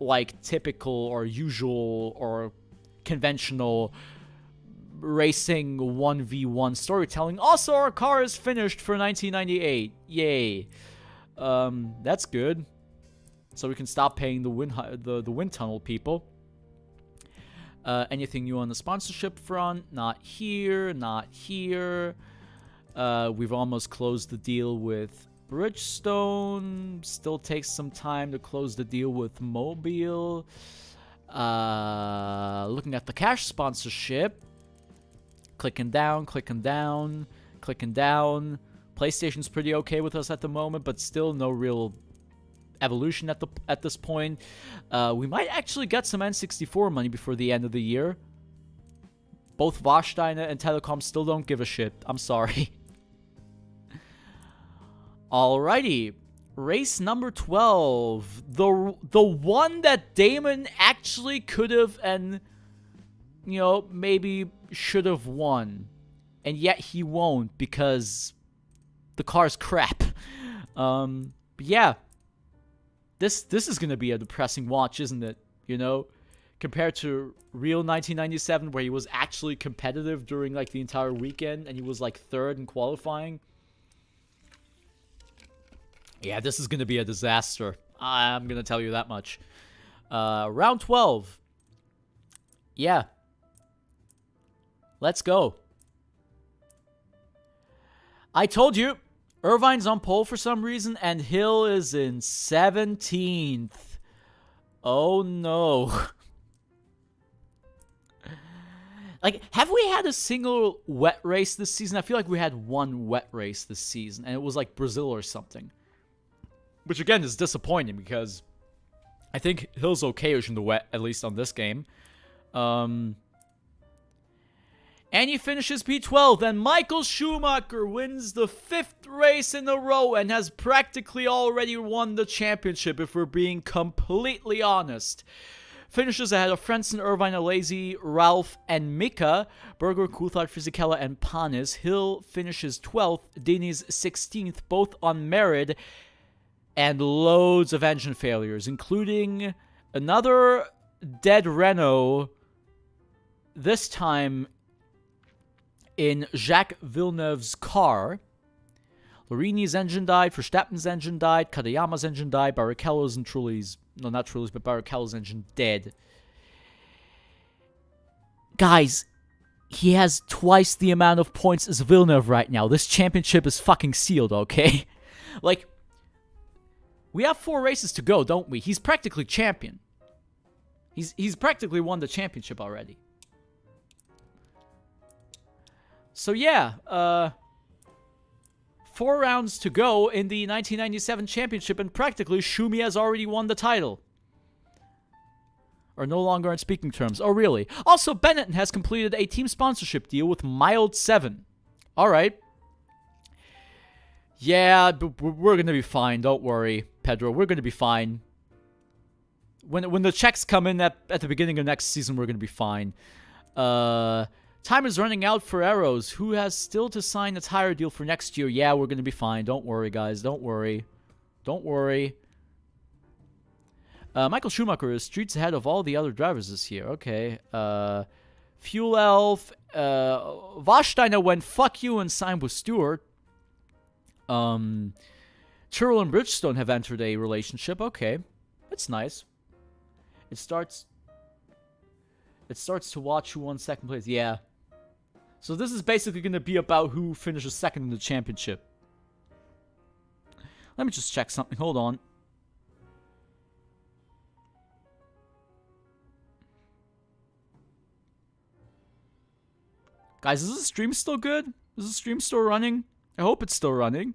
like typical or usual or conventional racing 1v1 storytelling. Also, our car is finished for 1998. Yay. That's good. So we can stop paying the wind tunnel people. Anything new on the sponsorship front? Not here, not here. We've almost closed the deal with Bridgestone. Still takes some time to close the deal with Mobile. Looking at the cash sponsorship. Clicking down, clicking down, clicking down. PlayStation's pretty okay with us at the moment, but still no real evolution at this point. We might actually get some N64 money before the end of the year. Both Warsteiner and Telecom still don't give a shit. I'm sorry. Alrighty. Race number 12. The one that Damon actually could have and, you know, maybe should have won. And yet he won't because the car's crap. But yeah. This is going to be a depressing watch, isn't it? You know? Compared to real 1997 where he was actually competitive during like the entire weekend and he was like third in qualifying. Yeah, this is going to be a disaster. I'm going to tell you that much. Round 12. Yeah. Let's go. I told you, Irvine's on pole for some reason, and Hill is in 17th. Oh, no. Like, have we had a single wet race this season? I feel like we had one wet race this season, and it was like Brazil or something. Which, again, is disappointing because I think Hill's okay-ish in the wet, at least on this game. And he finishes P12, and Michael Schumacher wins the 5th race in a row and has practically already won the championship, if we're being completely honest. Finishes ahead of Frentzen, Irvine, Alesi, Ralph, and Mika. Berger, Coulthard, Fisichella, and Panis. Hill finishes 12th, Diniz 16th, both on merit. And loads of engine failures, including another dead Renault, this time in Jacques Villeneuve's car. Lorini's engine died, Verstappen's engine died, Katayama's engine died, Barrichello's and Trulli's, no, not Trulli's, but Barrichello's engine dead. Guys, he has twice the amount of points as Villeneuve right now. This championship is fucking sealed, okay? Like, we have 4 races to go, don't we? He's practically champion. He's practically won the championship already. So yeah, 4 rounds to go in the 1997 championship, and practically Schumi has already won the title. Or no longer on speaking terms. Oh, really? Also, Benetton has completed a team sponsorship deal with Mild 7. Alright. Yeah, we're gonna be fine. Don't worry, Pedro. We're gonna be fine. When the checks come in at the beginning of next season, we're gonna be fine. Time is running out for Arrows, who has still to sign a tire deal for next year. Yeah, we're gonna be fine. Don't worry, guys. Don't worry. Don't worry. Michael Schumacher is streets ahead of all the other drivers this year. Okay. Fuel Elf. Vashsteiner went fuck you and signed with Stewart. Tyrrell and Bridgestone have entered a relationship. Okay. That's nice. It starts to watch who won second place. Yeah. So this is basically going to be about who finishes second in the championship. Let me just check something. Hold on. Guys, is the stream still good? Is the stream still running? I hope it's still running.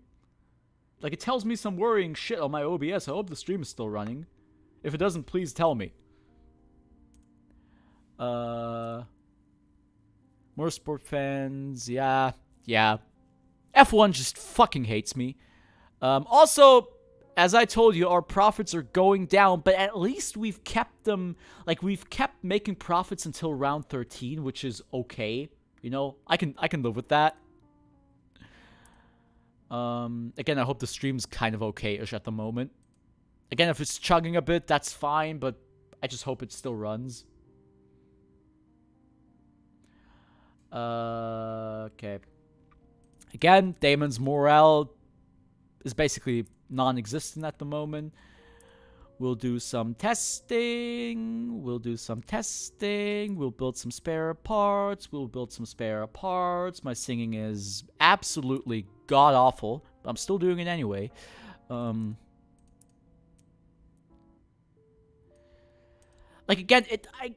Like, it tells me some worrying shit on my OBS. I hope the stream is still running. If it doesn't, please tell me. More sport fans. Yeah. F1 just fucking hates me. Also, as I told you, our profits are going down, but at least we've kept them, like, we've kept making profits until round 13, which is okay. You know, I can live with that. Again, I hope the stream's kind of okay-ish at the moment. Again, if it's chugging a bit, that's fine, but I just hope it still runs. Okay. Again, Damon's morale is basically non-existent at the moment. We'll do some testing. We'll build some spare parts. My singing is absolutely god-awful. But I'm still doing it anyway. Like, again,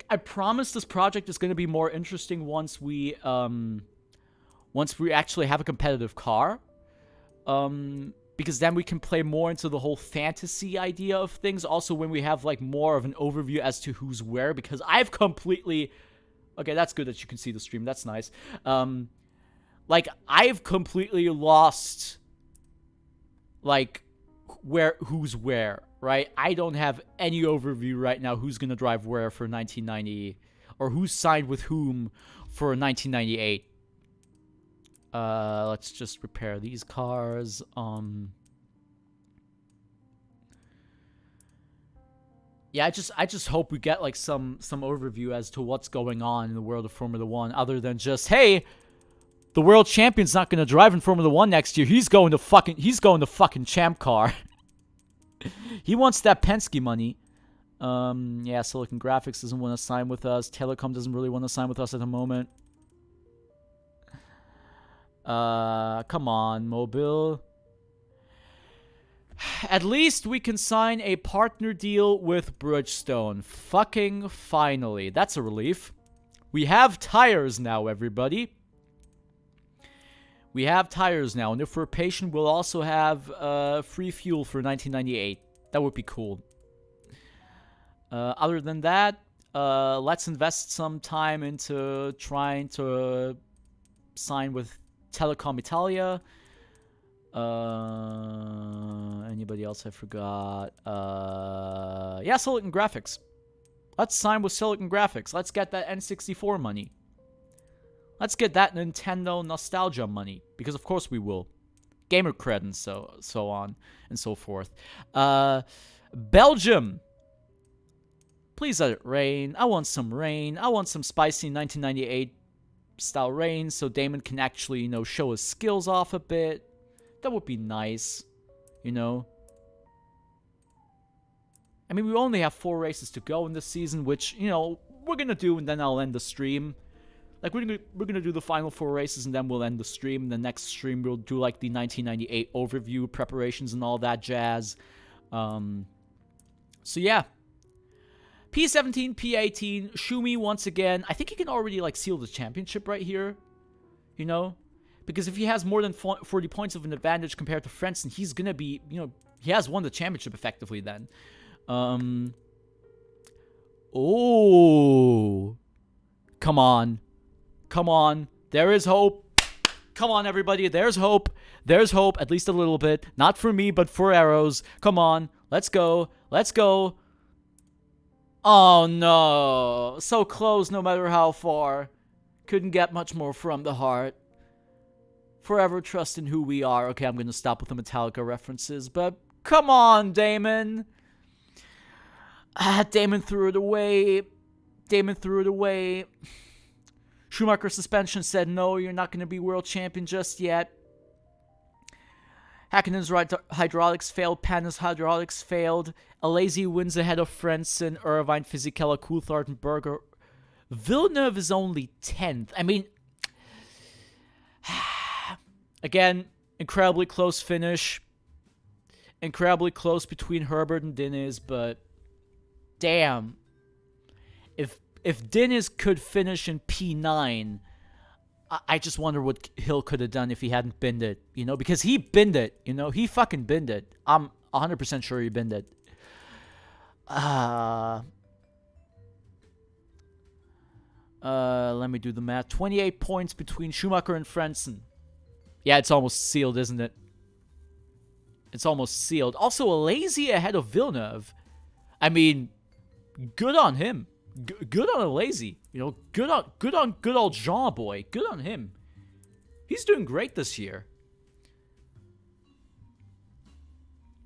I promise this project is going to be more interesting once we actually have a competitive car. Because then we can play more into the whole fantasy idea of things. Also, when we have, like, more of an overview as to who's where. Because I've completely... Okay, that's good that you can see the stream. That's nice. Like, I've completely lost, like, who's where, right? I don't have any overview right now who's going to drive where for 1990, or who's signed with whom for 1998. Let's just repair these cars. Yeah, I just hope we get like some overview as to what's going on in the world of Formula 1, other than just, hey, the world champion's not going to drive in Formula 1 next year. He's going to fucking champ car. He wants that Penske money. Yeah, Silicon Graphics doesn't want to sign with us. Telecom doesn't really want to sign with us at the moment. Come on, Mobile. At least we can sign a partner deal with Bridgestone. Fucking finally. That's a relief. We have tires now, everybody. We have tires now. And if we're patient, we'll also have free fuel for 1998. That would be cool. Other than that, let's invest some time into trying to sign with Telecom Italia. Anybody else I forgot? Yeah, Silicon Graphics. Let's sign with Silicon Graphics. Let's get that N64 money. Let's get that Nintendo nostalgia money, because of course we will. Gamer cred and so on and so forth. Belgium. Please let it rain. I want some rain. I want some spicy 1998 style rain so Damon can actually, you know, show his skills off a bit. That would be nice, you know. I mean, we only have 4 races to go in this season, which, you know, we're gonna do, and then I'll end the stream. Like, we're gonna do the final 4 races, and then we'll end the stream. The next stream, we'll do, like, the 1998 overview, preparations, and all that jazz. So, yeah. P17, P18, Schumi once again. I think he can already, like, seal the championship right here, you know? Because if he has more than 40 points of an advantage compared to Frentzen, he's gonna be, you know, he has won the championship effectively then. Oh. Come on. Come on. There is hope. Come on, everybody. There's hope. There's hope, at least a little bit. Not for me, but for Arrows. Come on. Let's go. Let's go. Oh, no. So close no matter how far. Couldn't get much more from the heart. Forever trust in who we are. Okay, I'm going to stop with the Metallica references, but come on, Damon. Damon threw it away. Damon threw it away. Schumacher suspension said, no, you're not going to be world champion just yet. Hackinen's hydraulics failed. Panna's hydraulics failed. Alesi wins ahead of Frentzen, Irvine, Fisichella, Coulthard, and Berger. Villeneuve is only 10th. I mean, again, incredibly close finish. Incredibly close between Herbert and Diniz, but damn. If Diniz could finish in P9, I just wonder what Hill could have done if he hadn't binned it, you know? Because he binned it, you know? He fucking binned it. I'm 100% sure he binned it. Let me do the math. 28 points between Schumacher and Frentzen. Yeah, it's almost sealed, isn't it? It's almost sealed. Also, Alesi ahead of Villeneuve. I mean, good on him. Good on Alesi. You know, good on good old Jean boy. Good on him. He's doing great this year.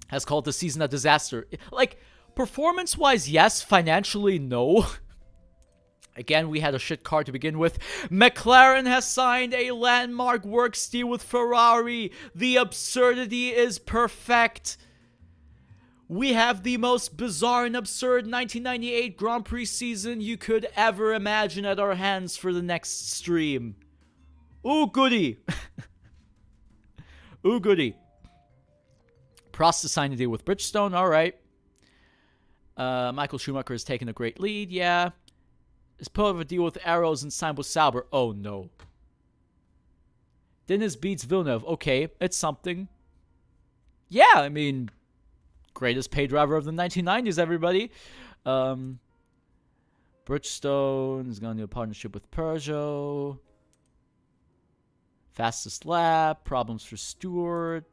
Has called the season a disaster. Like, performance-wise, yes. Financially, no. Again, we had a shit car to begin with. McLaren has signed a landmark works deal with Ferrari. The absurdity is perfect. We have the most bizarre and absurd 1998 Grand Prix season you could ever imagine at our hands for the next stream. Ooh, goody. Ooh, goody. Prost signed a deal with Bridgestone. All right. Michael Schumacher has taken a great lead. Yeah. Is put up a deal with Arrows and signed with Sauber. Oh, no. Diniz beats Villeneuve. Okay, it's something. Yeah, I mean, greatest pay driver of the 1990s, everybody. Bridgestone is going to do a partnership with Peugeot. Fastest lap. Problems for Stewart.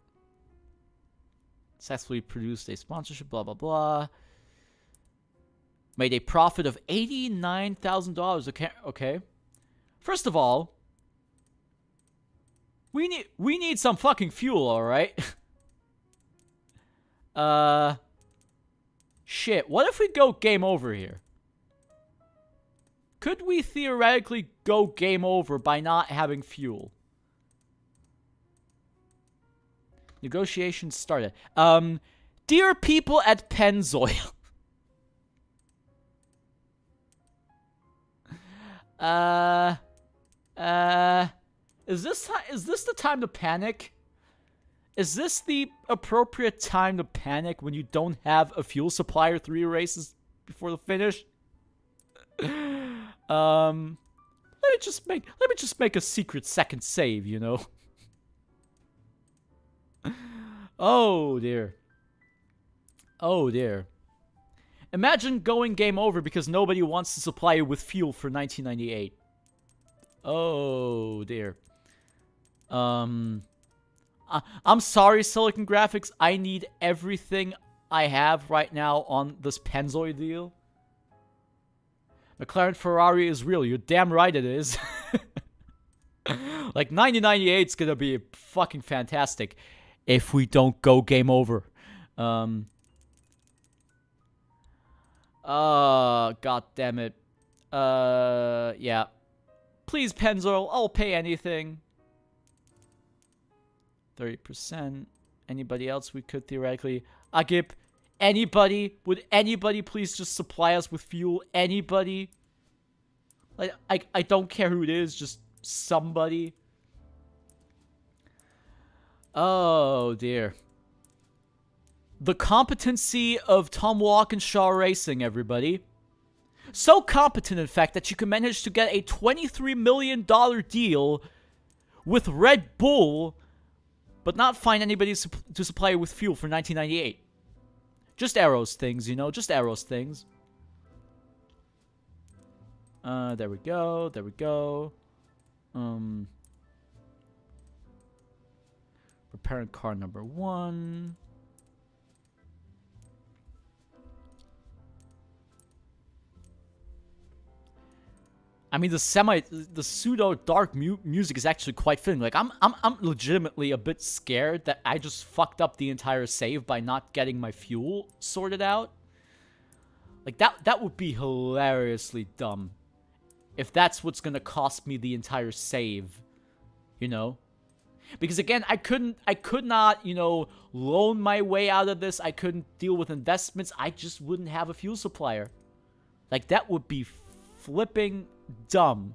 Successfully produced a sponsorship, blah, blah, blah. Made a profit of $89,000. Okay. First of all, we need some fucking fuel, all right? Shit. What if we go game over here? Could we theoretically go game over by not having fuel? Negotiations started. Dear people at Pennzoil. Is this the time to panic? Is this the appropriate time to panic when you don't have a fuel supplier 3 races before the finish? Let me just make a secret second save, you know. Oh dear. Oh dear. Imagine going game over because nobody wants to supply you with fuel for 1998. Oh dear. I'm sorry, Silicon Graphics. I need everything I have right now on this Pennzoil deal. McLaren Ferrari is real. You're damn right it is. Like, 1998 is gonna be fucking fantastic if we don't go game over. God damn it. Yeah. Please, Pennzoil, I'll pay anything. 30%. Anybody else we could theoretically... Agip, anybody? Would anybody please just supply us with fuel? Anybody? Like, I don't care who it is, just somebody. Oh, dear. The competency of Tom Walkinshaw Racing, everybody. So competent, in fact, that you can manage to get a $23 million deal with Red Bull, but not find anybody to supply you with fuel for 1998. Just Arrows things, you know, just Arrows things. There we go, there we go. Preparing car number 1. I mean, the pseudo dark music is actually quite fitting. Like, I'm legitimately a bit scared that I just fucked up the entire save by not getting my fuel sorted out. Like, that would be hilariously dumb if that's what's gonna cost me the entire save, you know? Because again, I could not, you know, loan my way out of this. I couldn't deal with investments. I just wouldn't have a fuel supplier. Like, that would be flipping dumb.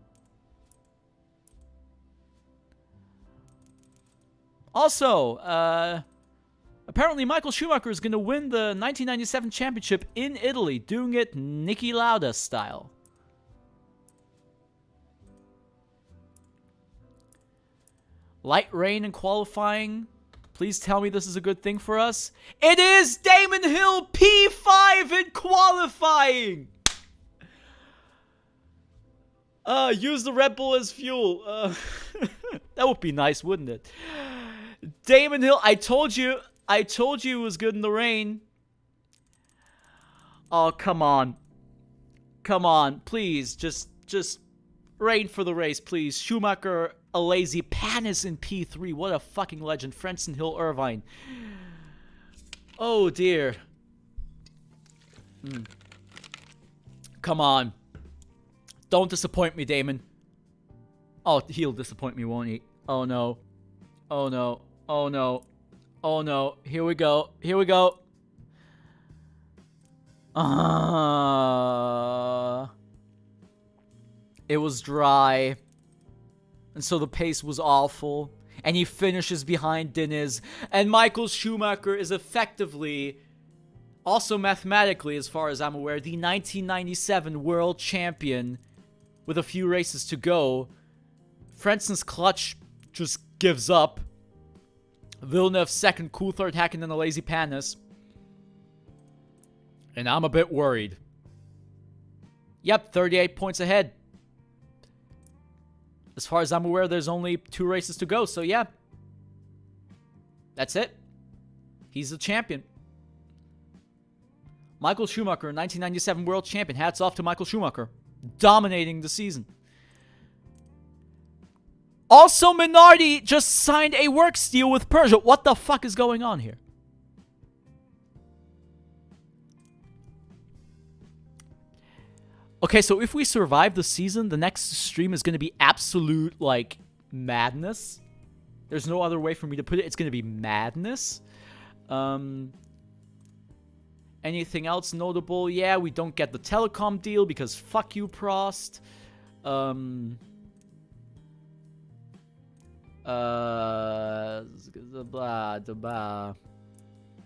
Also, apparently Michael Schumacher is going to win the 1997 championship in Italy, doing it Niki Lauda style. Light rain in qualifying. Please tell me this is a good thing for us. It is! Damon Hill P5 in qualifying! Use the Red Bull as fuel. That would be nice, wouldn't it? Damon Hill, I told you it was good in the rain. Oh, come on. Come on, please. Just rain for the race, please. Schumacher, a lazy Panis in P3. What a fucking legend. Frentzen Hill Irvine. Oh, dear. Come on. Don't disappoint me, Damon. Oh, he'll disappoint me, won't he? Oh, no. Oh, no. Oh, no. Oh, no. Here we go. Here we go. It was dry. And so the pace was awful. And he finishes behind Diniz. And Michael Schumacher is effectively, also mathematically, as far as I'm aware, the 1997 world champion with a few races to go. Frentzen's clutch just gives up. Villeneuve second, Coulthard, Hakkinen, and a lazy Panis. And I'm a bit worried. Yep, 38 points ahead. As far as I'm aware, there's only 2 races to go, so yeah. That's it. He's the champion. Michael Schumacher, 1997 world champion. Hats off to Michael Schumacher. Dominating the season. Also, Minardi just signed a works deal with Persia. What the fuck is going on here? Okay, so if we survive the season, the next stream is going to be absolute, like, madness. There's no other way for me to put it. It's going to be madness. Anything else notable? Yeah, we don't get the telecom deal because fuck you, Prost.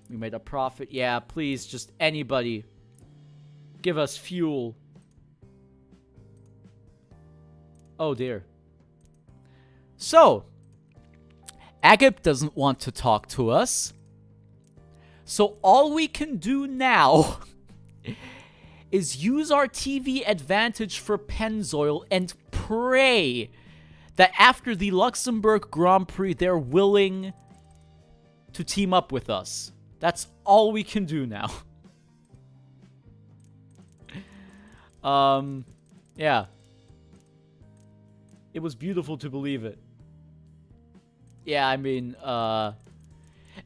We made a profit. Yeah, please, just anybody. Give us fuel. Oh, dear. So, Agip doesn't want to talk to us. So all we can do now is use our TV advantage for Pennzoil and pray that after the Luxembourg Grand Prix, they're willing to team up with us. That's all we can do now. Yeah. It was beautiful to believe it. Yeah, I mean,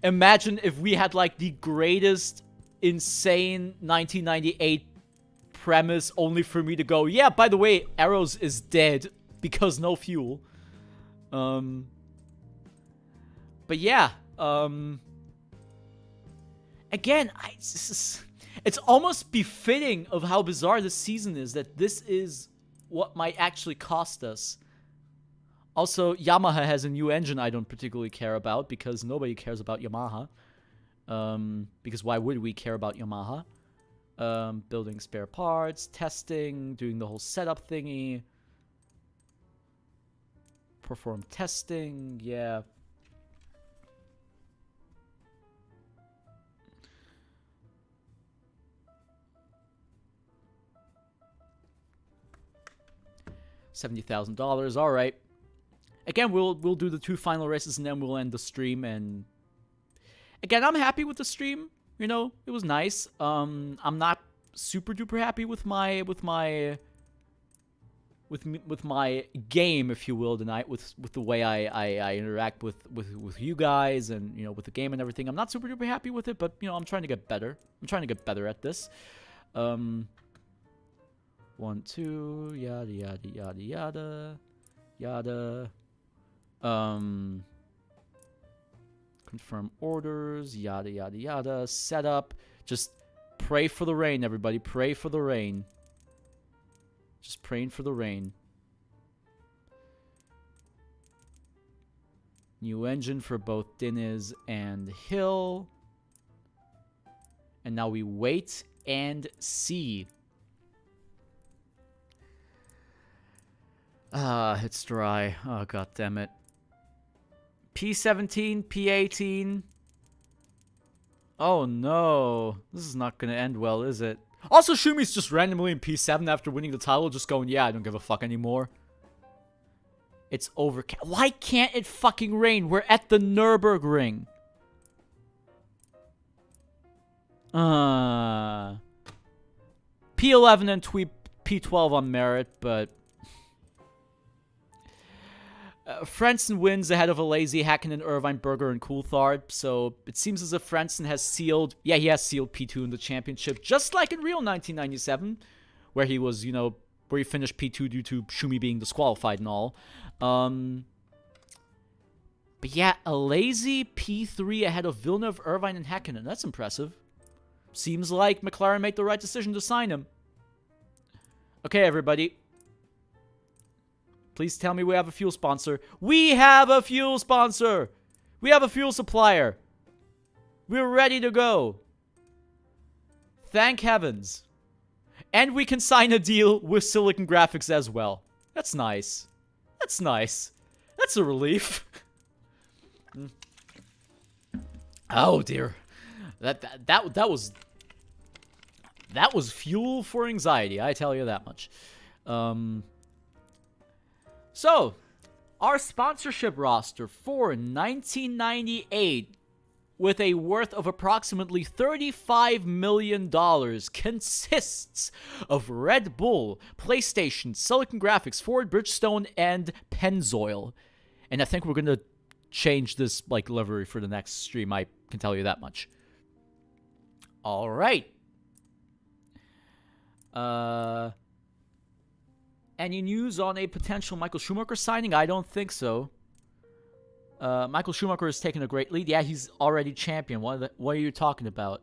imagine if we had, like, the greatest, insane 1998 premise only for me to go, yeah, by the way, Arrows is dead because no fuel. But yeah, again, it's almost befitting of how bizarre this season is that this is what might actually cost us. Also, Yamaha has a new engine I don't particularly care about because nobody cares about Yamaha. Because why would we care about Yamaha? Building spare parts, testing, doing the whole setup thingy. Perform testing, yeah. $70,000, all right. Again, we'll do the 2 final races and then we'll end the stream. And again, I'm happy with the stream. You know, it was nice. I'm not super duper happy with my game, if you will, tonight. With the way I interact with you guys and, you know, with the game and everything. I'm not super duper happy with it, but, you know, I'm trying to get better. I'm trying to get better at this. 1, 2, yada yada yada yada yada. Confirm orders, yada yada yada. Setup. Just pray for the rain, everybody. Pray for the rain. Just praying for the rain. New engine for both Diniz and Hill. And now we wait and see. It's dry. Oh, god damn it. P17, P18. Oh no. This is not gonna end well, is it? Also, Shumi's just randomly in P7 after winning the title, just going, yeah, I don't give a fuck anymore. It's over. Why can't it fucking rain? We're at the Nürburgring. P11 and P12 on merit, but Frentzen wins ahead of Alazi, Hakkinen, Irvine, Berger, and Coulthard. So it seems as if Frentzen has sealed... Yeah, he has sealed P2 in the championship, just like in Rio 1997, where he was, you know, where he finished P2 due to Schumi being disqualified and all. But yeah, Alazi, P3 ahead of Villeneuve, Irvine, and Hakkinen. That's impressive. Seems like McLaren made the right decision to sign him. Okay, everybody. Please tell me we have a fuel sponsor. We have a fuel sponsor! We have a fuel supplier. We're ready to go. Thank heavens. And we can sign a deal with Silicon Graphics as well. That's nice. That's nice. That's a relief. Oh dear. That was fuel for anxiety, I tell you that much. So, our sponsorship roster for 1998 with a worth of approximately $35 million consists of Red Bull, PlayStation, Silicon Graphics, Ford, Bridgestone, and Pennzoil. And I think we're going to change this like livery for the next stream, I can tell you that much. All right. Any news on a potential Michael Schumacher signing? I don't think so. Michael Schumacher is taking a great lead. Yeah, he's already champion. What are you talking about?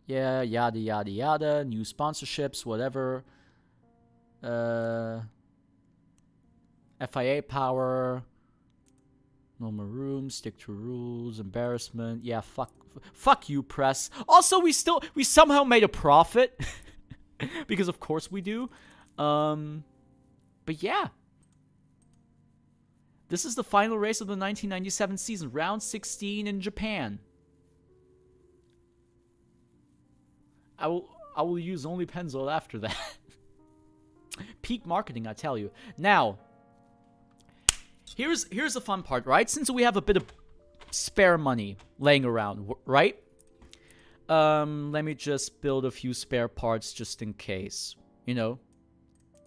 Yeah, yada, yada, yada. New sponsorships, whatever. FIA power. No more room. Stick to rules. Embarrassment. Yeah, fuck you, press. Also, we somehow made a profit. Because of course we do. But yeah. This is the final race of the 1997 season, round 16 in Japan. I will use only Pennzoil after that. Peak marketing, I tell you. Now, here's the fun part, right? Since we have a bit of spare money laying around, right? Let me just build a few spare parts just in case, you know.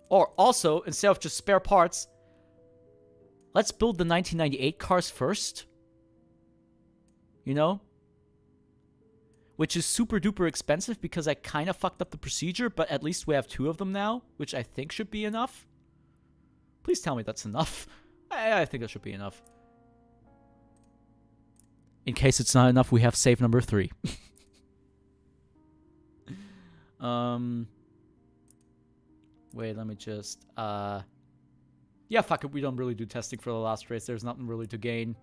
Or also, instead of just spare parts, let's build the 1998 cars first. You know? Which is super duper expensive because I kind of fucked up the procedure, but at least we have 2 of them now, which I think should be enough. Please tell me that's enough. I think that should be enough. In case it's not enough, we have save number 3. Wait, let me just, yeah, fuck it, we don't really do testing for the last race. There's nothing really to gain.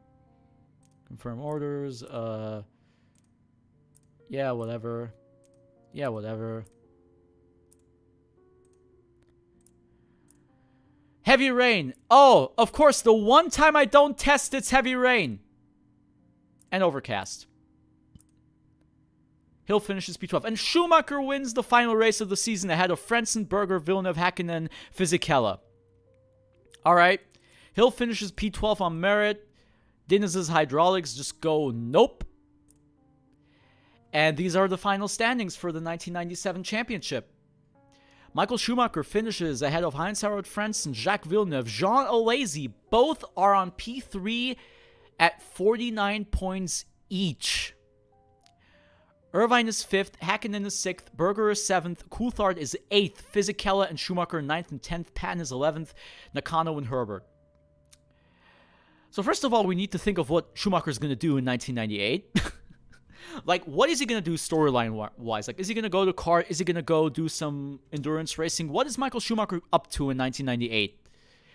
Confirm orders, yeah, whatever. Yeah, whatever. Heavy rain. Oh, of course, the one time I don't test, it's heavy rain. And overcast. Hill finishes P12. And Schumacher wins the final race of the season ahead of Frentzen, Berger, Villeneuve, Häkkinen, Fisichella. Alright. Hill finishes P12 on merit. Dennis's hydraulics just go nope. And these are the final standings for the 1997 championship. Michael Schumacher finishes ahead of Heinz-Harald Frentzen, Jacques Villeneuve, Jean Alesi. Both are on P3 at 49 points each. Irvine is 5th, Häkkinen is 6th, Berger is 7th, Coulthard is 8th, Fisichella and Schumacher 9th and 10th, Patton is 11th, Nakano and Herbert. So first of all, we need to think of what Schumacher is going to do in 1998. Like, what is he going to do storyline-wise? Like, is he going to go to kart? Is he going to go do some endurance racing? What is Michael Schumacher up to in 1998?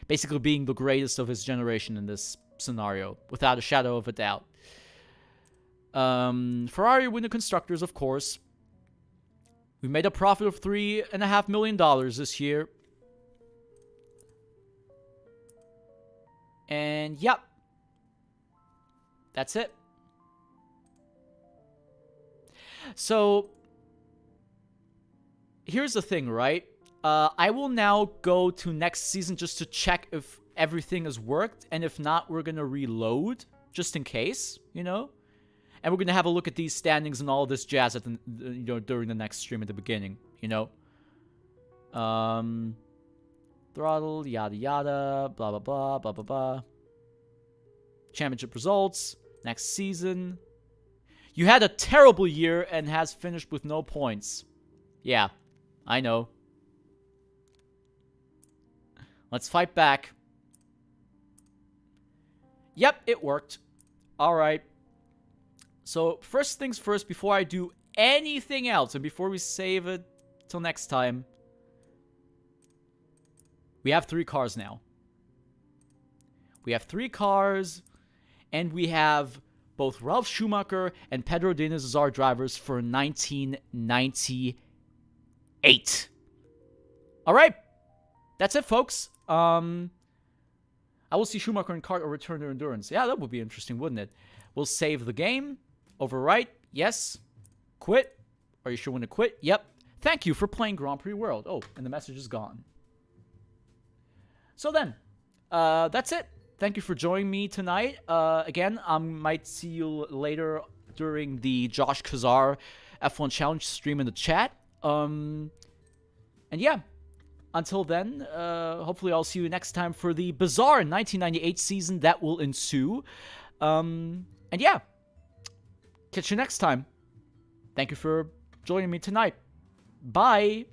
Basically being the greatest of his generation in this scenario, without a shadow of a doubt. Ferrari win the Constructors, of course. We made a profit of $3.5 million this year. And, yep. That's it. So, here's the thing, right? I will now go to next season just to check if everything has worked. And if not, we're going to reload, just in case, you know? And we're going to have a look at these standings and all this jazz at the, you know, during the next stream at the beginning, you know? Throttle, yada yada, blah blah blah, blah blah blah. Championship results, next season. You had a terrible year and has finished with no points. Yeah, I know. Let's fight back. Yep, it worked. Alright. So, first things first, before I do anything else, and before we save it till next time, we have 3 cars now. We have 3 cars, and we have both Ralf Schumacher and Pedro Diniz as our drivers for 1998. Alright, that's it, folks. I will see Schumacher in kart or return to endurance. Yeah, that would be interesting, wouldn't it? We'll save the game. Overwrite, yes. Quit. Are you sure when to quit? Yep. Thank you for playing Grand Prix World. Oh, and the message is gone. So then, that's it. thank you for joining me tonight. Again, I might see you later during the Josh Kazar F1 Challenge stream in the chat. And yeah, until then, hopefully I'll see you next time for the bizarre 1998 season that will ensue. And yeah, catch you next time. Thank you for joining me tonight. Bye.